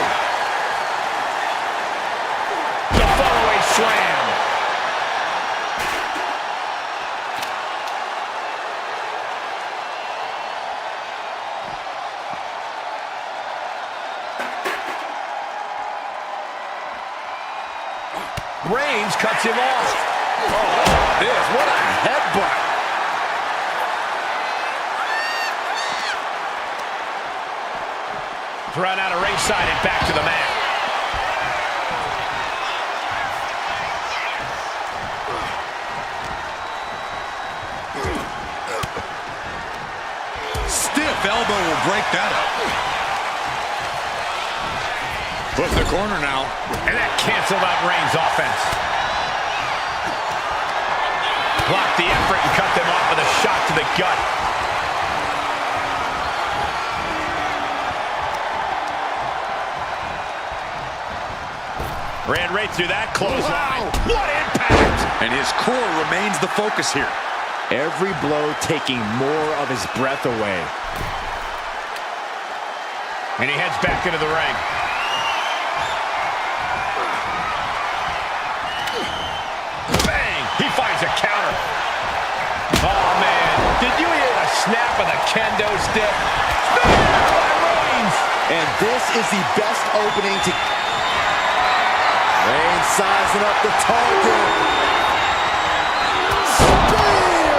Speaker 2: The fallaway slam. Reigns cuts him off.
Speaker 4: Oh, this, what a headbutt.
Speaker 2: Thrown out of ringside and back to the mat.
Speaker 1: Stiff elbow will break that up. Put in the corner now.
Speaker 2: And that canceled out Reigns' offense. Blocked the effort and cut them off with a shot to the gut. Ran right through that clothesline.
Speaker 1: Wow.
Speaker 2: What impact!
Speaker 1: And his core remains the focus here.
Speaker 4: Every blow taking more of his breath away.
Speaker 2: And he heads back into the ring. Bang! He finds a counter. Oh, man. Did you hear the snap of the kendo stick? Spear by Reigns!
Speaker 4: And this is the best opening to... Reigns sizing up the target. Spear!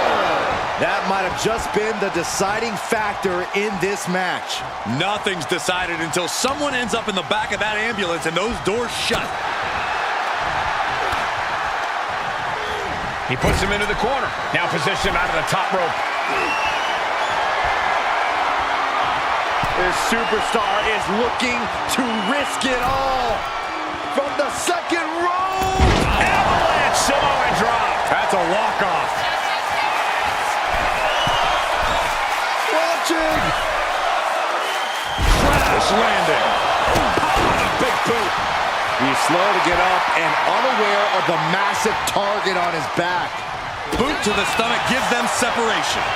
Speaker 4: That might have just been the deciding factor in this match.
Speaker 1: Nothing's decided until someone ends up in the back of that ambulance and those doors shut.
Speaker 2: He puts him into the corner. Now position him out of the top rope.
Speaker 4: This superstar is looking to risk it all. From the second rope.
Speaker 2: Avalanche Samoan drop.
Speaker 1: That's a walk-off.
Speaker 4: Watching.
Speaker 1: Crash landing.
Speaker 2: Big boot.
Speaker 4: He's slow to get up and unaware of the massive target on his back.
Speaker 1: Boot to the stomach gives them separation.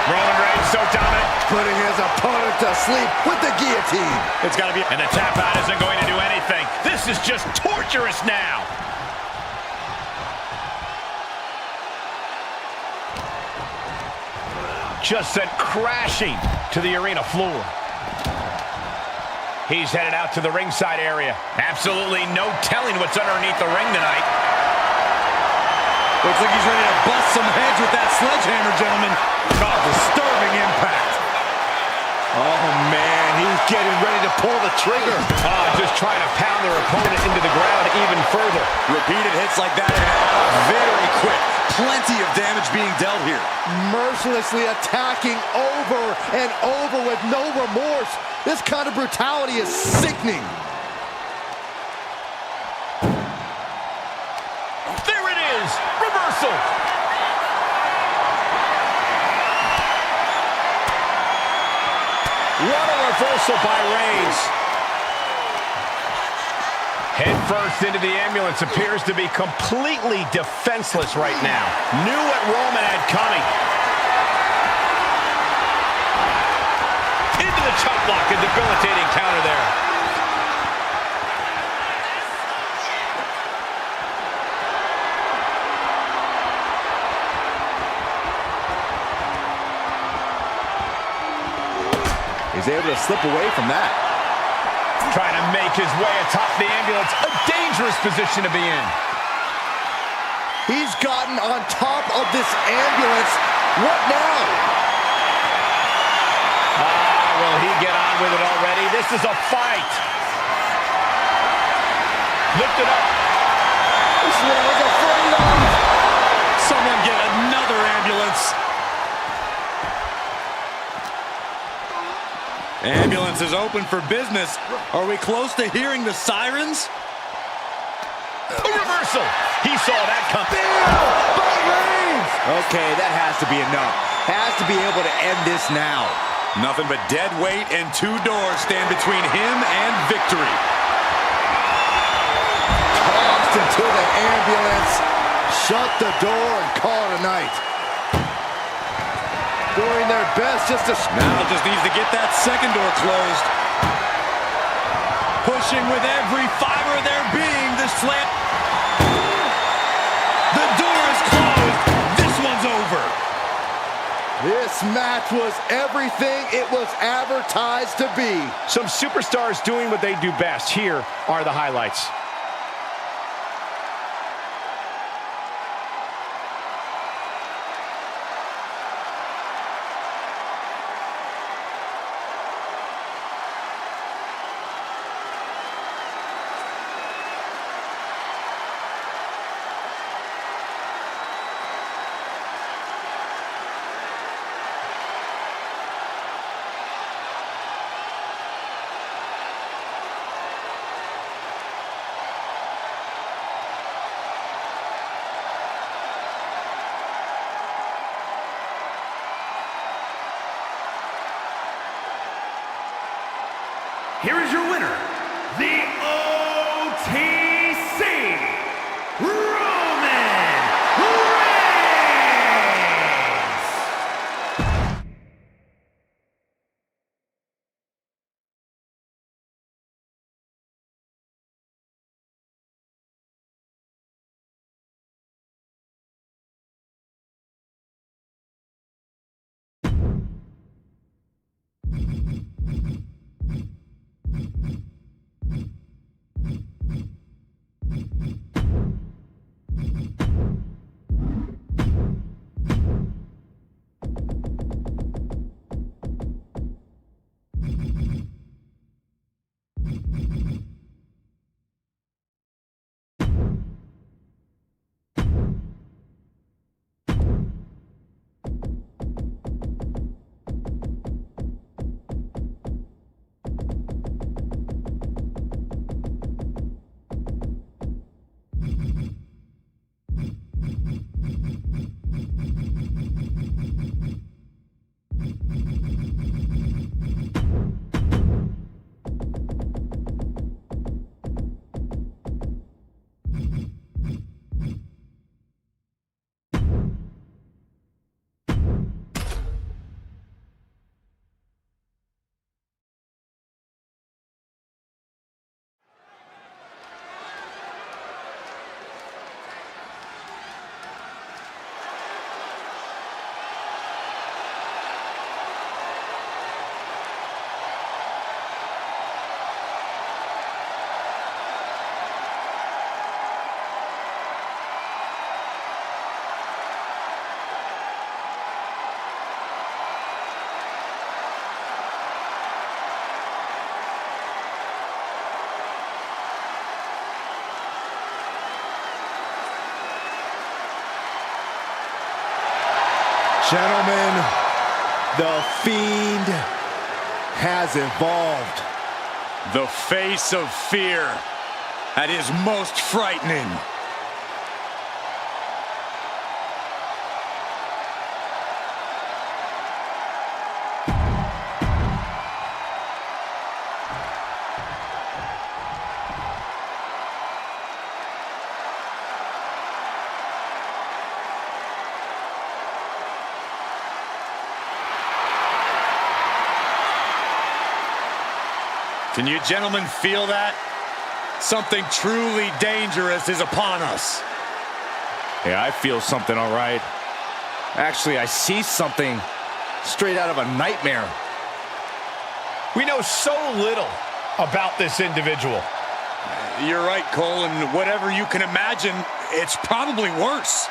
Speaker 2: Roman Reigns so dominant.
Speaker 4: Putting his opponent to sleep with the guillotine.
Speaker 1: It's got to be...
Speaker 2: And the tap out isn't going to do anything. This is just torturous now. Just sent crashing to the arena floor. He's headed out to the ringside area. Absolutely no telling what's underneath the ring tonight.
Speaker 1: Looks like he's ready to bust some heads with that sledgehammer, gentlemen. Oh, disturbing impact.
Speaker 4: Oh, man, he's getting ready to pull the trigger.
Speaker 2: Just trying to pound their opponent into the ground even further.
Speaker 1: Repeated hits like that and very quick. Plenty of damage being dealt here.
Speaker 4: Mercilessly attacking over and over with no remorse. This kind of brutality is sickening.
Speaker 2: There it is! Reversal! What a reversal by Reigns. Head first into the ambulance, appears to be completely defenseless right now. Knew what Roman had coming. Into the chop block, a debilitating counter there.
Speaker 4: He's able to slip away from that.
Speaker 2: Trying to make his way atop the ambulance. A dangerous position to be in.
Speaker 4: He's gotten on top of this ambulance. What now?
Speaker 2: Will he get on with it already? This is a fight. Lift it up.
Speaker 4: This is what I was afraid of.
Speaker 1: Someone get another ambulance. Ambulance is open for business. Are we close to hearing the sirens?
Speaker 2: A reversal. He saw that coming.
Speaker 4: Okay, that has to be enough. Has to be able to end this now.
Speaker 1: Nothing but dead weight and 2 doors stand between him and victory.
Speaker 4: Tossed into the ambulance. Shut the door and call it a night. Doing their best just to...
Speaker 1: Now just needs to get that second door closed. Pushing with every fiber of their being. The slam. The door is closed. This one's over.
Speaker 4: This match was everything it was advertised to be.
Speaker 2: Some superstars doing what they do best. Here are the highlights.
Speaker 3: Here is your winner, the OTC, Roman Reigns!
Speaker 4: Gentlemen, the Fiend has evolved.
Speaker 1: The face of fear at his most frightening. Can you gentlemen feel that? Something truly dangerous is upon us.
Speaker 4: Yeah, I feel something all right. Actually, I see something straight out of a nightmare.
Speaker 2: We know so little about this individual.
Speaker 1: You're right, Cole, and whatever you can imagine, it's probably worse.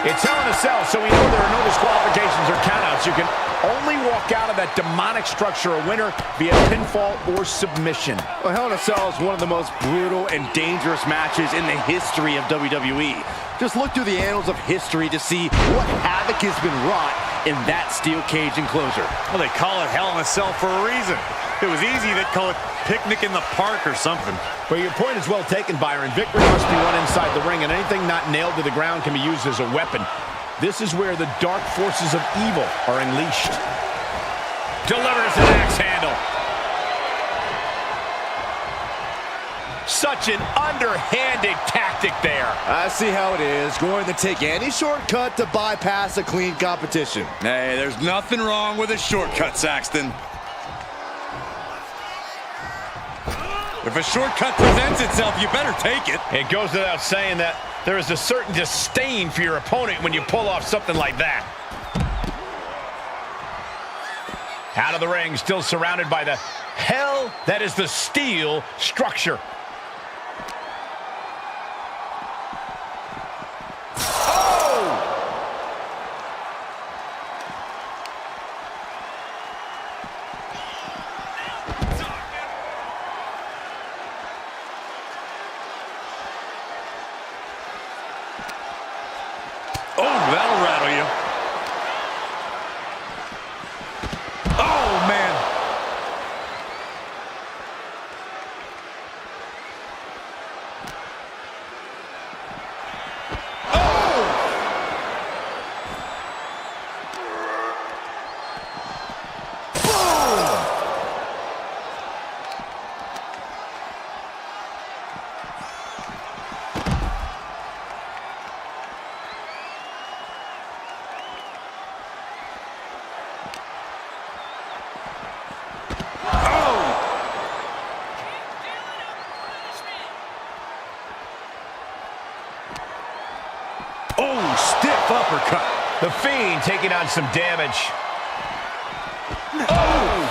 Speaker 2: It's Hell in a Cell, so we know there are no disqualifications or countouts. You can only walk out of that demonic structure a winner via pinfall or submission.
Speaker 4: Well, Hell in a Cell is one of the most brutal and dangerous matches in the history of WWE. Just look through the annals of history to see what havoc has been wrought in that steel cage enclosure.
Speaker 5: Well, they call it Hell in a Cell for a reason. If it was easy, they'd call it Picnic in the Park or something.
Speaker 2: But your point is well taken, Byron. Victory must be won inside the ring, and anything not nailed to the ground can be used as a weapon. This is where the dark forces of evil are unleashed. Delivers an axe handle. Such an underhanded tactic there.
Speaker 4: I see how it is. Going to take any shortcut to bypass a clean competition.
Speaker 1: Hey, there's nothing wrong with a shortcut, Saxton. If a shortcut presents itself, you better take it.
Speaker 2: It goes without saying that there is a certain disdain for your opponent when you pull off something like that. Out of the ring, still surrounded by the hell that is the steel structure.
Speaker 1: Oh, that'll rattle you. Oh, man. Oh, stiff uppercut.
Speaker 2: The Fiend taking on some damage. Oh!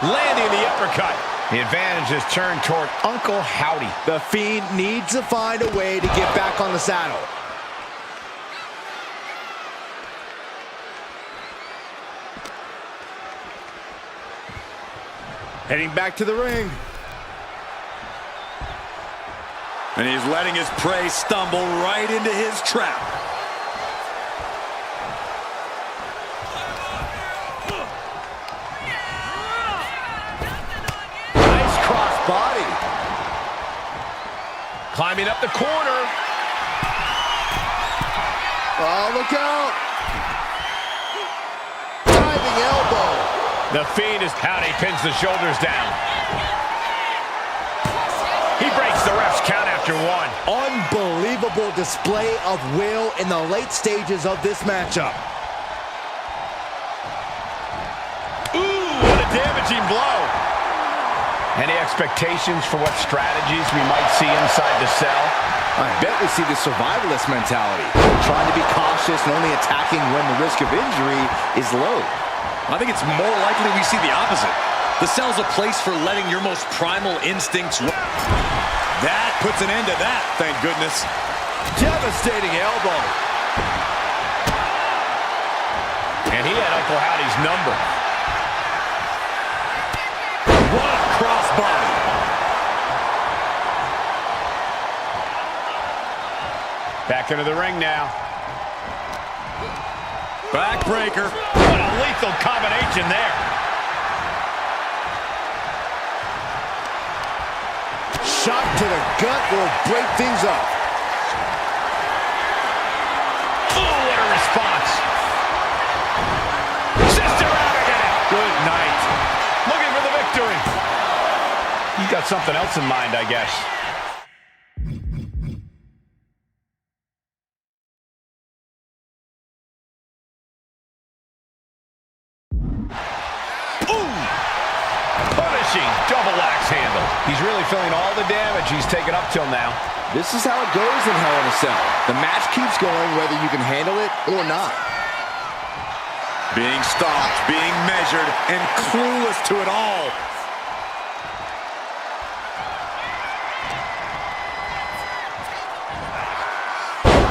Speaker 2: Landing the uppercut. The advantage is turned toward Uncle Howdy.
Speaker 4: The Fiend needs to find a way to get back on the saddle. Heading back to the ring.
Speaker 1: And he's letting his prey stumble right into his trap.
Speaker 4: Nice cross body.
Speaker 2: Climbing up the corner.
Speaker 4: Oh, look out. Diving elbow.
Speaker 2: The Fiend is Howdy pins the shoulders down. He breaks the ref's count after one.
Speaker 4: Unbelievable display of will in the late stages of this matchup.
Speaker 2: Ooh, what a damaging blow. Any expectations for what strategies we might see inside the cell?
Speaker 4: I bet we see the survivalist mentality. Trying to be cautious and only attacking when the risk of injury is low.
Speaker 1: I think it's more likely we see the opposite. The cell's a place for letting your most primal instincts run. That puts an end to that, thank goodness.
Speaker 4: Devastating elbow.
Speaker 2: And he had Uncle Howdy's number.
Speaker 1: What a crossbody.
Speaker 2: Back into the ring now.
Speaker 1: Backbreaker.
Speaker 2: What a lethal combination there.
Speaker 4: Shot to the gut will break things up.
Speaker 2: Oh, what a response. Sister Abigail.
Speaker 1: Good night.
Speaker 2: Looking for the victory. He's got something else in mind, I guess. Double axe handle. He's really feeling all the damage he's taken up till now.
Speaker 4: This is how it goes in Hell in a Cell. The match keeps going whether you can handle it or not.
Speaker 1: Being stalked, being measured, and clueless to it all.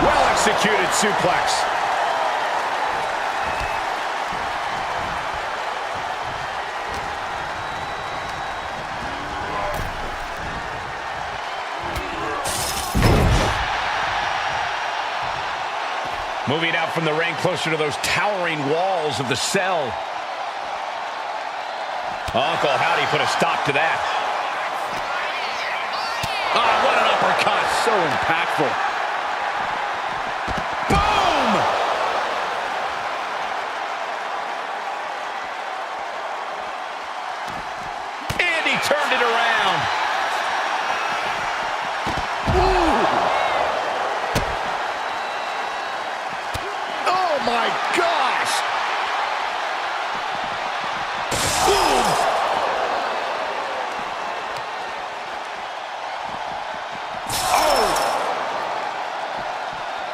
Speaker 2: Well-executed suplex. Moving out from the ring closer to those towering walls of the cell. Uncle Howdy put a stop to that. Oh, what an uppercut.
Speaker 4: So impactful.
Speaker 2: Boom! And he turned it around.
Speaker 4: Oh my gosh! Boom!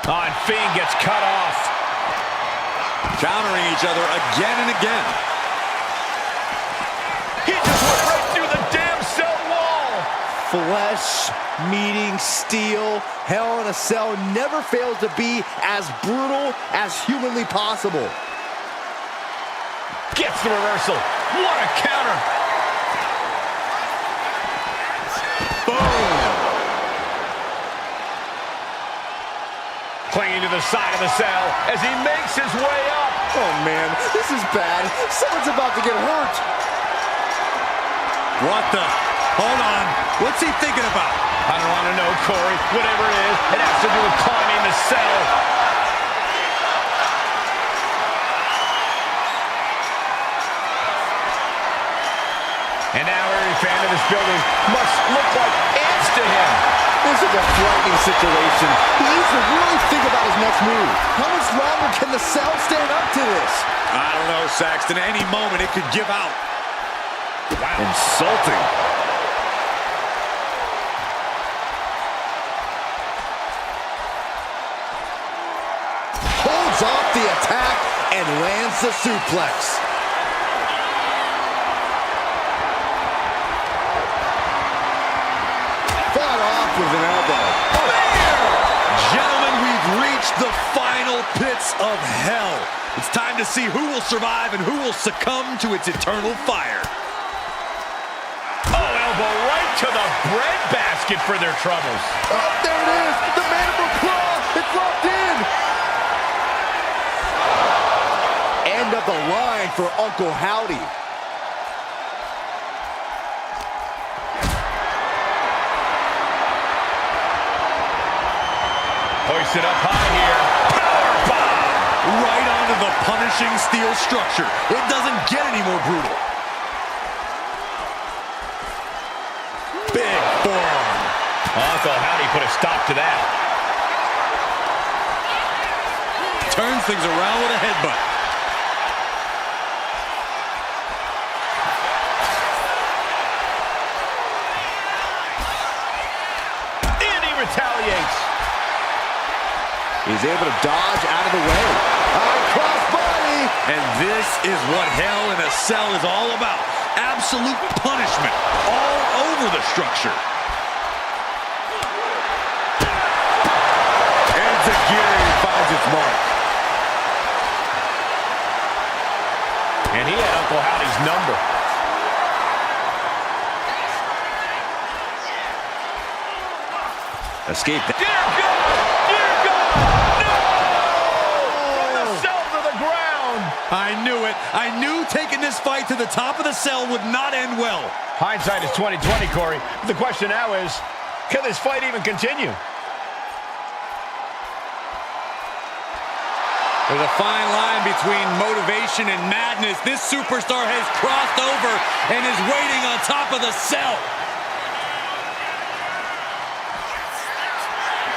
Speaker 2: Oh, and Fiend gets cut off.
Speaker 1: Countering each other again and again.
Speaker 2: He just went right through the damn cell wall.
Speaker 4: Flesh meeting steel. Hell in a Cell never fails to be as brutal as humanly possible.
Speaker 2: Gets the reversal. What a counter. Boom. Clinging to the side of the cell as he makes his way up.
Speaker 4: Oh man, this is bad. Someone's about to get hurt.
Speaker 1: What the? Hold on. What's he thinking about?
Speaker 2: I don't want to know, Corey. Whatever it is, it has to do with climbing the cell. And now every fan in this building must look like ants to him.
Speaker 4: This is a frightening situation. He needs to really think about his next move. How much longer can the Cell stand up to this?
Speaker 1: I don't know, Saxton. Any moment it could give out.
Speaker 2: Wow.
Speaker 1: Insulting.
Speaker 4: Holds off the attack and lands the suplex. Fought off with an elbow.
Speaker 1: Gentlemen, we've reached the final pits of hell. It's time to see who will survive and who will succumb to its eternal fire.
Speaker 2: Oh, elbow right to the breadbasket for their troubles.
Speaker 4: Oh, there it is. The mandible claw. It's locked in. End of the line for Uncle Howdy.
Speaker 2: Hoisted up high here. Powerbomb!
Speaker 1: Right onto the punishing steel structure. It doesn't get any more brutal. Big forearm.
Speaker 2: Uncle Howdy put a stop to that.
Speaker 1: Turns things around with a headbutt.
Speaker 2: And he retaliates.
Speaker 4: He's able to dodge out of the way. Crossbody!
Speaker 1: And this is what Hell in a Cell is all about. Absolute punishment all over the structure. Enziguri finds its mark.
Speaker 2: And he had Uncle Howdy's number.
Speaker 1: Escape that.
Speaker 2: Dear God! Dear God! No! From the cell to the ground!
Speaker 1: I knew it. I knew taking this fight to the top of the cell would not end well.
Speaker 2: Hindsight is 20/20, Corey. The question now is, can this fight even continue?
Speaker 1: There's a fine line between motivation and madness. This superstar has crossed over and is waiting on top of the cell.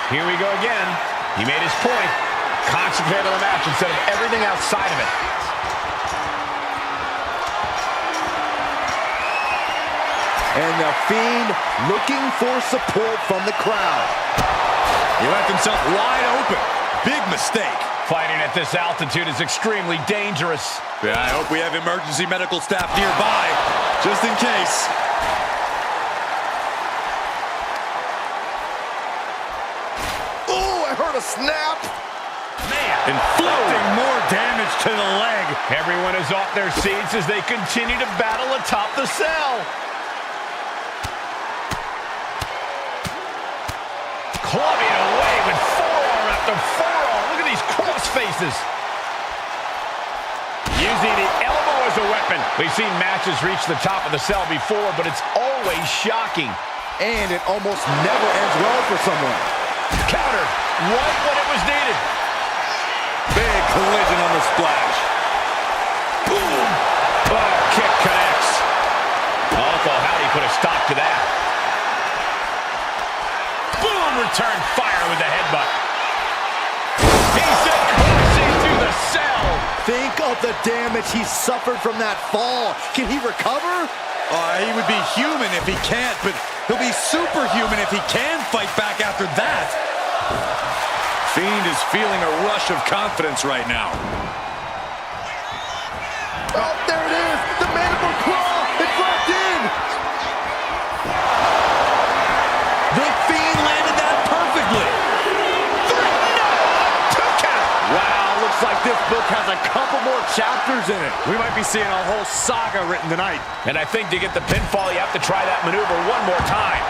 Speaker 2: Here we go again. He made his point. Concentrate on the match instead of everything outside of it.
Speaker 4: And the Fiend looking for support from the crowd.
Speaker 1: He left himself wide open. Big mistake.
Speaker 2: Fighting at this altitude is extremely dangerous.
Speaker 1: Yeah, I hope we have emergency medical staff nearby, just in case.
Speaker 4: Oh, I heard a snap.
Speaker 2: Man.
Speaker 1: Inflicting more damage to the leg.
Speaker 2: Everyone is off their seats as they continue to battle atop the cell. Clubbing away with forearm after forearm. Look at these cross faces. Using the elbow as a weapon. We've seen matches reach the top of the cell before, but it's always shocking.
Speaker 4: And it almost never ends well for someone.
Speaker 2: Counter, right when it was needed.
Speaker 1: Big collision on the splash.
Speaker 2: Boom. Oh, kick connects. Uncle Howdy put a stop to that. Boom, return fire with the headbutt. He sent crashing through the cell.
Speaker 4: Think of the damage he suffered from that fall. Can he recover?
Speaker 1: He would be human if he can't, but he'll be superhuman if he can fight back after that. Fiend is feeling a rush of confidence right now.
Speaker 4: Oh, there it is! The mandible claw! It's locked in!
Speaker 1: The Fiend landed that perfectly.
Speaker 2: 2 count.
Speaker 4: Wow, looks like this book has a couple more chapters in it.
Speaker 5: We might be seeing a whole saga written tonight.
Speaker 2: And I think to get the pinfall, you have to try that maneuver one more time.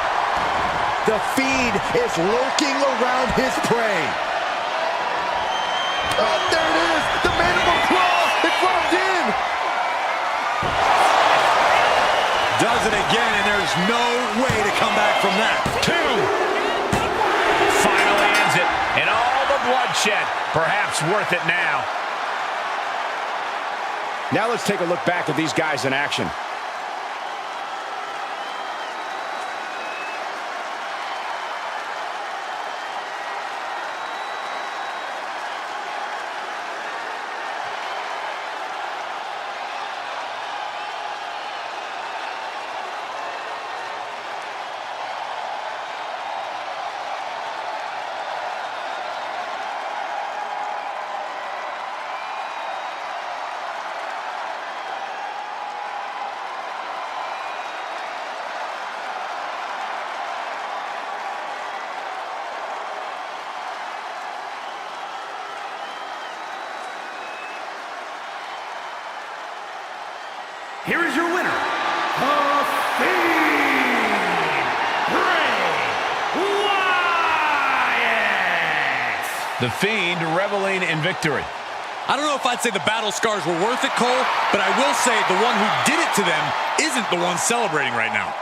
Speaker 4: The Fiend is lurking around his prey. Oh, there it is! The mandible claw! It's locked in!
Speaker 1: Does it again, and there's no way to come back from that.
Speaker 2: 2. Finally ends it. And all the bloodshed, perhaps worth it now. Now let's take a look back at these guys in action.
Speaker 3: Here is your winner, the Fiend, Bray Wyatt!
Speaker 2: The Fiend reveling in victory.
Speaker 1: I don't know if I'd say the battle scars were worth it, Cole, but I will say the one who did it to them isn't the one celebrating right now.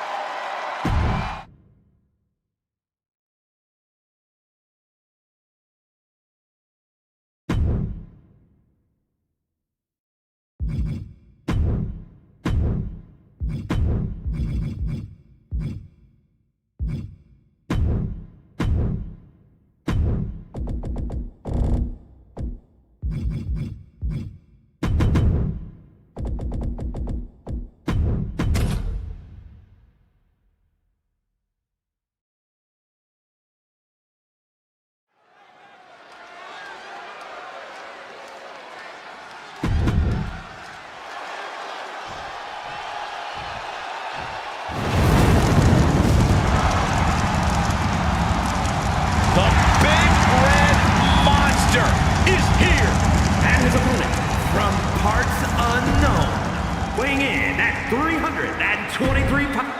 Speaker 3: weighing in at 323 pounds.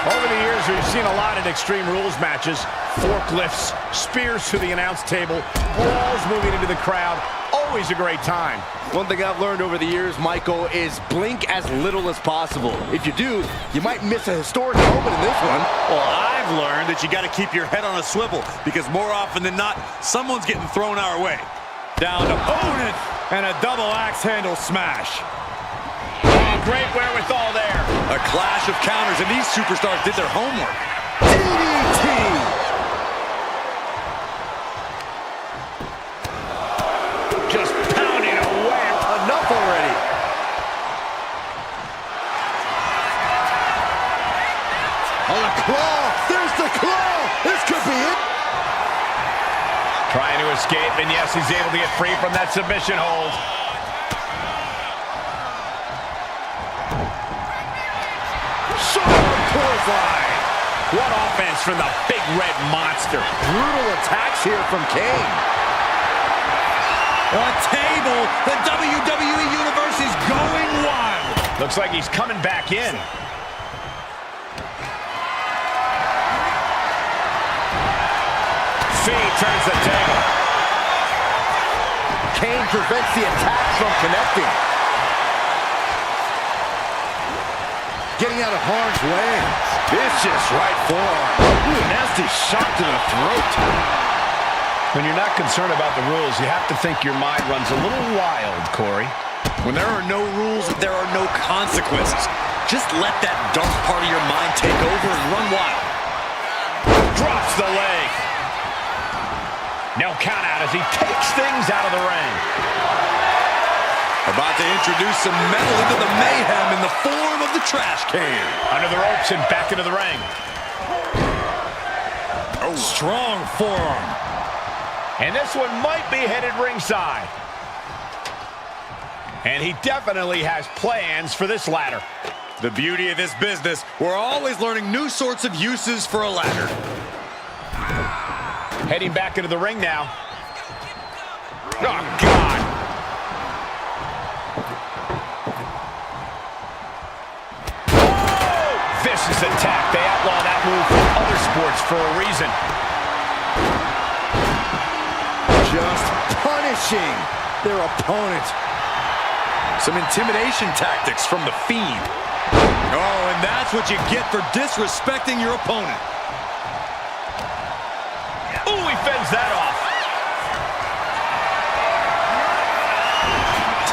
Speaker 2: Over the years, we've seen a lot of Extreme Rules matches. Forklifts, spears to the announce table, balls moving into the crowd. Always a great time.
Speaker 4: One thing I've learned over the years, Michael, is blink as little as possible. If you do, you might miss a historic moment in this one.
Speaker 1: Well, I've learned that you got to keep your head on a swivel because more often than not, someone's getting thrown our way. Down opponent and a double axe handle smash.
Speaker 2: Oh, great wherewithal there.
Speaker 1: A clash of counters, and these superstars did their homework.
Speaker 4: DDT!
Speaker 2: Just pounding away.
Speaker 4: Enough already. Oh, the claw! There's the claw! This could be it!
Speaker 2: Trying to escape, and yes, he's able to get free from that submission hold.
Speaker 4: Clothesline.
Speaker 2: What offense from the big red monster.
Speaker 4: Brutal attacks here from Kane.
Speaker 1: A table, the WWE Universe is going wild.
Speaker 2: Looks like he's coming back in. Feed turns the table.
Speaker 4: Kane prevents the attack from connecting. Getting out of harm's way. Vicious right forearm. Ooh, nasty shot to the throat.
Speaker 2: When you're not concerned about the rules, you have to think your mind runs a little wild, Corey.
Speaker 1: When there are no rules, there are no consequences. Just let that dark part of your mind take over and run wild.
Speaker 2: Drops the leg. No count out as he takes things out of the ring.
Speaker 1: About to introduce some metal into the mayhem in the form of the trash can.
Speaker 2: Under the ropes and back into the ring.
Speaker 1: Oh, strong forearm.
Speaker 2: And this one might be headed ringside. And he definitely has plans for this ladder.
Speaker 1: The beauty of this business, we're always learning new sorts of uses for a ladder.
Speaker 2: Heading back into the ring now. Oh, God. Oh! Vicious attack. They outlaw that move from other sports for a reason.
Speaker 4: Just punishing their opponent.
Speaker 1: Some intimidation tactics from the Fiend. Oh, and that's what you get for disrespecting your opponent.
Speaker 2: Ooh, he fends that off.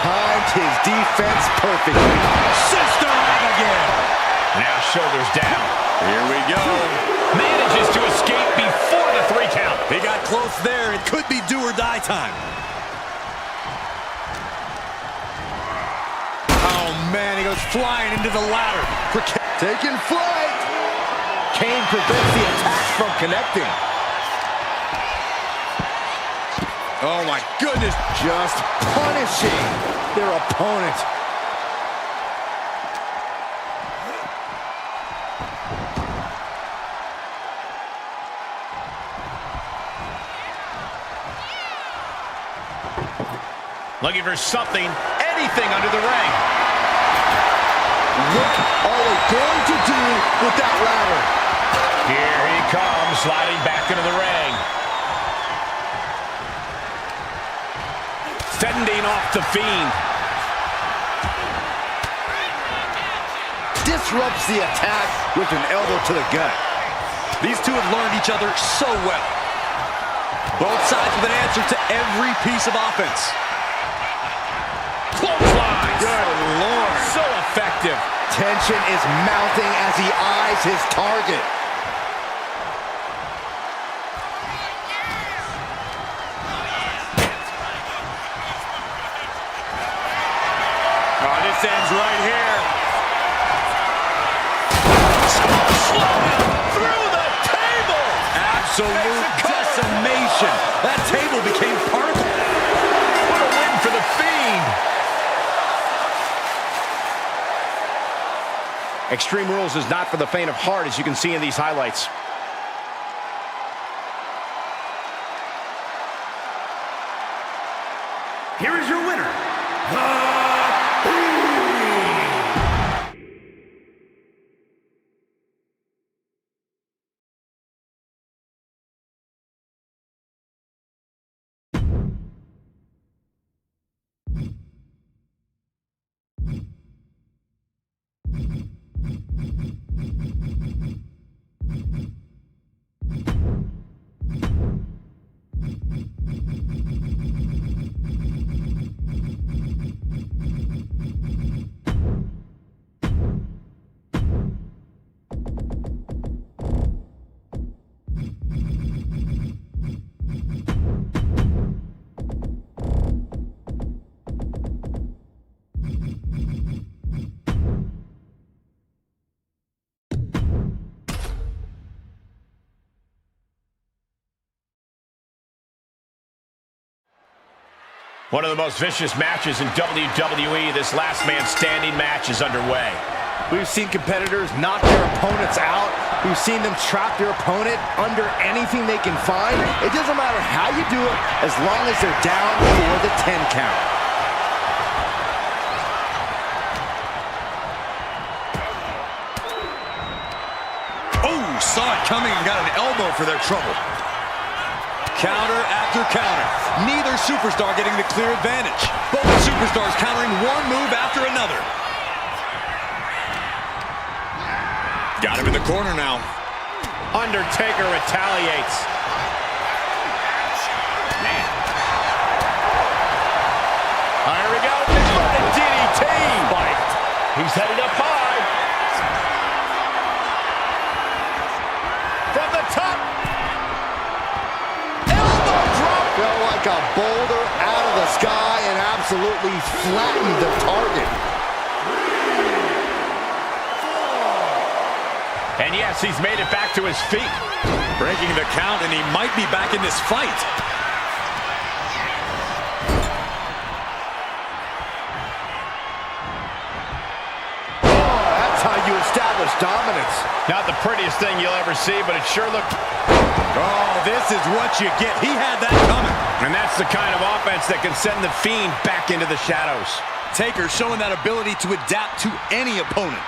Speaker 4: Timed his defense perfectly.
Speaker 1: Sister Abigail.
Speaker 2: Now shoulders down.
Speaker 1: Here we go.
Speaker 2: Manages to escape before the 3 count.
Speaker 1: He got close there. It could be do or die time. Oh, man, he goes flying into the ladder.
Speaker 4: Taking flight. Kane prevents the attack from connecting.
Speaker 1: Oh, my goodness.
Speaker 4: Just punishing their opponent.
Speaker 2: Looking for something, anything under the ring.
Speaker 4: What are they going to do with that ladder?
Speaker 2: Here he comes, sliding back into the ring. Fending off the Fiend.
Speaker 4: Disrupts the attack with an elbow to the gut.
Speaker 1: These two have learned each other so well. Both sides with an answer to every piece of offense.
Speaker 2: Clothesline.
Speaker 1: Good Lord.
Speaker 2: So effective.
Speaker 4: Tension is mounting as he eyes his target.
Speaker 1: Oh, this ends right here.
Speaker 2: Through the table.
Speaker 1: Absolute decimation. That table became part of it.
Speaker 2: What a win for the Fiend. Extreme Rules is not for the faint of heart, as you can see in these highlights.
Speaker 3: Here is your winner,
Speaker 2: One of the most vicious matches in WWE. This last man standing match is underway.
Speaker 4: We've seen competitors knock their opponents out. We've seen them trap their opponent under anything they can find. It doesn't matter how you do it, as long as they're down for the 10 count.
Speaker 1: coming and got an elbow for their trouble. Counter after counter. Neither superstar getting the clear advantage. Both superstars countering one move after another. Got him in the corner now.
Speaker 2: Undertaker retaliates. Man. Here we go. Inverted DDT. Spiked. He's headed up high. From the top. Elbow drop.
Speaker 4: Felt like a boulder out of the sky and absolutely flattened the target.
Speaker 2: And yes, he's made it back to his feet.
Speaker 1: Breaking the count, and he might be back in this fight.
Speaker 4: That's how you establish dominance.
Speaker 2: Not the prettiest thing you'll ever see, but it sure looked...
Speaker 1: Oh, this is what you get. He had that coming.
Speaker 2: And that's the kind of offense that can send the Fiend back into the shadows.
Speaker 1: Taker showing that ability to adapt to any opponent.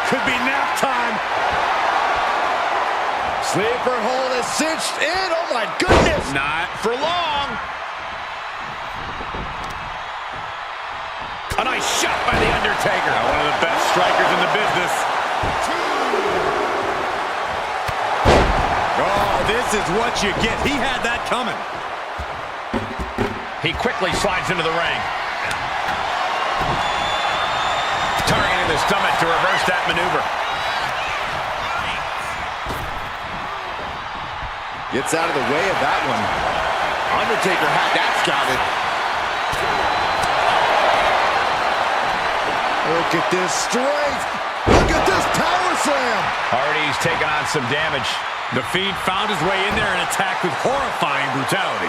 Speaker 1: Could be nap time.
Speaker 4: Sleeper hold is cinched in. Oh, my goodness.
Speaker 2: Not for long. A nice shot by The Undertaker.
Speaker 1: One of the best strikers in the business. Oh, this is what you get. He had that coming.
Speaker 2: He quickly slides into the ring. Targeting the stomach to reverse that maneuver.
Speaker 4: Gets out of the way of that one. Undertaker had that scouted. Look at this strength. Look at this power slam.
Speaker 2: Already he's taken on some damage.
Speaker 1: The Fiend found his way in there and attacked with horrifying brutality.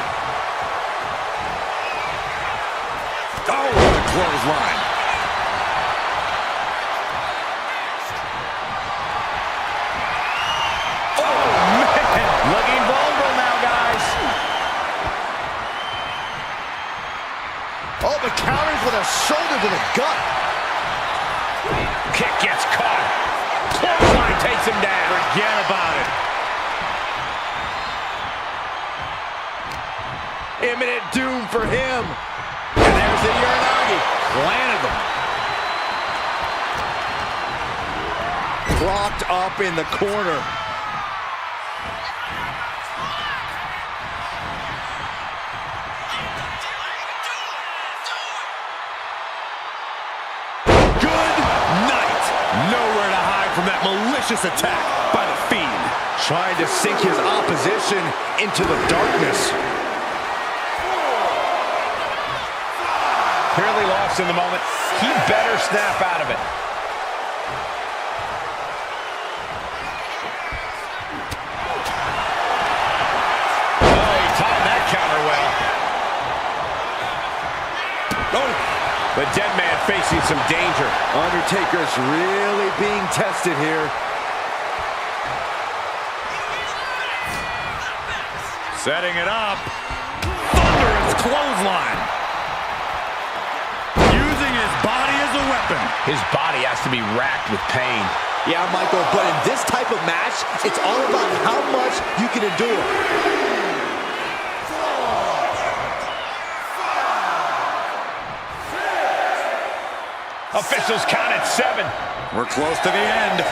Speaker 1: Oh, what a clothesline.
Speaker 2: Looking vulnerable now, guys.
Speaker 4: Oh, but counters with a shoulder to the gut.
Speaker 2: Kick gets caught. Clothesline takes him down.
Speaker 1: Forget about it.
Speaker 4: Imminent doom for him. And there's the Uranagi.
Speaker 1: Planted them.
Speaker 4: Locked up in the corner.
Speaker 1: Nowhere to hide from that malicious attack by the Fiend.
Speaker 4: Trying to sink his opposition into the darkness.
Speaker 2: Clearly lost in the moment. He better snap out of it. Oh, he timed that counter well.
Speaker 1: Oh.
Speaker 2: The dead man facing some danger.
Speaker 4: Undertaker's really being tested here.
Speaker 1: Setting it up. Thunderous clothesline. Using his body as a weapon.
Speaker 2: His body has to be racked with pain.
Speaker 4: Yeah, Michael, but in this type of match, it's all about how much you can endure.
Speaker 2: Officials count at 7.
Speaker 1: We're close to the end.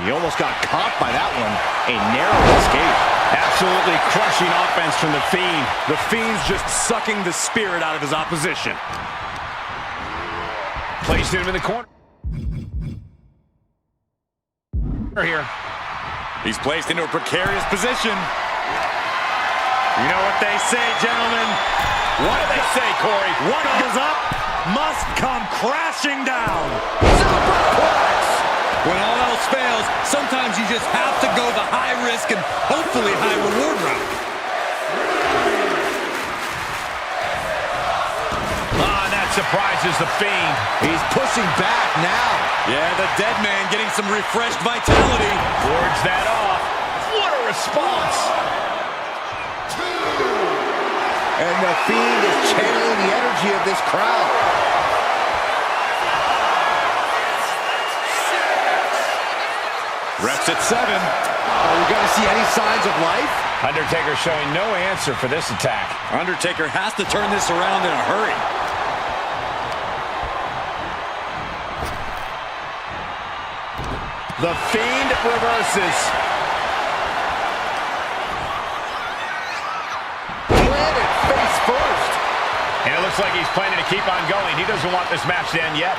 Speaker 4: He almost got caught by that one. A narrow escape.
Speaker 1: Absolutely crushing offense from the Fiend. The Fiend's just sucking the spirit out of his opposition.
Speaker 2: Placed him in the corner. Here.
Speaker 1: He's placed into a precarious position. You know what they say, gentlemen?
Speaker 2: What do they say, Corey?
Speaker 1: What goes up must come crashing down.
Speaker 4: Superplex!
Speaker 1: When all else fails, sometimes you just have to go the high risk and hopefully high reward route.
Speaker 2: That surprises the Fiend.
Speaker 4: He's pushing back now.
Speaker 1: Yeah, the dead man getting some refreshed vitality.
Speaker 2: Wards that off. What a response.
Speaker 4: And the Fiend is channeling the energy of this crowd.
Speaker 1: Refs at 7.
Speaker 4: Are we going to see any signs of life?
Speaker 2: Undertaker showing no answer for this attack.
Speaker 1: Undertaker has to turn this around in a hurry.
Speaker 2: The Fiend reverses.
Speaker 4: Planted face first.
Speaker 2: And it looks like he's planning to keep on going. He doesn't want this match to end yet.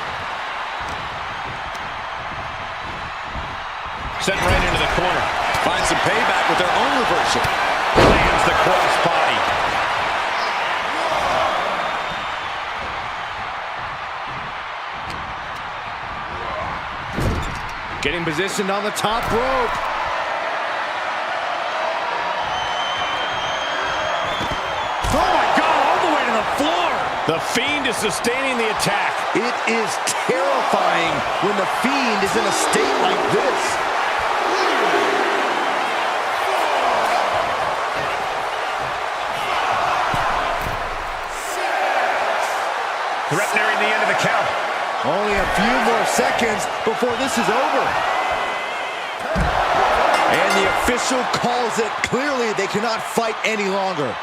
Speaker 2: Sent right into the corner.
Speaker 1: Finds some payback with their own reversal.
Speaker 2: Lands the crossbody.
Speaker 4: Getting positioned on the top rope.
Speaker 1: Oh my God, all the way to the floor.
Speaker 2: The Fiend is sustaining the attack.
Speaker 4: It is terrifying when the Fiend is in a state like this.
Speaker 2: Threatening the end of the count.
Speaker 4: Only a few more seconds before this is over. And the official calls it. Clearly, they cannot fight any longer.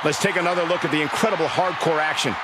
Speaker 2: Let's take another look at the incredible hardcore action.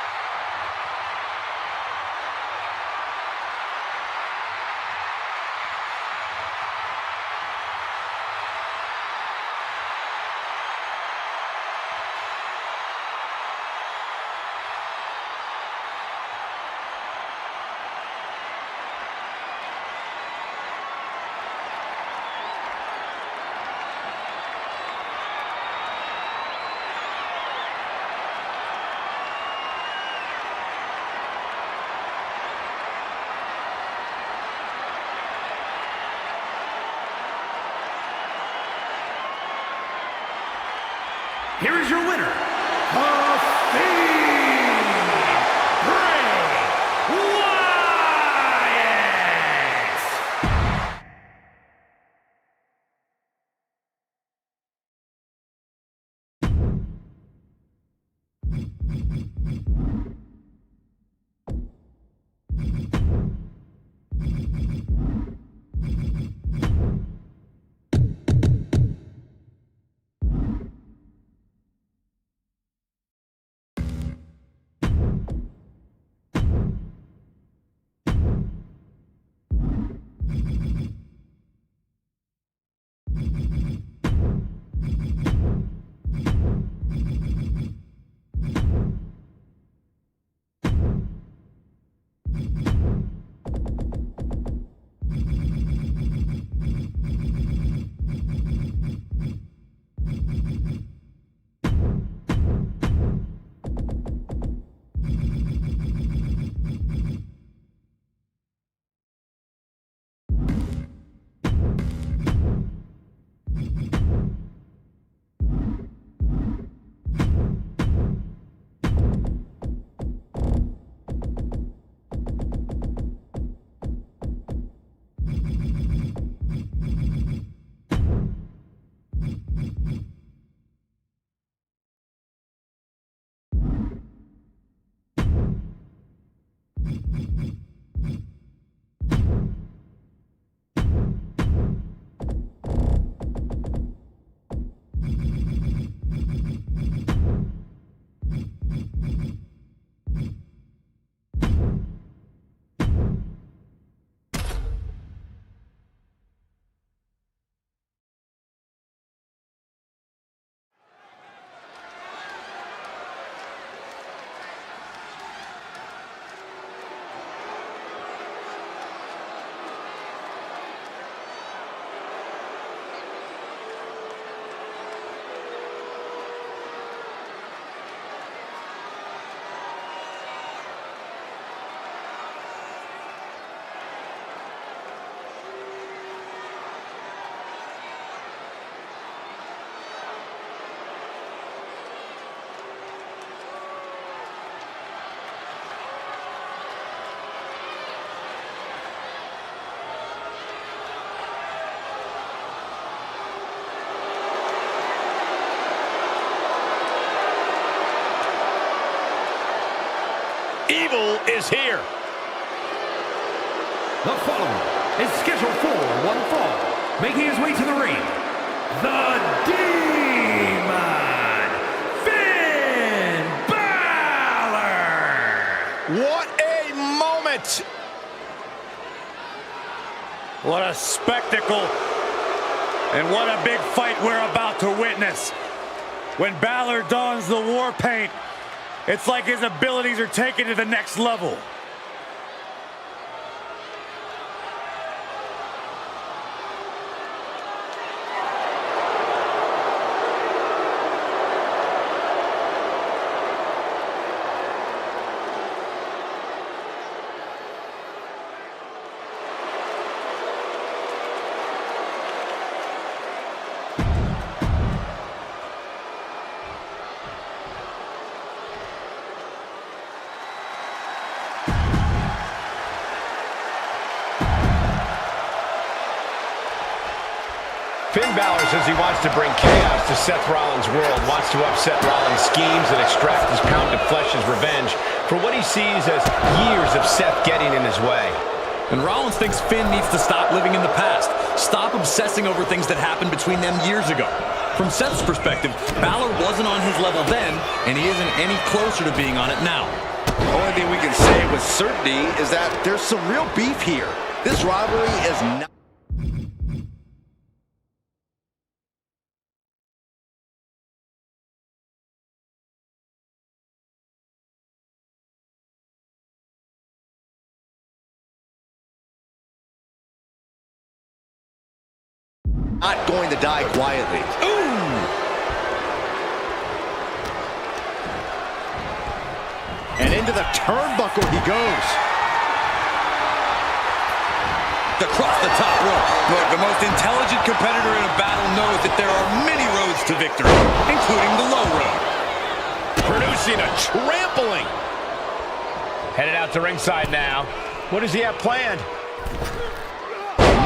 Speaker 3: Here is your winner, the Fiend, Bray Wyatt.
Speaker 2: Evil is here.
Speaker 3: The following is scheduled for one fall, making his way to the ring, the Demon, Finn Balor!
Speaker 2: What a moment!
Speaker 5: What a spectacle. And what a big fight we're about to witness. When Balor dons the war paint, it's like his abilities are taken to the next level.
Speaker 2: Finn Balor says he wants to bring chaos to Seth Rollins' world, wants to upset Rollins' schemes and extract his pound of flesh as revenge for what he sees as years of Seth getting in his way.
Speaker 1: And Rollins thinks Finn needs to stop living in the past. Stop obsessing over things that happened between them years ago. From Seth's perspective, Balor wasn't on his level then, and he isn't any closer to being on it now.
Speaker 4: Only thing we can say with certainty is that there's some real beef here. This rivalry is not going to die quietly.
Speaker 1: Ooh!
Speaker 4: And into the turnbuckle he goes.
Speaker 1: Across the top rope. Look, the most intelligent competitor in a battle knows that there are many roads to victory, including the low road.
Speaker 2: Producing a trampling. Headed out to ringside now. What does he have planned?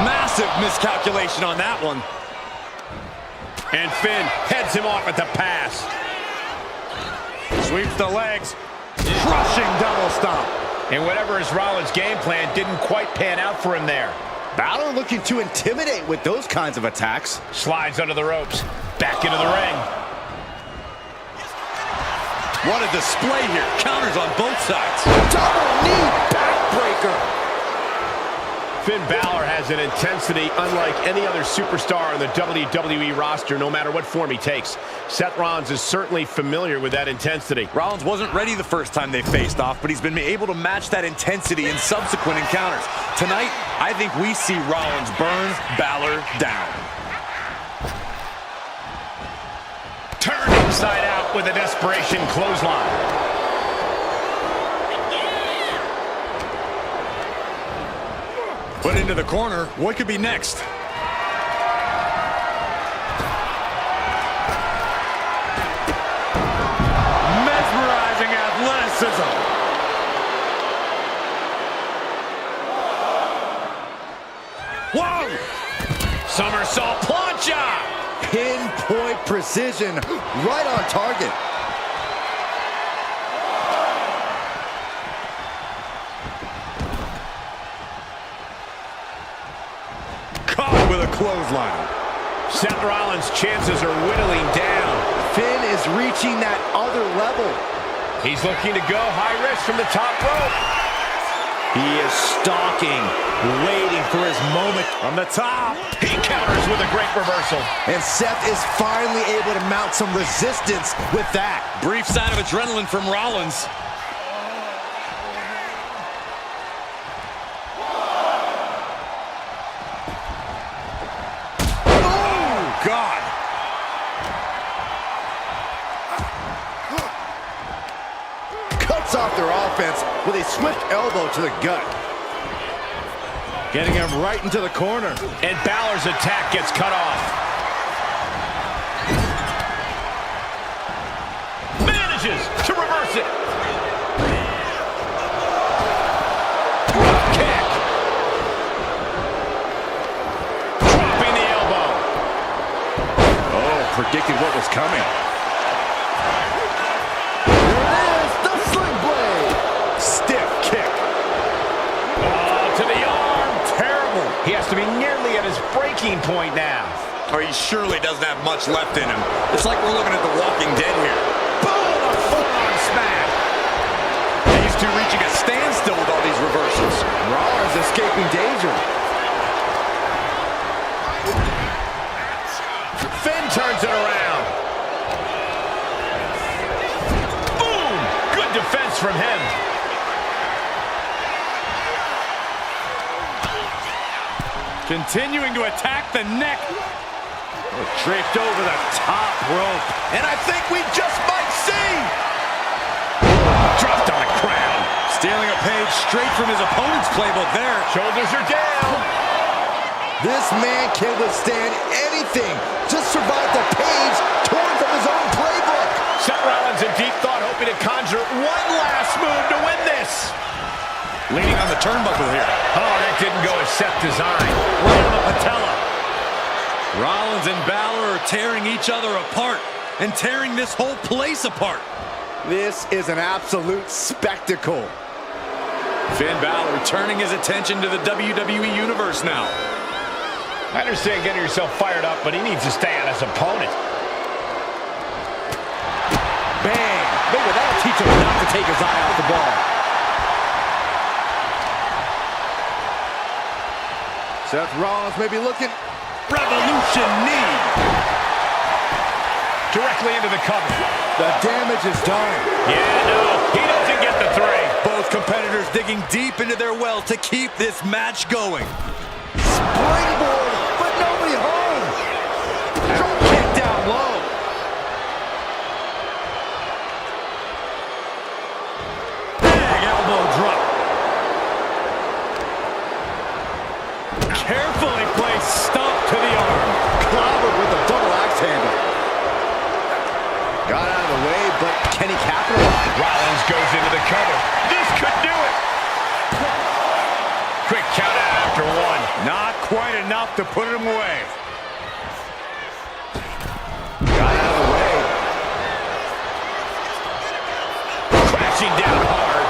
Speaker 1: Massive miscalculation on that one.
Speaker 2: And Finn heads him off at the pass.
Speaker 5: Sweeps the legs. Crushing double stomp.
Speaker 2: And whatever his Rollins' game plan didn't quite pan out for him there.
Speaker 4: Balor looking to intimidate with those kinds of attacks.
Speaker 2: Slides under the ropes. Back into the ring.
Speaker 1: What a display here. Counters on both sides.
Speaker 4: Double knee backbreaker.
Speaker 2: Finn Balor has an intensity unlike any other superstar on the WWE roster, no matter what form he takes. Seth Rollins is certainly familiar with that intensity.
Speaker 1: Rollins wasn't ready the first time they faced off, but he's been able to match that intensity in subsequent encounters. Tonight, I think we see Rollins burn Balor down.
Speaker 2: Turned inside out with a desperation clothesline.
Speaker 1: Put into the corner. What could be next?
Speaker 5: Mesmerizing athleticism.
Speaker 1: Whoa!
Speaker 2: Somersault plancha.
Speaker 4: Pinpoint precision, right on target.
Speaker 5: Caught with a clothesline.
Speaker 2: Seth Rollins' chances are whittling down.
Speaker 4: Finn is reaching that other level.
Speaker 2: He's looking to go high risk from the top rope.
Speaker 4: He is stalking, waiting for his moment.
Speaker 5: From the top.
Speaker 2: He counters with a great reversal.
Speaker 4: And Seth is finally able to mount some resistance with that.
Speaker 1: Brief sign of adrenaline from Rollins.
Speaker 5: Oh, God.
Speaker 4: Cuts off their offense with a swift elbow to the gut. Getting him right into the corner.
Speaker 2: And Balor's attack gets cut off. Manages to reverse it. Drop kick. Dropping the elbow.
Speaker 4: Oh, predicted what was coming. There it is, the sling blade.
Speaker 2: to be nearly at his breaking point now.
Speaker 1: Oh, he surely doesn't have much left in him. It's like we're looking at The Walking Dead here.
Speaker 2: Boom! A forearm smash.
Speaker 1: These two reaching a standstill with all these reversals.
Speaker 4: Rollins escaping danger.
Speaker 2: Finn turns it around. Boom! Good defense from him.
Speaker 5: Continuing to attack the neck. Draped over the top rope.
Speaker 1: And I think we just might see.
Speaker 2: Dropped on the crown.
Speaker 5: Stealing a page straight from his opponent's playbook there.
Speaker 2: Shoulders are down.
Speaker 4: This man can withstand anything. Just survived the page torn from his own playbook.
Speaker 2: Seth Rollins in deep thought, hoping to conjure one last move to win this.
Speaker 1: Leaning on the turnbuckle here.
Speaker 2: Oh, that didn't go as Seth designed.
Speaker 5: Right on the patella.
Speaker 1: Rollins and Balor are tearing each other apart and tearing this whole place apart.
Speaker 4: This is an absolute spectacle.
Speaker 1: Finn Balor turning his attention to the WWE Universe now.
Speaker 2: I understand getting yourself fired up, but he needs to stay on his opponent.
Speaker 4: Bang! Maybe that'll teach him not to take his eye off the ball. Seth Rollins may be looking.
Speaker 1: Revolution knee.
Speaker 2: Directly into the cover.
Speaker 4: The damage is done.
Speaker 2: Yeah, no, he doesn't get the three.
Speaker 1: Both competitors digging deep into their well to keep this match going.
Speaker 4: Springboard, but nobody home. Drop kick down low.
Speaker 5: Big elbow drop. Carefully placed stomp to the arm.
Speaker 4: Clobbered with a double axe handle. Got out of the way, but can he capitalize?
Speaker 2: Rollins goes into the cover. This could do it. Quick count out after one.
Speaker 5: Not quite enough to put him away.
Speaker 4: Got out of the way.
Speaker 2: Crashing down hard.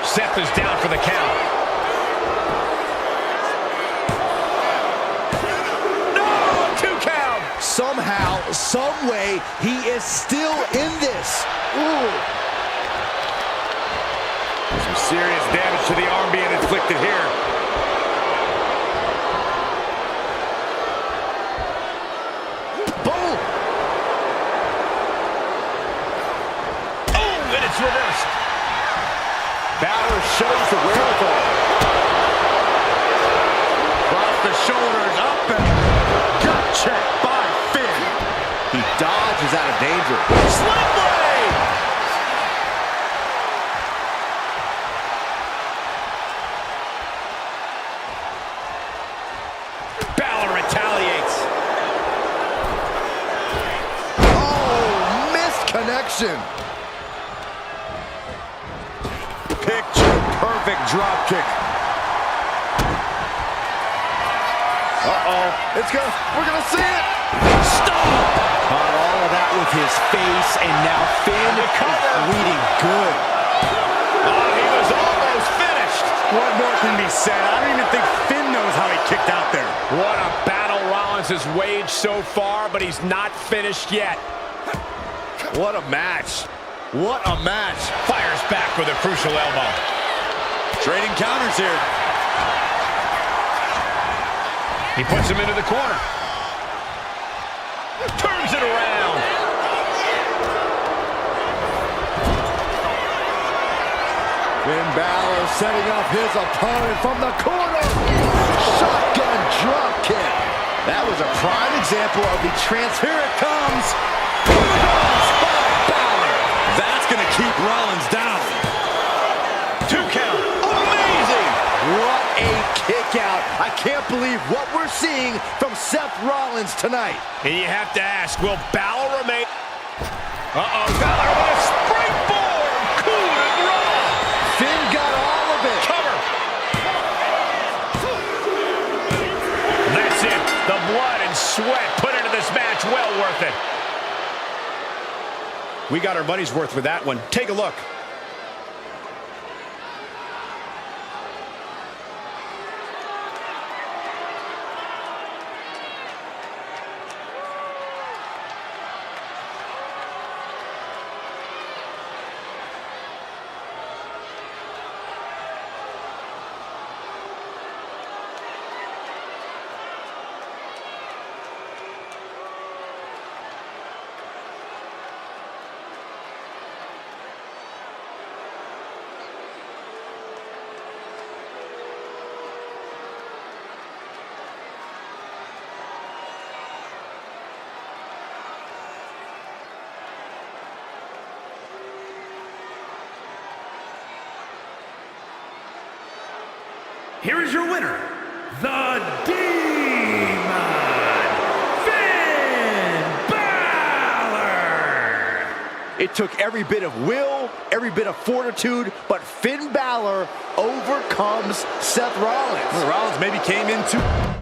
Speaker 2: Seth is down for the count. No, 2 count.
Speaker 4: Somehow, some way, he is still in this. Ooh.
Speaker 5: Some serious damage to the arm being inflicted here.
Speaker 4: Boom.
Speaker 2: Oh, and it's reversed.
Speaker 4: Balor shows the wherewithal.
Speaker 5: Across the shoulders, up and gut check by Finn.
Speaker 4: He dodges out of danger.
Speaker 2: Sling blade. Balor retaliates.
Speaker 4: Oh, missed connection.
Speaker 5: Picture perfect drop kick.
Speaker 4: Uh-oh. We're gonna see it.
Speaker 2: Stop.
Speaker 4: Caught all of that with his face, and now Finn is bleeding good.
Speaker 2: Oh, he was almost finished.
Speaker 5: What more can be said? I don't even think Finn knows how he kicked out there.
Speaker 2: What a battle Rollins has waged so far, but he's not finished yet.
Speaker 4: What a match. What a match.
Speaker 2: Fires back with a crucial elbow.
Speaker 1: Trading counters here.
Speaker 2: He puts him into the corner. Turns it around.
Speaker 4: Finn Balor setting up his opponent from the corner. Shotgun drop kick. That was a prime example of the Here it comes. By Balor.
Speaker 1: That's going to keep Rollins down.
Speaker 2: 2 count. Amazing.
Speaker 4: What a kick out. I can't believe what we're seeing from Seth Rollins tonight.
Speaker 2: And you have to ask, will Balor remain? Uh-oh, Balor with a springboard. Cool and raw.
Speaker 4: Finn got all of it.
Speaker 2: Cover. That's it. The blood and sweat put into this match. Well worth it. We got our money's worth with that one. Take a look.
Speaker 3: here is your winner, the Demon, Finn Balor!
Speaker 4: It took every bit of will, every bit of fortitude, but Finn Balor overcomes Seth Rollins.
Speaker 1: Rollins maybe came into